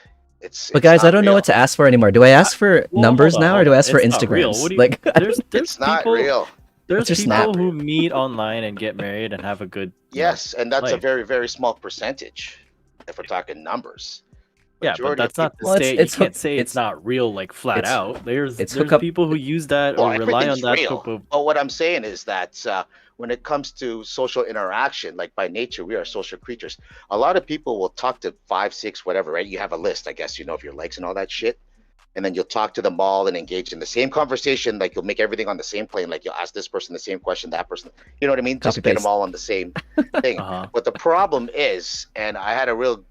Speaker 7: It's
Speaker 1: But guys, I
Speaker 7: not
Speaker 1: don't know
Speaker 7: real.
Speaker 1: what to ask for anymore. Do I ask for
Speaker 5: Well,
Speaker 1: numbers
Speaker 5: hold on,
Speaker 1: now, or
Speaker 5: hold
Speaker 1: do I
Speaker 5: on.
Speaker 1: ask for
Speaker 5: It's not real.
Speaker 1: Instagrams?
Speaker 5: What do you,
Speaker 1: Like,
Speaker 5: there's
Speaker 7: It's not
Speaker 5: people,
Speaker 7: real.
Speaker 5: There's
Speaker 1: What's your
Speaker 5: people
Speaker 1: snap?
Speaker 5: who meet online and get married and have a good
Speaker 7: Yes, and that's a
Speaker 5: life.
Speaker 7: very, very small percentage if we're talking numbers.
Speaker 5: Yeah, but
Speaker 7: Majority of
Speaker 5: that's not to
Speaker 1: Well, it's-
Speaker 5: say
Speaker 1: it's
Speaker 5: you can't
Speaker 1: hook-
Speaker 5: say it's not real, like flat
Speaker 1: it's-
Speaker 5: out. There's
Speaker 1: it's hookup-
Speaker 5: people who use that or
Speaker 7: Well,
Speaker 5: rely on
Speaker 7: everything's
Speaker 5: that.
Speaker 7: real. But what I'm saying is that when it comes to social interaction, like by nature, we are social creatures. A lot of people will talk to 5, 6, whatever, right? You have a list, I guess, of your likes and all that shit. And then you'll talk to them all and engage in the same conversation. Like you'll make everything on the same plane. Like you'll ask this person the same question, that person. You know what I mean? Just get
Speaker 1: Copy-paste.
Speaker 7: them all on the same thing.
Speaker 5: Uh-huh.
Speaker 7: But the problem is, and I had a real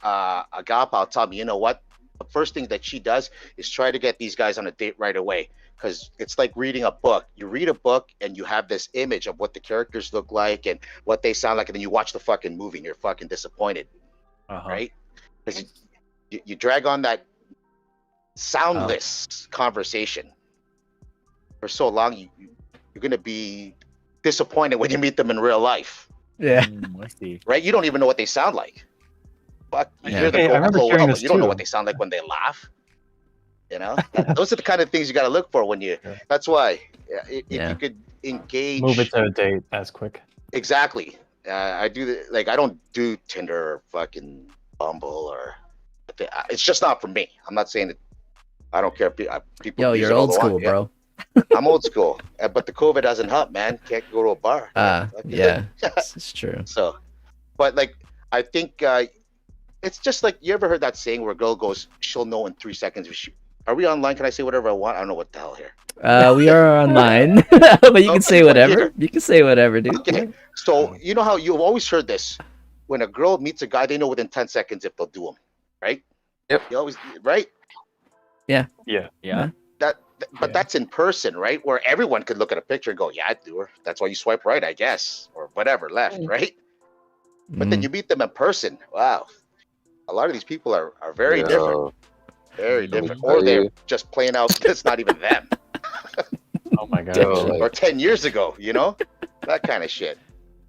Speaker 7: a gal pal tell me, you know what? The first thing that she does is try to get these guys on a date right away. Because it's like reading a book. You read a book and you have this image of what the characters look like and what they sound like, and then you watch the fucking movie and you're fucking disappointed,
Speaker 5: Uh-huh.
Speaker 7: right? Because you drag on that soundless conversation for so long, you're gonna be disappointed when you meet them in real life,
Speaker 1: Yeah.
Speaker 5: I see.
Speaker 7: right? You don't even know what they sound like. Fuck, you
Speaker 1: Yeah.
Speaker 7: hear them
Speaker 2: Hey, I
Speaker 7: go
Speaker 2: remember
Speaker 7: hello,
Speaker 2: hearing
Speaker 7: well, but
Speaker 2: this
Speaker 7: you don't know
Speaker 2: too.
Speaker 7: what they sound like when they laugh. You know, those are the kind of things you got to look for when you.
Speaker 2: Yeah.
Speaker 7: That's why if
Speaker 1: Yeah.
Speaker 7: you could engage.
Speaker 2: Move it to a date as quick.
Speaker 7: Exactly. I do like I don't do Tinder or fucking Bumble or. It's just not for me. I'm not saying that. I don't care if people.
Speaker 1: Yo,
Speaker 7: use
Speaker 1: you're
Speaker 7: it all
Speaker 1: old
Speaker 7: they want.
Speaker 1: school,
Speaker 7: Yeah,
Speaker 1: bro.
Speaker 7: I'm old school, but the COVID doesn't help, man. Can't go to a bar.
Speaker 1: Yeah, it's true.
Speaker 7: So, but like I think it's just like you ever heard that saying where a girl goes, she'll know in 3 seconds. If she, are we online? Can I say whatever I want? I don't know what the hell here.
Speaker 1: We are online, but you can say
Speaker 7: Okay,
Speaker 1: whatever.
Speaker 7: here.
Speaker 1: You can say whatever, dude.
Speaker 7: Okay, so you know how you've always heard this: when a girl meets a guy, they know within 10 seconds if they'll do him, right?
Speaker 4: Yep.
Speaker 7: You always right.
Speaker 2: Yeah.
Speaker 5: Yeah.
Speaker 7: But
Speaker 2: Yeah.
Speaker 7: that's in person, right? Where everyone could look at a picture and go, "Yeah, I'd do her." That's why you swipe right, I guess, or whatever left, right? But then
Speaker 1: Mm.
Speaker 7: you meet them in person. Wow, a lot of these people are very different, very
Speaker 5: Let me
Speaker 7: different,
Speaker 4: tell
Speaker 7: or they're
Speaker 4: you.
Speaker 7: just playing out. It's not even them,
Speaker 2: Oh my god.
Speaker 4: Yo, like-
Speaker 7: or 10 years ago, that kind of shit.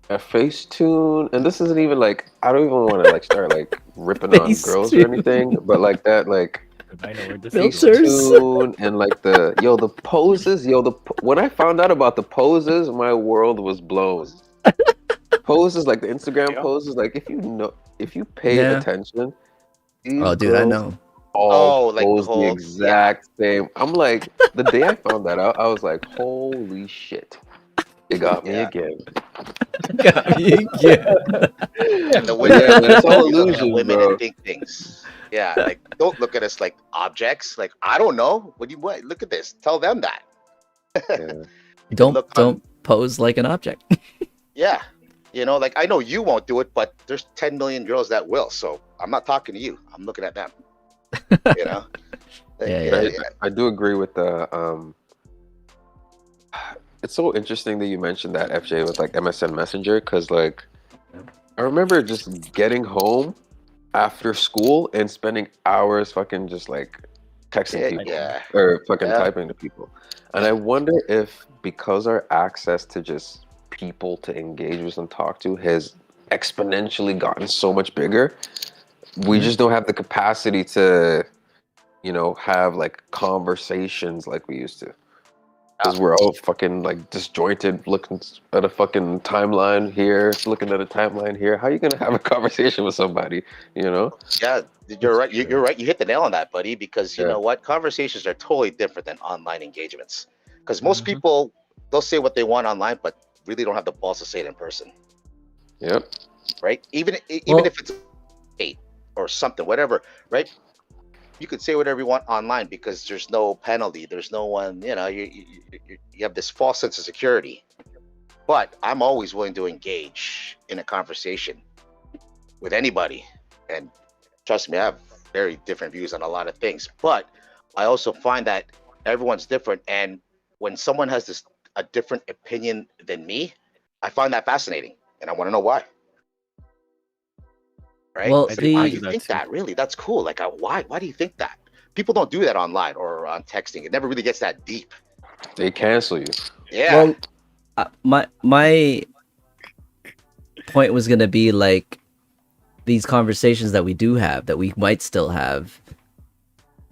Speaker 4: A Facetune, and this isn't even like I don't even want to like start like ripping on girls or
Speaker 1: Facetune.
Speaker 4: anything, but like that like
Speaker 5: I know where this
Speaker 1: Filters.
Speaker 5: is.
Speaker 4: Facetune and like the poses, when I found out about the poses, my world was blown. Poses like the Instagram
Speaker 2: Yeah.
Speaker 4: poses, like if you pay
Speaker 1: Yeah.
Speaker 4: attention, these
Speaker 1: Oh, dude, I
Speaker 4: girls
Speaker 1: know.
Speaker 4: all
Speaker 7: Oh, like the
Speaker 4: pose the
Speaker 7: whole-
Speaker 4: exact same. I'm like, the day I found that out, I was like, holy shit. It got me
Speaker 7: Yeah.
Speaker 4: again.
Speaker 1: Got me again.
Speaker 7: And the
Speaker 4: But
Speaker 7: women,
Speaker 4: yeah, man, it's all
Speaker 7: you look at
Speaker 4: illusions,
Speaker 7: women
Speaker 4: bro.
Speaker 7: and think things. Yeah, like don't look at us like objects. Like I don't know. What? Look at this. Tell them that.
Speaker 4: Yeah.
Speaker 1: Don't
Speaker 7: look on-
Speaker 1: pose like an object.
Speaker 7: Yeah, like I know you won't do it, but there's 10 million girls that will. So I'm not talking to you. I'm looking at them. You know.
Speaker 1: Yeah.
Speaker 4: I do agree with the it's so interesting that you mentioned that FJ with like MSN Messenger, because like I remember just getting home after school and spending hours fucking just like texting people
Speaker 7: Yeah.
Speaker 4: or fucking
Speaker 7: Yeah.
Speaker 4: typing to people. And I wonder if because our access to just people to engage with and talk to has exponentially gotten so much bigger, we just don't have the capacity to have like conversations like we used to. Because we're all fucking like disjointed, looking at a fucking timeline here, looking at a timeline here. How are you gonna have a conversation with somebody?
Speaker 7: Yeah, you're right. You're right. You hit the nail on that, buddy. Because you
Speaker 4: Yeah.
Speaker 7: know what? Conversations are totally different than online engagements. Because most
Speaker 5: Mhm.
Speaker 7: people, they'll say what they want online, but really don't have the balls to say it in person.
Speaker 4: Yep.
Speaker 7: Right? Even
Speaker 1: Well-
Speaker 7: if it's date or something, whatever, right? You could say whatever you want online because there's no penalty. There's no one, you have this false sense of security. But I'm always willing to engage in a conversation with anybody. And trust me, I have very different views on a lot of things. But I also find that everyone's different. And when someone has a different opinion than me, I find that fascinating. And I want to know why. Right?
Speaker 1: Well,
Speaker 7: Like,
Speaker 1: the-
Speaker 7: why do you
Speaker 5: That
Speaker 7: think
Speaker 5: too.
Speaker 7: that? Really? That's cool. Like, why do you think that? People don't do that online or on texting. It never really gets that deep.
Speaker 4: They cancel you.
Speaker 7: Yeah.
Speaker 1: Well, my point was gonna be like these conversations that we do have, that we might still have,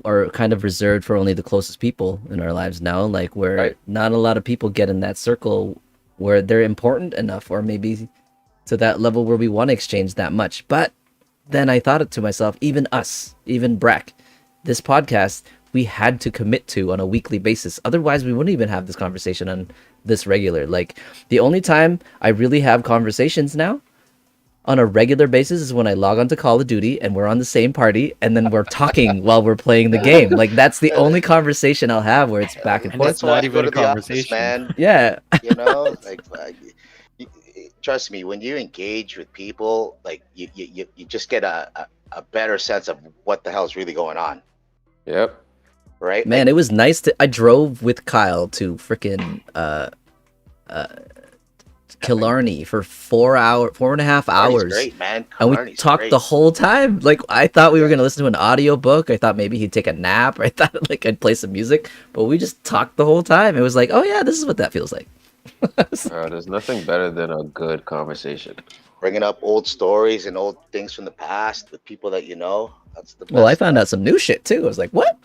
Speaker 1: are kind of reserved for only the closest people in our lives now. Like where
Speaker 4: Right.
Speaker 1: not a lot of people get in that circle where they're important enough, or maybe to that level where we want to exchange that much. But then I thought it to myself, even us, even Brack, this podcast, we had to commit to on a weekly basis. Otherwise, we wouldn't even have this conversation on this regular. Like, the only time I really have conversations now on a regular basis is when I log on to Call of Duty and we're on the same party and then we're talking while we're playing the game. Like, that's the only conversation I'll have where it's back and
Speaker 5: And
Speaker 1: forth.
Speaker 5: it's
Speaker 7: That's why
Speaker 5: not
Speaker 7: I go
Speaker 5: even
Speaker 7: to
Speaker 5: a
Speaker 7: the office,
Speaker 5: conversation.
Speaker 7: man.
Speaker 1: Yeah.
Speaker 7: You know, like trust me, when you engage with people, like you just get a better sense of what the hell is really going on,
Speaker 4: Yep.
Speaker 7: right?
Speaker 1: Man, it was nice to. I drove with Kyle to freaking Killarney for 4.5
Speaker 7: Carney's
Speaker 1: hours.
Speaker 7: great, man.
Speaker 1: And we
Speaker 7: Carney's
Speaker 1: talked
Speaker 7: great.
Speaker 1: the whole time. Like, I thought we were
Speaker 7: Yeah.
Speaker 1: gonna listen to an audiobook. I thought maybe he'd take a nap. I thought like I'd play some music, but we just talked the whole time. It was like, oh yeah, this is what that feels like.
Speaker 4: There's nothing better than a good conversation.
Speaker 7: Bringing up old stories and old things from the past with people that you know. That's the best.
Speaker 1: Well, I found out some new shit too. I was like, what?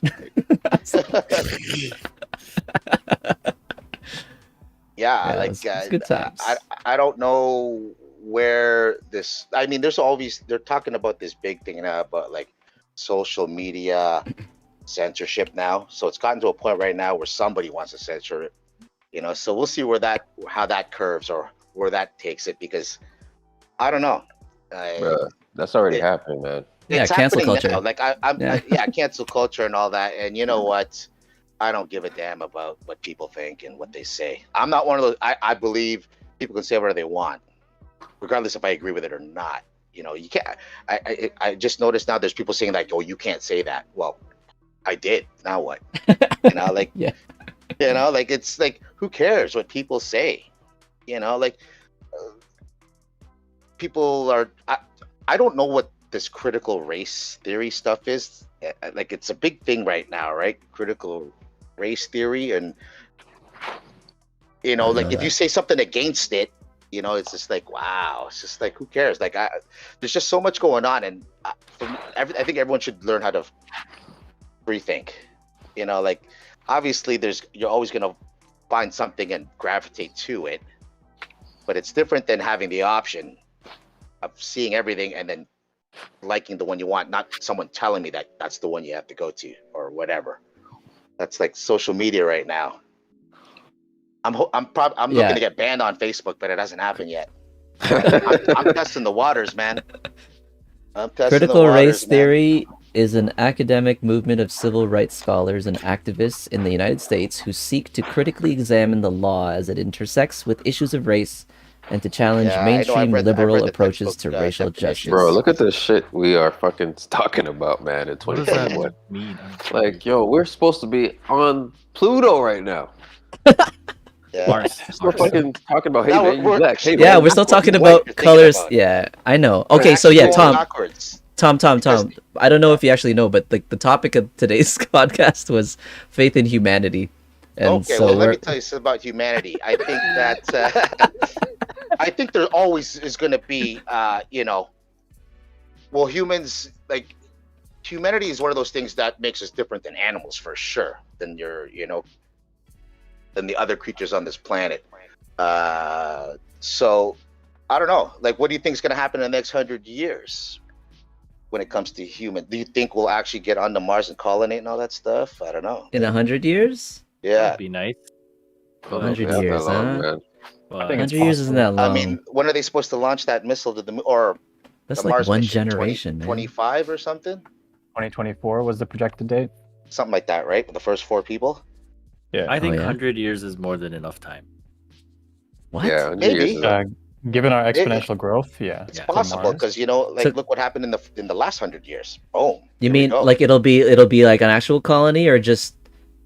Speaker 7: Yeah,
Speaker 1: Yeah,
Speaker 7: like
Speaker 1: it's good times.
Speaker 7: I don't know where this. I mean, there's always they're talking about this big thing now about like social media censorship now. So it's gotten to a point right now where somebody wants to censor it. You know, so we'll see how that curves or where that takes it, because I don't know.
Speaker 4: Bruh, that's already
Speaker 7: it-
Speaker 4: happening, man.
Speaker 1: Yeah,
Speaker 7: It's
Speaker 1: cancel
Speaker 7: happening
Speaker 1: culture.
Speaker 7: now. Like
Speaker 1: Yeah.
Speaker 7: cancel culture and all that. And you know what? I don't give a damn about what people think and what they say. I'm not one of those. I believe people can say whatever they want, regardless if I agree with it or not. You know, you can't. I just noticed now there's people saying like, "Oh, you can't say that." Well, I did. Now what? You know, like
Speaker 1: Yeah.
Speaker 7: you know, like it's like who cares what people say? You know, like people are. I don't know what this critical race theory stuff is. Like it's a big thing right now, right? Critical race theory, and you know,
Speaker 1: I
Speaker 7: like
Speaker 1: know
Speaker 7: if you
Speaker 1: that.
Speaker 7: say something against it, you know, it's just like wow. It's just like who cares? Like there's just so much going on, and I think everyone should learn how to rethink. You know, like obviously you're always gonna find something and gravitate to it, but it's different than having the option of seeing everything and then liking the one you want, not someone telling me that that's the one you have to go to or whatever. That's like social media right now. I'm looking
Speaker 1: Yeah.
Speaker 7: to get banned on Facebook, but it hasn't happened yet. I'm testing the waters, man. I'm testing
Speaker 1: Critical
Speaker 7: the waters,
Speaker 1: race
Speaker 7: man.
Speaker 1: theory is an academic movement of civil rights scholars and activists in the United States who seek to critically examine the law as it intersects with issues of race and to challenge
Speaker 7: Yeah, I know, I've
Speaker 1: mainstream
Speaker 7: read
Speaker 1: liberal
Speaker 7: the
Speaker 1: approaches
Speaker 7: textbook,
Speaker 1: to racial
Speaker 7: definition.
Speaker 1: justice.
Speaker 4: Bro, look at the shit we are fucking talking about, man, in
Speaker 5: What does that
Speaker 4: 2021.
Speaker 5: mean?
Speaker 4: Like, yo, we're supposed to be on Pluto right now.
Speaker 7: Yeah.
Speaker 5: Mars.
Speaker 4: We're fucking talking about, hey,
Speaker 7: No,
Speaker 4: man, you
Speaker 7: we're-
Speaker 4: black. Hey,
Speaker 1: Yeah,
Speaker 4: man,
Speaker 1: we're
Speaker 4: you
Speaker 1: still
Speaker 7: That's what
Speaker 1: talking
Speaker 7: white
Speaker 1: about
Speaker 7: you're thinking
Speaker 1: colors.
Speaker 7: about.
Speaker 1: Yeah, I know.
Speaker 7: We're
Speaker 1: Okay, so
Speaker 7: actually
Speaker 1: yeah,
Speaker 7: going
Speaker 1: Tom,
Speaker 7: backwards.
Speaker 1: Tom.
Speaker 7: Because-
Speaker 1: I don't know if you actually know, but like the topic of today's podcast was faith in humanity, and
Speaker 7: Okay,
Speaker 1: so
Speaker 7: well, let
Speaker 1: we're
Speaker 7: me tell you something about humanity. I think that I think there always is going to be, you know, well, humans like humanity is one of those things that makes us different than animals for sure, than than the other creatures on this planet. So I don't know. Like, what do you think is going to happen in the next 100 years when it comes to human? Do you think we'll actually get onto Mars and colonate and all that stuff? I don't know.
Speaker 1: in 100 years.
Speaker 7: Yeah.
Speaker 5: That'd be nice.
Speaker 4: I don't know if
Speaker 1: 100
Speaker 4: we have that
Speaker 1: years,
Speaker 4: long,
Speaker 1: huh?
Speaker 4: man.
Speaker 5: But
Speaker 2: I think it's
Speaker 1: 100 years isn't that long.
Speaker 7: I mean, when are they supposed to launch that missile to the moon or
Speaker 1: That's
Speaker 7: the
Speaker 1: like
Speaker 7: Mars
Speaker 1: one
Speaker 7: mission?
Speaker 1: generation, man.
Speaker 7: 25 or something?
Speaker 2: 2024 was the projected date.
Speaker 7: Something like that, right? With the first 4 people?
Speaker 2: Yeah.
Speaker 5: I think
Speaker 1: yeah?
Speaker 5: 100 years is more than enough time.
Speaker 1: What?
Speaker 4: Yeah, 100
Speaker 7: Maybe.
Speaker 4: years ago.
Speaker 2: Given our exponential growth, yeah.
Speaker 7: It's
Speaker 5: Yeah.
Speaker 2: to
Speaker 7: possible
Speaker 2: Mars.
Speaker 7: because like
Speaker 1: So-
Speaker 7: look what happened in the last 100 years. Boom.
Speaker 1: You
Speaker 7: here we
Speaker 1: mean
Speaker 7: go.
Speaker 1: like it'll be like an actual colony, or just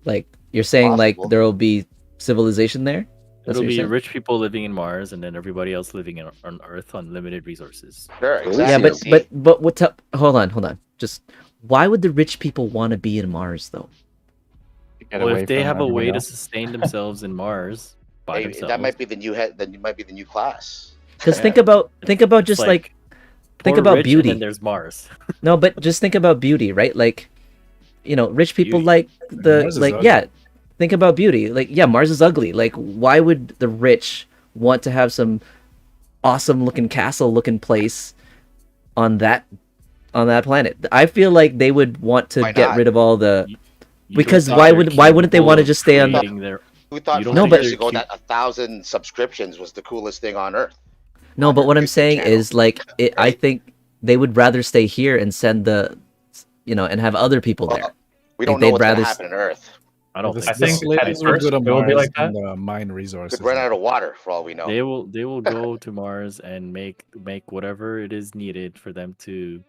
Speaker 1: like you're saying
Speaker 7: Possible.
Speaker 1: like there will be civilization there? That's
Speaker 5: It'll
Speaker 1: what
Speaker 5: be
Speaker 1: you're saying?
Speaker 5: rich people living in Mars, and then everybody else living on Earth on limited resources.
Speaker 7: Sure,
Speaker 4: Yeah,
Speaker 1: Yeah,
Speaker 7: exactly.
Speaker 1: but
Speaker 7: See?
Speaker 1: but what? Hold on. Just why would the rich people want to be in Mars though?
Speaker 2: To get
Speaker 5: Well,
Speaker 2: away
Speaker 5: if they
Speaker 2: from
Speaker 5: have a
Speaker 2: everyone
Speaker 5: way to
Speaker 2: else.
Speaker 5: sustain themselves in Mars by
Speaker 7: Maybe
Speaker 5: themselves,
Speaker 7: that might be the new head. That might be the new class.
Speaker 1: Because
Speaker 2: Yeah.
Speaker 1: think about
Speaker 5: it's
Speaker 1: just like think
Speaker 5: poor
Speaker 1: about
Speaker 5: rich,
Speaker 1: beauty.
Speaker 5: And then there's Mars.
Speaker 1: No, but just think about beauty, right? Like, rich people
Speaker 5: Beauty.
Speaker 1: like the
Speaker 6: Mars is
Speaker 1: like
Speaker 6: ugly.
Speaker 1: yeah. Think about beauty. Like, yeah, Mars is ugly. Like, why would the rich want to have some awesome looking castle looking place on that planet? I feel like they would want to
Speaker 7: Why
Speaker 1: get
Speaker 7: not?
Speaker 1: rid of all the
Speaker 5: You
Speaker 1: Because
Speaker 5: don't
Speaker 1: why
Speaker 5: think
Speaker 1: would-
Speaker 5: they're
Speaker 1: why wouldn't they wanna
Speaker 5: capable
Speaker 1: just
Speaker 5: of
Speaker 1: stay on the-
Speaker 5: creating their-
Speaker 7: Who thought
Speaker 5: You don't
Speaker 7: 5
Speaker 1: think
Speaker 7: years
Speaker 5: they're
Speaker 7: ago
Speaker 5: cute?
Speaker 7: that 1,000 subscriptions was the coolest thing on earth?
Speaker 1: No,
Speaker 7: on
Speaker 1: but
Speaker 7: their
Speaker 1: what I'm
Speaker 7: YouTube
Speaker 1: saying
Speaker 7: channel,
Speaker 1: is like I
Speaker 7: right?
Speaker 1: think they would rather stay here and send and have other people
Speaker 7: Well,
Speaker 1: there.
Speaker 7: we
Speaker 1: Like,
Speaker 7: don't know
Speaker 1: they'd
Speaker 7: what's going
Speaker 1: rather
Speaker 7: to happen on Earth.
Speaker 5: I don't
Speaker 6: The
Speaker 5: think
Speaker 2: I think
Speaker 5: so.
Speaker 2: at
Speaker 6: slaves will
Speaker 2: first
Speaker 6: go to
Speaker 2: it will be
Speaker 6: Mars
Speaker 2: like that.
Speaker 6: and mine resources.
Speaker 7: Could run out of water for all we know.
Speaker 5: They will go to Mars and make whatever it is needed for them to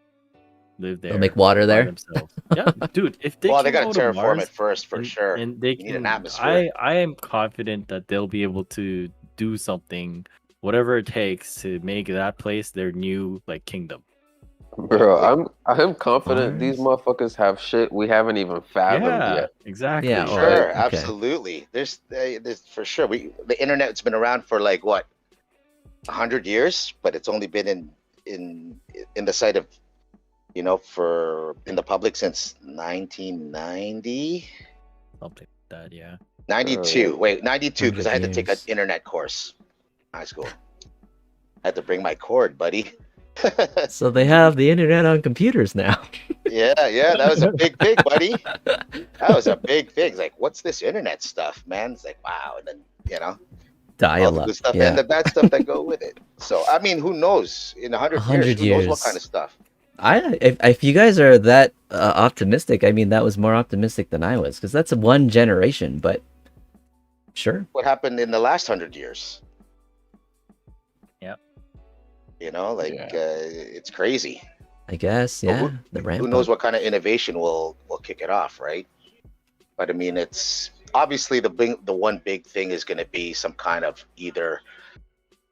Speaker 5: live there.
Speaker 1: They'll make water
Speaker 5: by
Speaker 1: there?
Speaker 5: themselves. Yeah, dude. If they
Speaker 7: Well,
Speaker 5: can
Speaker 7: they got
Speaker 5: go
Speaker 7: to
Speaker 5: to
Speaker 7: terraform
Speaker 5: Mars
Speaker 7: it first for
Speaker 5: and,
Speaker 7: sure.
Speaker 5: and they
Speaker 7: You need an
Speaker 5: can,
Speaker 7: atmosphere.
Speaker 5: I am confident that they'll be able to do something, whatever it takes, to make that place their new like kingdom.
Speaker 4: Bro, I'm confident these
Speaker 1: Mars?
Speaker 4: motherfuckers have shit we haven't even fathomed
Speaker 5: Yeah,
Speaker 4: yet.
Speaker 5: exactly.
Speaker 1: Yeah,
Speaker 7: Sure,
Speaker 1: okay.
Speaker 7: absolutely. There's for sure. The internet's been around for like what 100 years, but it's only been in the sight of in the public since 1990,
Speaker 5: Something like that. Yeah.
Speaker 7: 92. Wait, 92 because I had to take an
Speaker 1: 100
Speaker 7: internet course in high school. I had to bring my cord, buddy.
Speaker 1: So they have the internet on computers now.
Speaker 7: Yeah, that was a big thing, buddy. That was a big thing. It's like, what's this internet stuff, man? It's like, wow, and then all the
Speaker 1: Dial
Speaker 7: good
Speaker 1: up.
Speaker 7: stuff
Speaker 1: Yeah.
Speaker 7: and the bad stuff that go with it. So I mean, who knows? In 100
Speaker 1: 100
Speaker 7: years, who knows what
Speaker 1: years.
Speaker 7: kind of stuff?
Speaker 1: If you guys are that optimistic, I mean that was more optimistic than I was, because that's one generation. But sure,
Speaker 7: What happened in the last 100 years?
Speaker 5: Yep.
Speaker 7: It's crazy.
Speaker 1: I guess.
Speaker 7: But
Speaker 1: Yeah, the ramp.
Speaker 7: Who knows what kind of innovation will kick it off, right? But I mean, it's obviously the one big thing is going to be some kind of either,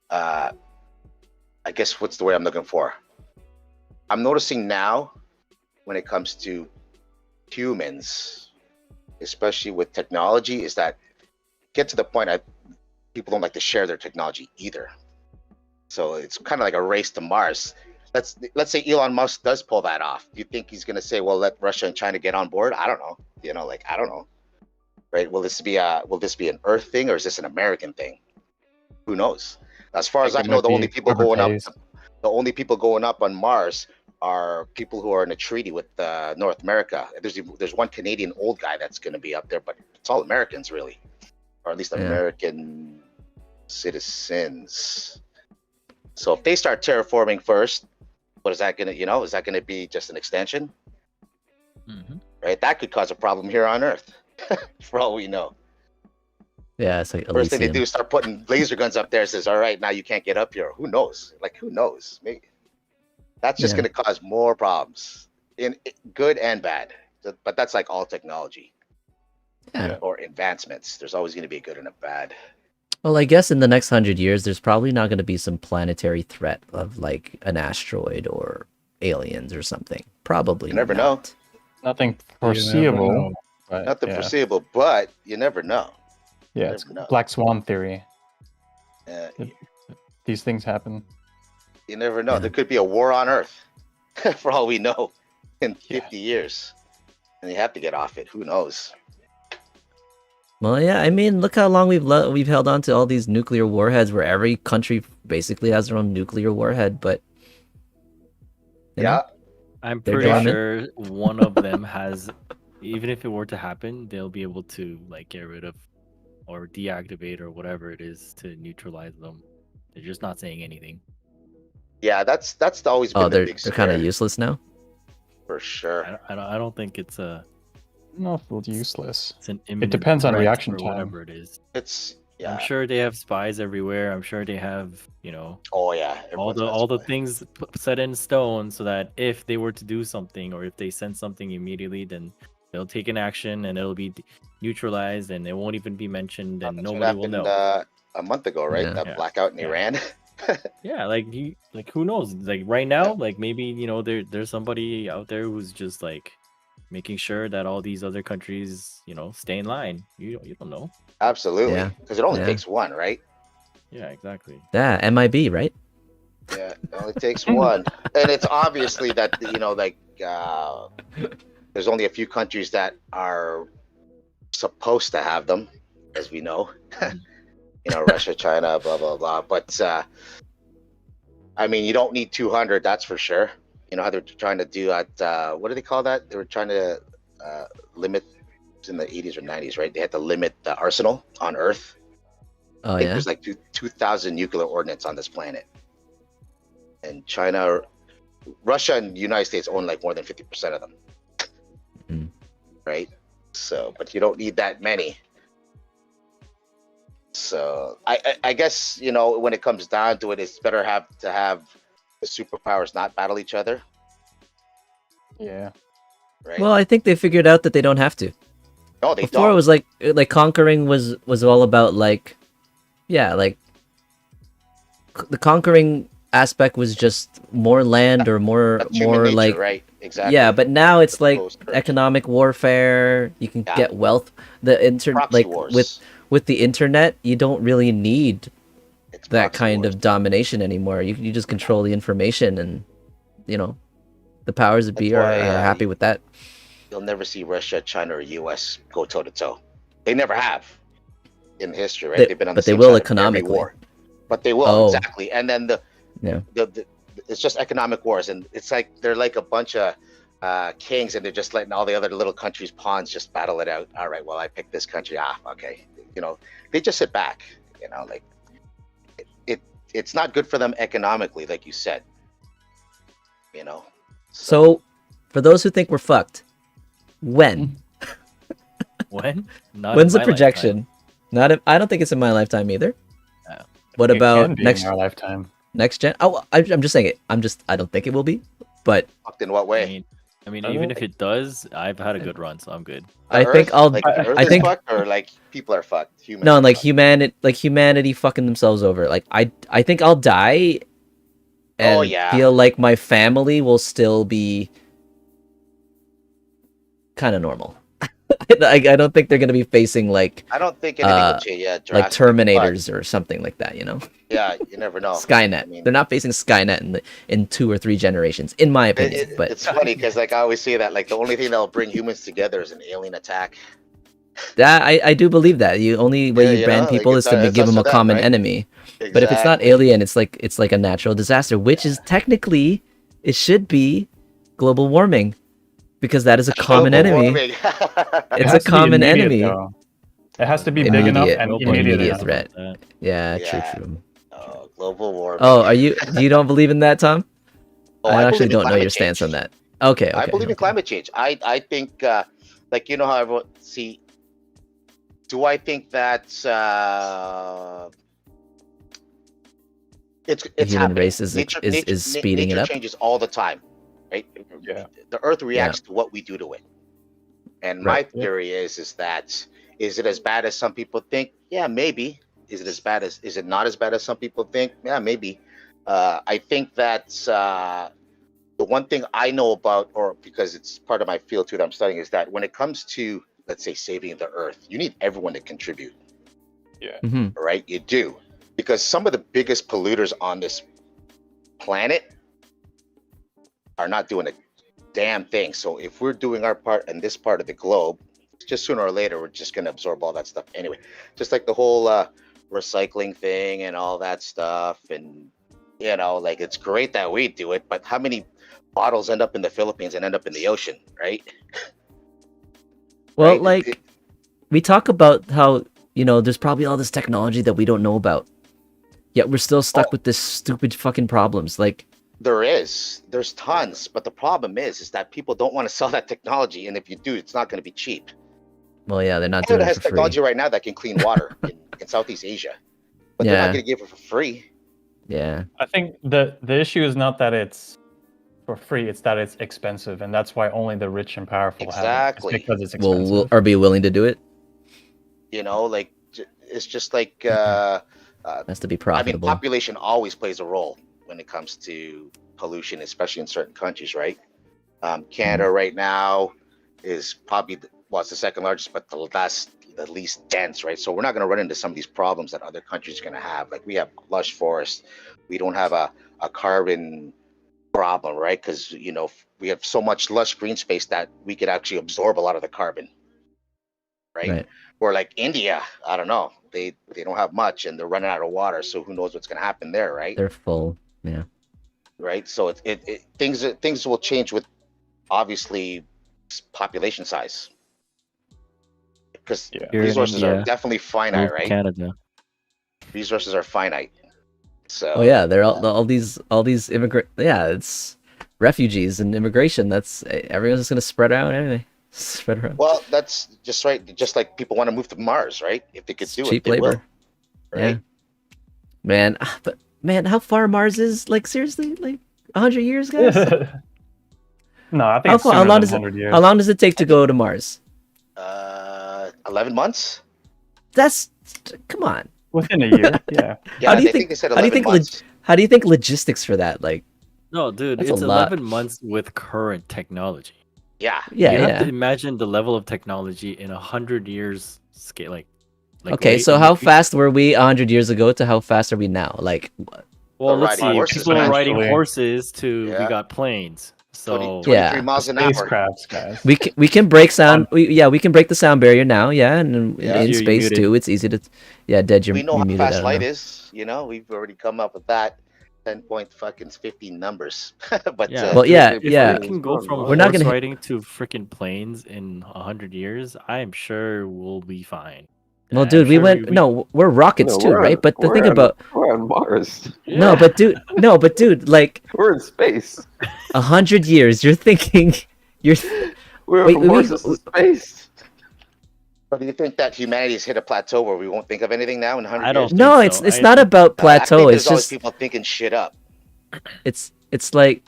Speaker 7: I guess what's the word I'm looking for? I'm noticing now when it comes to humans, especially with technology, is that get to the point people don't like to share their technology either. So it's kind of like a race to Mars. Let's say Elon Musk does pull that off. Do you think he's going to say, well, let Russia and China get on board? I don't know. I don't know. Right? Will this be an Earth thing or is this an American thing? Who knows? As far as I know, the only people going up on Mars are people who are in a treaty with North America. There's one Canadian old guy that's going to be up there, but it's all Americans really, or at least
Speaker 1: Yeah.
Speaker 7: American citizens. So if they start terraforming first, what is that going to, is that going to be just an extension? Right? That could cause a problem here on Earth, for all we know.
Speaker 1: Yeah, it's like
Speaker 7: First thing they
Speaker 1: Elysium.
Speaker 7: do is start putting laser guns up there. Says, all right, now you can't get up here. Who knows? Who knows? Maybe that's just
Speaker 1: Yeah.
Speaker 7: going to cause more problems, in good and bad. But that's like all technology
Speaker 1: Yeah.
Speaker 7: or advancements. There's always going to be a good and a bad.
Speaker 1: Well, I guess in the next 100 years, there's probably not going to be some planetary threat of like an asteroid or aliens or something. Probably.
Speaker 7: You never know.
Speaker 1: not.
Speaker 2: Nothing
Speaker 6: You never
Speaker 2: foreseeable.
Speaker 6: know.
Speaker 2: But
Speaker 7: Nothing
Speaker 2: yeah.
Speaker 7: foreseeable, but you never know.
Speaker 2: Yeah, it's
Speaker 7: never know.
Speaker 2: Black Swan theory.
Speaker 7: Uh,
Speaker 2: These things happen.
Speaker 7: you never know.
Speaker 1: Yeah.
Speaker 7: There could be a war on Earth, for all we know, in
Speaker 2: Yeah.
Speaker 7: 50 years, and you have to get off it. Who knows?
Speaker 1: Well, yeah. I mean, look how long we've held on to all these nuclear warheads, where every country basically has their own nuclear warhead. But you know,
Speaker 7: Yeah.
Speaker 5: I'm
Speaker 1: They're
Speaker 5: pretty
Speaker 1: dormant.
Speaker 5: sure one of them has, even if it were to happen, they'll be able to like get rid of or deactivate or whatever it is to neutralize them. They're just not saying anything.
Speaker 7: Yeah, that's always been
Speaker 1: oh,
Speaker 7: the
Speaker 1: they're
Speaker 7: big
Speaker 1: kind of
Speaker 7: scare,
Speaker 1: useless now.
Speaker 7: for sure.
Speaker 5: I don't think it's a
Speaker 2: No, it's useless.
Speaker 5: it's an imminent
Speaker 2: depends on
Speaker 5: threat
Speaker 2: reaction
Speaker 5: or
Speaker 2: time.
Speaker 5: whatever it is.
Speaker 7: It's Yeah.
Speaker 5: I'm sure they have spies everywhere. I'm sure they have, you know,
Speaker 7: Oh yeah.
Speaker 5: all
Speaker 7: Everyone's
Speaker 5: the
Speaker 7: got
Speaker 5: all the
Speaker 7: spy.
Speaker 5: things set in stone, so that if they were to do something, or if they send something immediately, then they'll take an action and it'll be neutralized, and it won't even be mentioned, and
Speaker 7: That's what
Speaker 5: nobody will
Speaker 7: happened
Speaker 5: know.
Speaker 7: a month ago, right?
Speaker 1: Yeah.
Speaker 7: That
Speaker 5: Yeah.
Speaker 7: blackout in
Speaker 5: Yeah.
Speaker 7: Iran.
Speaker 5: Yeah, like who knows? Like right now, like maybe, you know, there's somebody out there who's just like making sure that all these other countries, you know, stay in line. You don't know.
Speaker 7: Absolutely.
Speaker 1: Yeah.
Speaker 7: Because it only
Speaker 1: Yeah.
Speaker 7: takes one, right?
Speaker 5: Yeah, exactly.
Speaker 1: Yeah, MIB, right?
Speaker 7: Yeah, it only takes one. And it's obviously that, like there's only a few countries that are supposed to have them, as we know. Russia, China, blah blah blah. But I mean, you don't need 200, that's for sure. You know how they're trying to do at what do they call that? They were trying to limit in the 80s or 90s, right? They had to limit the arsenal on Earth.
Speaker 1: Oh
Speaker 7: I think
Speaker 1: yeah.
Speaker 7: there's like 2,000 nuclear ordnance on this planet, and China, Russia, and the United States own like more than 50% of them, right? So, but you don't need that many. So, I guess when it comes down to it, it's better to have the superpowers not battle each other,
Speaker 2: Yeah.
Speaker 7: right?
Speaker 1: Well, I think they figured out that they don't have to.
Speaker 7: No, they
Speaker 1: Before
Speaker 7: don't.
Speaker 1: it was like conquering was all about like, yeah, like the conquering aspect was just more land or more
Speaker 7: That's human nature,
Speaker 1: like
Speaker 7: right? Exactly.
Speaker 1: yeah, but now it's like
Speaker 7: Opposed, correct.
Speaker 1: economic warfare. You can
Speaker 7: Yeah.
Speaker 1: get wealth. The
Speaker 7: Proxy
Speaker 1: like
Speaker 7: wars.
Speaker 1: with the internet, you don't really need
Speaker 7: It's
Speaker 1: that
Speaker 7: proxy
Speaker 1: kind
Speaker 7: wars.
Speaker 1: of domination anymore. You just control the information, and the powers that be
Speaker 7: That's why,
Speaker 1: are happy with that.
Speaker 7: You'll never see Russia, China, or U.S. go toe to toe. They never have in history, right? They've been on the
Speaker 1: but they
Speaker 7: same
Speaker 1: will
Speaker 7: side of every
Speaker 1: economically.
Speaker 7: war. But they will,
Speaker 1: Oh.
Speaker 7: exactly. And then the it's just economic wars, and it's like they're like a bunch of kings, and they're just letting all the other little countries' pawns just battle it out. All right, well, I picked this country. Okay. They just sit back. Like it's not good for them economically, like you said.
Speaker 1: So, for those who think we're fucked, when?
Speaker 5: When? Not
Speaker 1: When's
Speaker 5: in
Speaker 1: the
Speaker 5: my
Speaker 1: projection? I don't think it's in my lifetime either.
Speaker 5: Yeah.
Speaker 1: What
Speaker 2: It
Speaker 1: about
Speaker 2: can be
Speaker 1: next
Speaker 2: in our lifetime?
Speaker 1: next gen? Oh, I'm just saying it. I don't think it will be, but
Speaker 7: Fucked in what way?
Speaker 5: I mean,
Speaker 2: I
Speaker 5: even
Speaker 2: don't
Speaker 5: if it does, I've had a good run, so I'm good.
Speaker 1: I think I'll.
Speaker 7: like the Earth
Speaker 1: I
Speaker 7: is
Speaker 1: think
Speaker 7: fucked, or like people are fucked. Humans
Speaker 1: no,
Speaker 7: are
Speaker 1: like
Speaker 7: fucked.
Speaker 1: humanity fucking themselves over. Like I think I'll die, and
Speaker 7: Oh, yeah.
Speaker 1: feel like my family will still be kind of normal. I don't think they're gonna be facing like
Speaker 7: I don't think anything will change. Yeah,
Speaker 1: like
Speaker 7: drastically, but
Speaker 1: Terminators or something like that.
Speaker 7: yeah, you never know.
Speaker 1: Skynet.
Speaker 7: I mean,
Speaker 1: They're not facing Skynet in 2 or 3 generations, in my opinion. But
Speaker 7: it's funny because, like, I always say that, like, the only thing that'll bring humans together is an alien attack.
Speaker 1: that I do believe that the only way
Speaker 7: Yeah,
Speaker 1: you
Speaker 7: you
Speaker 1: brand
Speaker 7: know,
Speaker 1: people
Speaker 7: like,
Speaker 1: is to
Speaker 7: it's
Speaker 1: give
Speaker 7: us
Speaker 1: them
Speaker 7: or
Speaker 1: a
Speaker 7: them,
Speaker 1: common
Speaker 7: right?
Speaker 1: enemy. But if it's not
Speaker 7: Exactly.
Speaker 1: alien, it's like a natural disaster, which is technically it should be global warming, because that is a common
Speaker 7: Global
Speaker 1: enemy.
Speaker 7: warming.
Speaker 2: It
Speaker 1: It's
Speaker 2: has
Speaker 1: a
Speaker 2: to be
Speaker 1: common
Speaker 2: immediate,
Speaker 1: enemy.
Speaker 2: though. It has to be big enough
Speaker 1: Immediate.
Speaker 2: and
Speaker 5: Nobody
Speaker 2: immediate
Speaker 1: Immediate
Speaker 2: enough.
Speaker 1: threat.
Speaker 5: That.
Speaker 1: Yeah,
Speaker 7: Yeah.
Speaker 1: true.
Speaker 7: Oh, global warming.
Speaker 1: Oh, you don't believe in that, Tom?
Speaker 7: Oh,
Speaker 1: I
Speaker 7: believe
Speaker 1: actually
Speaker 7: in
Speaker 1: don't know your
Speaker 7: climate
Speaker 1: stance on
Speaker 7: change.
Speaker 1: that. Okay.
Speaker 7: I believe in climate change. I think, like, how everyone see. Do I think that it's
Speaker 1: The human
Speaker 7: happening?
Speaker 1: race is speeding it
Speaker 7: nature
Speaker 1: up.
Speaker 7: changes all the time, right?
Speaker 2: Yeah.
Speaker 7: The Earth reacts to what we do to it. And
Speaker 1: Right.
Speaker 7: my theory is that is it as bad as some people think? Yeah, maybe. Is it not as bad as some people think? Yeah, maybe. I think that the one thing I know about, or because it's part of my field too that I'm studying, is that when it comes to, let's say, saving the Earth, you need everyone to contribute,
Speaker 1: Mm-hmm.
Speaker 7: right? You do, because some of the biggest polluters on this planet are not doing a damn thing. So if we're doing our part in this part of the globe, just sooner or later we're just going to absorb all that stuff anyway. Just like the whole recycling thing and all that stuff, and like, it's great that we do it, but how many bottles end up in the Philippines and end up in the ocean, right?
Speaker 1: Well,
Speaker 7: Right?
Speaker 1: like we talk about how there's probably all this technology that we don't know about, yet we're still stuck with this stupid fucking problems. Like
Speaker 7: there's tons, but the problem is that people don't want to sell that technology, and if you do, it's not going to be cheap.
Speaker 1: Well, yeah, they're not
Speaker 7: Canada
Speaker 1: doing it
Speaker 7: has
Speaker 1: for free.
Speaker 7: technology right now that can clean water in Southeast Asia, but they're
Speaker 1: Yeah.
Speaker 7: not going to give it for free.
Speaker 1: Yeah.
Speaker 2: I think the issue is not that it's for free; it's that it's expensive, and that's why only the rich and powerful
Speaker 7: Exactly.
Speaker 2: have it. It's because it's
Speaker 1: Well,
Speaker 2: expensive.
Speaker 1: are we willing to do it?
Speaker 7: You know, like it's just like
Speaker 1: It has to be
Speaker 7: I mean,
Speaker 1: profitable.
Speaker 7: population always plays a role when it comes to pollution, especially in certain countries, right? Canada right now is probably it's the second largest, but the least dense, right? So we're not going to run into some of these problems that other countries are going to have. Like we have lush forests, we don't have a carbon problem, right? Because we have so much lush green space that we could actually absorb a lot of the carbon, right? Or like India, I don't know, they don't have much and they're running out of water, so who knows what's going to happen there, right?
Speaker 1: They're full. Yeah.
Speaker 7: Right. So things will change with obviously population size, because
Speaker 5: Here in
Speaker 7: resources are
Speaker 5: India,
Speaker 7: definitely finite,
Speaker 5: move to
Speaker 7: right?
Speaker 5: Canada.
Speaker 7: Resources are finite. So
Speaker 1: Oh yeah, they're all these immigrant. Yeah, it's refugees and immigration. That's everyone's just gonna spread out anyway. Spread around.
Speaker 7: well, that's just right. Just like people want to move to Mars, right? If they could
Speaker 1: It's
Speaker 7: do
Speaker 1: cheap
Speaker 7: it, they
Speaker 1: labor.
Speaker 7: will, right?
Speaker 1: Man, but man, how far Mars is? Like seriously, like 100 years, guys.
Speaker 2: No, I think
Speaker 1: How
Speaker 2: it's
Speaker 1: far- how
Speaker 2: sooner
Speaker 1: long
Speaker 2: than
Speaker 1: does it-
Speaker 2: 100 years.
Speaker 1: How long does it take to go to Mars?
Speaker 7: 11 months.
Speaker 1: That's come on.
Speaker 2: Within a year, yeah.
Speaker 7: Yeah,
Speaker 1: How do you
Speaker 7: I think they said
Speaker 1: how do you
Speaker 7: 11
Speaker 1: think
Speaker 7: months.
Speaker 1: How do you think logistics for that? Like,
Speaker 5: No, dude,
Speaker 1: That's a
Speaker 5: it's
Speaker 1: lot.
Speaker 5: 11 months with current technology.
Speaker 7: Yeah.
Speaker 1: yeah,
Speaker 5: You have
Speaker 1: yeah.
Speaker 5: to imagine the level of technology in 100 years scale. Like
Speaker 1: Okay,
Speaker 5: late
Speaker 1: so
Speaker 5: in the
Speaker 1: how
Speaker 5: future.
Speaker 1: fast were we 100 years ago to how fast are we now? Like,
Speaker 5: Well, let's
Speaker 7: riding
Speaker 5: see.
Speaker 7: horses,
Speaker 5: People are riding
Speaker 2: eventually.
Speaker 5: horses to we
Speaker 7: Yeah.
Speaker 5: got planes. So
Speaker 7: 23
Speaker 1: Yeah.
Speaker 7: miles an hour.
Speaker 2: Spacecrafts, guys.
Speaker 1: we can break sound. We can break the sound barrier now. Yeah, and
Speaker 7: Yeah.
Speaker 1: in
Speaker 5: You're
Speaker 1: space
Speaker 5: muted.
Speaker 1: too. It's easy to. Yeah, dead. You're
Speaker 7: We know
Speaker 1: you
Speaker 7: how
Speaker 1: muted. I
Speaker 7: fast
Speaker 1: don't
Speaker 7: light
Speaker 1: know.
Speaker 7: is. We've already come up with that. 10.15 numbers. But
Speaker 5: yeah,
Speaker 1: Well,
Speaker 5: dude,
Speaker 1: yeah,
Speaker 5: if
Speaker 1: yeah.
Speaker 5: we can go from
Speaker 1: We're not
Speaker 5: horse
Speaker 1: gonna hit-
Speaker 5: riding to freaking planes in 100 years, I am sure we'll be fine.
Speaker 1: Well,
Speaker 5: I'm
Speaker 1: dude, we
Speaker 5: sure
Speaker 1: went. No, we're rockets too, right? But the thing about
Speaker 8: we're on Mars.
Speaker 1: no, but dude, like
Speaker 8: We're in space.
Speaker 1: 100 years. You're thinking, you're.
Speaker 8: We're
Speaker 1: Wait,
Speaker 8: from
Speaker 1: we-
Speaker 8: Mars to space.
Speaker 7: do you think that humanity has hit a plateau where we won't think of anything now in 100
Speaker 5: I don't
Speaker 7: years?
Speaker 5: think
Speaker 1: No,
Speaker 5: so.
Speaker 1: it's
Speaker 5: I
Speaker 1: not
Speaker 5: think-
Speaker 1: about
Speaker 7: I think
Speaker 1: plateau.
Speaker 7: there's
Speaker 1: It's
Speaker 7: always
Speaker 1: just
Speaker 7: people thinking shit up.
Speaker 1: it's like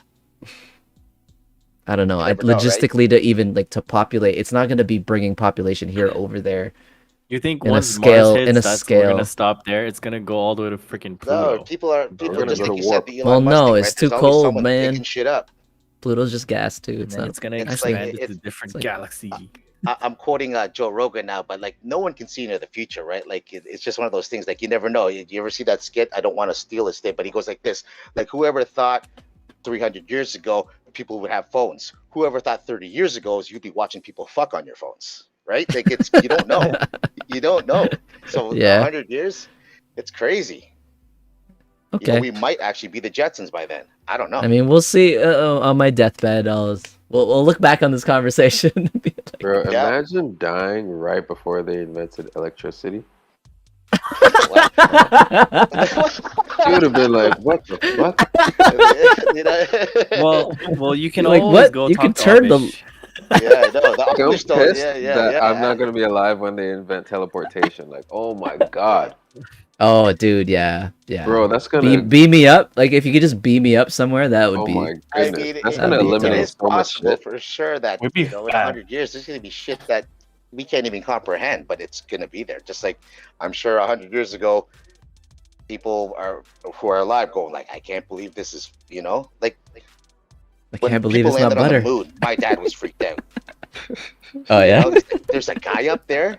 Speaker 1: I don't know.
Speaker 7: never know, right?
Speaker 1: Logistically, to even like to populate, it's not going to be bringing population here over there.
Speaker 5: You think
Speaker 1: in a
Speaker 5: once
Speaker 1: scale-
Speaker 5: Mars
Speaker 1: in
Speaker 5: hits,
Speaker 1: a
Speaker 5: that's we're gonna
Speaker 1: scale.
Speaker 5: stop there? It's gonna go all the way to freaking
Speaker 7: No,
Speaker 5: Pluto.
Speaker 7: people are
Speaker 8: gonna
Speaker 7: just
Speaker 8: go
Speaker 7: like
Speaker 8: to
Speaker 7: you
Speaker 8: warp.
Speaker 7: said. The
Speaker 1: Well,
Speaker 7: Elon Musk
Speaker 1: no,
Speaker 7: thing,
Speaker 1: it's
Speaker 7: right?
Speaker 1: too
Speaker 7: There's always
Speaker 1: cold,
Speaker 7: someone
Speaker 1: man.
Speaker 7: Making shit up.
Speaker 1: Pluto's just gas too.
Speaker 5: And
Speaker 1: It's
Speaker 5: then
Speaker 1: not.
Speaker 5: it's gonna
Speaker 7: it's like-
Speaker 5: expand into
Speaker 7: it's-
Speaker 5: different
Speaker 1: like-
Speaker 5: galaxy.
Speaker 7: I'm quoting Joe Rogan now, but like no one can see into the future, right? Like it's just one of those things. Like you never know. You ever see that skit? I don't want to steal his skit, but he goes like this: like whoever thought 300 years ago people would have phones? Whoever thought 30 years ago is you'd be watching people fuck on your phones, right? Like it's you don't know, you don't know. So
Speaker 1: Yeah.
Speaker 7: 100 years, it's crazy.
Speaker 1: Okay.
Speaker 7: We might actually be the Jetsons by then. I don't know.
Speaker 1: I mean, we'll see. On my deathbed, we'll look back on this conversation. And be like,
Speaker 8: Bro,
Speaker 7: Yeah.
Speaker 8: imagine dying right before they invented electricity. You would have been like, what the fuck?
Speaker 7: You know?
Speaker 5: Well, you can
Speaker 1: Like,
Speaker 5: always
Speaker 1: what?
Speaker 5: go
Speaker 1: You
Speaker 5: talk
Speaker 1: can
Speaker 5: to
Speaker 1: turn the-
Speaker 5: Amish.
Speaker 7: Yeah, no, the
Speaker 8: I'm
Speaker 7: Amish
Speaker 8: pissed
Speaker 7: don't- yeah,
Speaker 8: that I'm not gonna be alive when they invent teleportation. Like, oh my god,
Speaker 1: oh, dude, yeah.
Speaker 8: bro, that's gonna.
Speaker 1: Beam me up. Like if you could just beam me up somewhere, that would
Speaker 8: oh
Speaker 1: be.
Speaker 8: my
Speaker 7: I
Speaker 8: goodness,
Speaker 7: mean,
Speaker 8: that's
Speaker 7: it-
Speaker 8: gonna
Speaker 1: it- it
Speaker 8: eliminate
Speaker 7: is
Speaker 8: so much
Speaker 7: possible
Speaker 8: shit.
Speaker 7: for sure that
Speaker 2: We'd be
Speaker 7: in
Speaker 2: fat.
Speaker 7: 100 years there's going to be shit that we can't even comprehend, but it's going to be there. Just like I'm sure 100 years ago, people who are alive going like, I can't believe this is, like
Speaker 1: I
Speaker 7: when
Speaker 1: can't believe
Speaker 7: people
Speaker 1: it's not
Speaker 7: landed on the
Speaker 1: butter.
Speaker 7: moon, my dad was freaked out.
Speaker 1: Oh
Speaker 7: You
Speaker 1: yeah.
Speaker 7: know, there's a guy up there,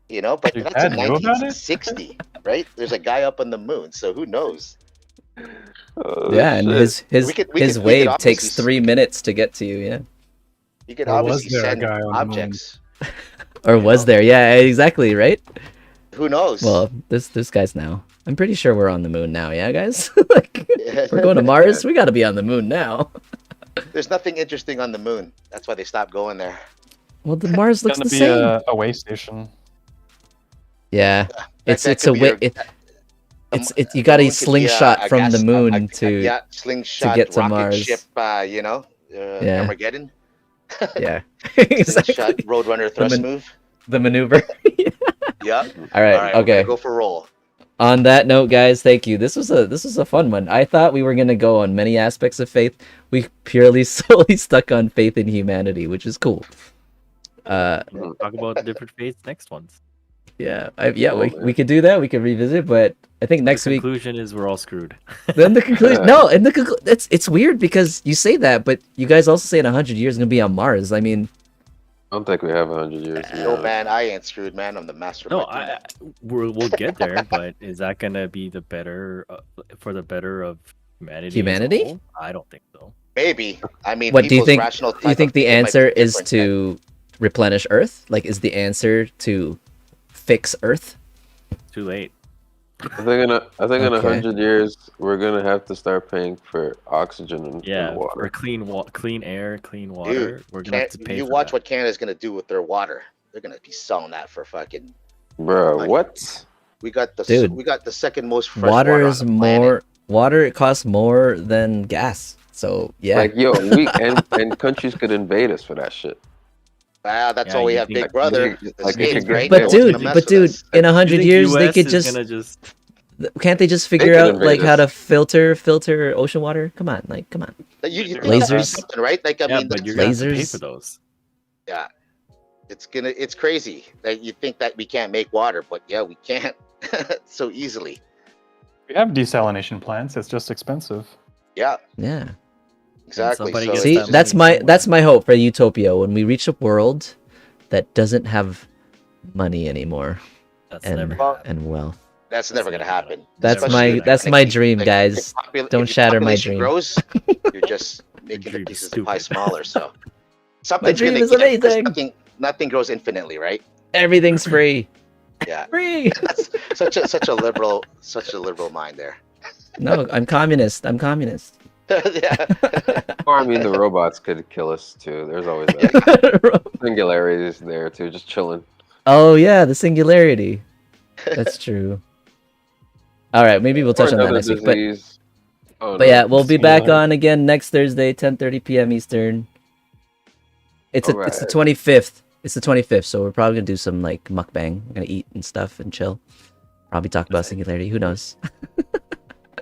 Speaker 7: but
Speaker 2: Your
Speaker 7: that's in
Speaker 2: dad knew about it?
Speaker 7: 1960, right? There's a guy up on the moon, so who knows?
Speaker 8: Oh,
Speaker 1: Yeah, and
Speaker 8: shit.
Speaker 1: his
Speaker 7: We could
Speaker 1: his
Speaker 7: obviously
Speaker 1: wave takes 3 minutes to get to you. Yeah.
Speaker 7: You could
Speaker 2: Or was
Speaker 7: obviously
Speaker 2: there a
Speaker 7: send
Speaker 2: guy on the moon?
Speaker 7: objects.
Speaker 1: Or was there? Yeah, exactly. Right.
Speaker 7: Who knows?
Speaker 1: Well, this guy's now. I'm pretty sure we're on the moon now. Yeah, guys. Like, we're going to Mars. We got to be on the moon now.
Speaker 7: There's nothing interesting on the moon. That's why they stopped going there.
Speaker 1: Well, the Mars looks
Speaker 2: It's
Speaker 1: the
Speaker 2: gonna be
Speaker 1: same.
Speaker 2: a way station.
Speaker 1: Yeah. It's
Speaker 7: That
Speaker 1: it's a
Speaker 7: could be
Speaker 1: way.
Speaker 7: a-
Speaker 1: It's you got
Speaker 7: the
Speaker 1: a
Speaker 7: moon could be
Speaker 1: slingshot
Speaker 7: a
Speaker 1: from
Speaker 7: gas-
Speaker 1: the moon
Speaker 7: yeah, slingshot
Speaker 1: get to
Speaker 7: rocket
Speaker 1: Mars.
Speaker 7: ship.
Speaker 1: Yeah.
Speaker 7: Armageddon.
Speaker 1: yeah.
Speaker 7: Slingshot
Speaker 1: Exactly.
Speaker 7: Roadrunner thrust
Speaker 1: min-
Speaker 7: move.
Speaker 1: the maneuver.
Speaker 7: Yep.
Speaker 1: All right.
Speaker 7: All right. We're
Speaker 1: Okay.
Speaker 7: gonna go for roll.
Speaker 1: On that note, guys, thank you. This was a fun one. I thought we were gonna go on many aspects of faith. We purely solely stuck on faith in humanity, which is cool.
Speaker 5: We'll talk about different faiths next ones.
Speaker 1: Yeah,
Speaker 8: Oh,
Speaker 1: we could do that. We could revisit, but I think next
Speaker 5: the
Speaker 1: week.
Speaker 5: conclusion is we're all screwed.
Speaker 1: Then the conclusion. No, and it's weird because you say that, but you guys also say in 100 years gonna be on Mars. I mean,
Speaker 8: I don't think we have 100 years.
Speaker 7: No, man, I ain't screwed, man. I'm the master.
Speaker 5: No,
Speaker 7: of my doom.
Speaker 5: we'll get there, but is that gonna be the better for the better of humanity? as a
Speaker 1: Humanity?
Speaker 5: whole? I don't think so.
Speaker 7: Maybe. I mean,
Speaker 1: what do you
Speaker 7: people's
Speaker 1: think?
Speaker 7: rational
Speaker 1: Do you
Speaker 7: type
Speaker 1: think
Speaker 7: of
Speaker 1: the
Speaker 7: thinking might be
Speaker 1: answer is
Speaker 7: different
Speaker 1: to replenish Earth? Like, is the answer to fix Earth?
Speaker 5: Too late.
Speaker 8: I think in
Speaker 1: Okay.
Speaker 8: 100 years we're gonna have to start paying for oxygen and
Speaker 5: Yeah,
Speaker 8: water.
Speaker 5: for clean air, clean
Speaker 7: than-
Speaker 5: water.
Speaker 7: Dude,
Speaker 5: We're gonna have to pay.
Speaker 7: you
Speaker 5: for
Speaker 7: watch
Speaker 5: that.
Speaker 7: what Canada's gonna do with their water. They're gonna be selling that for fucking.
Speaker 8: Bro,
Speaker 7: Like-
Speaker 8: what?
Speaker 7: We got the
Speaker 1: Dude.
Speaker 7: we got the second most fresh
Speaker 1: Water
Speaker 7: water
Speaker 1: is
Speaker 7: on the planet.
Speaker 1: more. Water it costs more than gas. So yeah.
Speaker 8: Like, yo, and countries could invade us for that shit.
Speaker 7: Ah, that's
Speaker 5: Yeah,
Speaker 7: why we
Speaker 5: you
Speaker 7: have
Speaker 5: think-
Speaker 7: Big Brother.
Speaker 8: Like,
Speaker 7: The
Speaker 8: you
Speaker 7: states,
Speaker 8: could get-
Speaker 7: right?
Speaker 1: but
Speaker 7: No one's
Speaker 1: dude,
Speaker 7: gonna mess
Speaker 1: but
Speaker 7: with
Speaker 1: dude,
Speaker 7: us.
Speaker 1: in
Speaker 5: You
Speaker 1: 100
Speaker 5: think
Speaker 1: years they
Speaker 5: US
Speaker 1: could
Speaker 5: is
Speaker 1: just.
Speaker 5: gonna just
Speaker 1: Can't they just figure
Speaker 8: could
Speaker 1: out
Speaker 8: invade
Speaker 1: like how
Speaker 8: us.
Speaker 1: to filter ocean water? Come on, come on.
Speaker 7: You think
Speaker 1: Lasers.
Speaker 7: that's something, right? Like I
Speaker 5: yeah,
Speaker 7: mean,
Speaker 5: but
Speaker 7: that's-
Speaker 5: you're gonna have to pay
Speaker 1: lasers.
Speaker 5: for those.
Speaker 7: yeah, it's crazy that you think that we can't make water, but yeah, we can't so easily.
Speaker 2: We have desalination plants. It's just expensive.
Speaker 7: Yeah,
Speaker 1: Yeah.
Speaker 7: exactly.
Speaker 5: somebody
Speaker 7: So
Speaker 5: gets
Speaker 1: See,
Speaker 7: it's
Speaker 5: that
Speaker 7: just-
Speaker 5: money
Speaker 1: that's
Speaker 5: somewhere.
Speaker 1: my hope for utopia when we reach a world that doesn't have money anymore
Speaker 5: That's
Speaker 1: and
Speaker 5: never.
Speaker 7: Well,
Speaker 1: and wealth.
Speaker 7: that's never gonna happen.
Speaker 1: That's
Speaker 7: Especially
Speaker 1: my that's
Speaker 7: if
Speaker 1: my
Speaker 7: the-
Speaker 1: dream,
Speaker 7: if
Speaker 1: guys. Don't
Speaker 7: if the
Speaker 1: shatter my
Speaker 7: population
Speaker 1: dream.
Speaker 7: Grows, you're just making the
Speaker 5: dream's
Speaker 7: pieces of pie
Speaker 5: stupid.
Speaker 7: smaller. So something's
Speaker 1: dream
Speaker 7: gonna
Speaker 1: is
Speaker 7: give, 'cause
Speaker 1: amazing.
Speaker 7: Nothing grows infinitely, right?
Speaker 1: Everything's free.
Speaker 7: Yeah.
Speaker 1: Free.
Speaker 7: That's such a liberal mind there.
Speaker 1: No, I'm communist.
Speaker 7: Yeah.
Speaker 8: Or I mean, the robots could kill us too. There's always that singularities there too, just chilling.
Speaker 1: Oh yeah, the singularity. That's true. All right, maybe we'll touch
Speaker 8: Or
Speaker 1: on that
Speaker 8: another
Speaker 1: next week. But
Speaker 8: disease. Oh,
Speaker 1: But
Speaker 8: no.
Speaker 1: yeah, we'll be back
Speaker 2: Singular.
Speaker 1: on again next Thursday, 10:30 p.m. Eastern. It's the
Speaker 8: Alright.
Speaker 1: 25th. It's the 25th, so we're probably gonna do some like mukbang. We're gonna eat and stuff and chill. Probably talk about singularity. Who knows?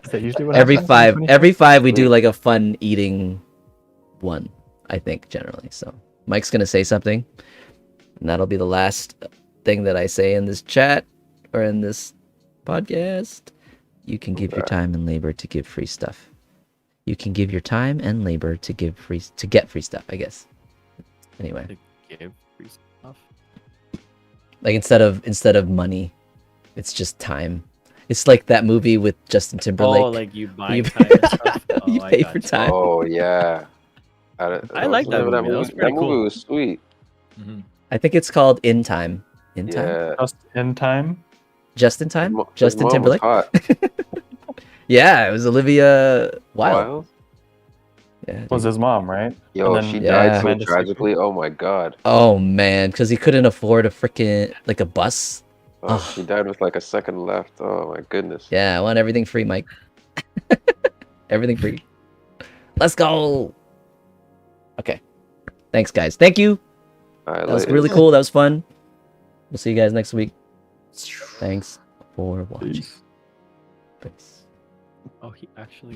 Speaker 2: Is that usually what
Speaker 1: Every
Speaker 2: happens on the 25th?
Speaker 1: every five we do like a fun eating one. I think generally. So Mike's gonna say something, and that'll be the last thing that I say in this chat or in this podcast. You can give your time and labor to give free stuff. You can give your time and labor to get free stuff, I guess. Anyway,
Speaker 5: To give free stuff.
Speaker 1: like instead of money, it's just time. It's like that movie with Justin Timberlake.
Speaker 5: Oh, like you buy
Speaker 1: You-
Speaker 5: time and stuff.
Speaker 1: You
Speaker 5: Oh, I
Speaker 1: pay
Speaker 5: got
Speaker 1: for
Speaker 5: you.
Speaker 1: time.
Speaker 8: Oh yeah.
Speaker 5: I like that
Speaker 8: remember
Speaker 5: movie. That was
Speaker 8: That
Speaker 5: pretty
Speaker 8: movie
Speaker 5: cool.
Speaker 8: was sweet.
Speaker 5: Mhm.
Speaker 1: I think it's called In Time. In Time.
Speaker 8: Yeah.
Speaker 2: Just in time.
Speaker 1: Just in Time.
Speaker 8: His
Speaker 1: Justin
Speaker 8: mom was
Speaker 1: Timberlake.
Speaker 8: hot.
Speaker 1: Yeah, it was Olivia Wilde.
Speaker 8: Wild?
Speaker 1: Yeah.
Speaker 2: Was
Speaker 1: dude.
Speaker 2: his mom, right?
Speaker 8: Yo,
Speaker 2: And then-
Speaker 8: she
Speaker 1: Yeah.
Speaker 8: died so
Speaker 2: Amanda
Speaker 8: tragically. Oh my god.
Speaker 1: Oh man, because he couldn't afford a freaking like a bus.
Speaker 8: Oh,
Speaker 1: Ugh.
Speaker 8: she died with like a second left. Oh my goodness.
Speaker 1: Yeah, I want everything free, Mike. Everything free. Let's go. Okay. Thanks, guys. Thank you.
Speaker 8: All right,
Speaker 1: That was
Speaker 8: later.
Speaker 1: really cool. That was fun. We'll see you guys next week. Thanks for watching.
Speaker 2: Peace.
Speaker 1: Peace.
Speaker 5: Oh, he actually.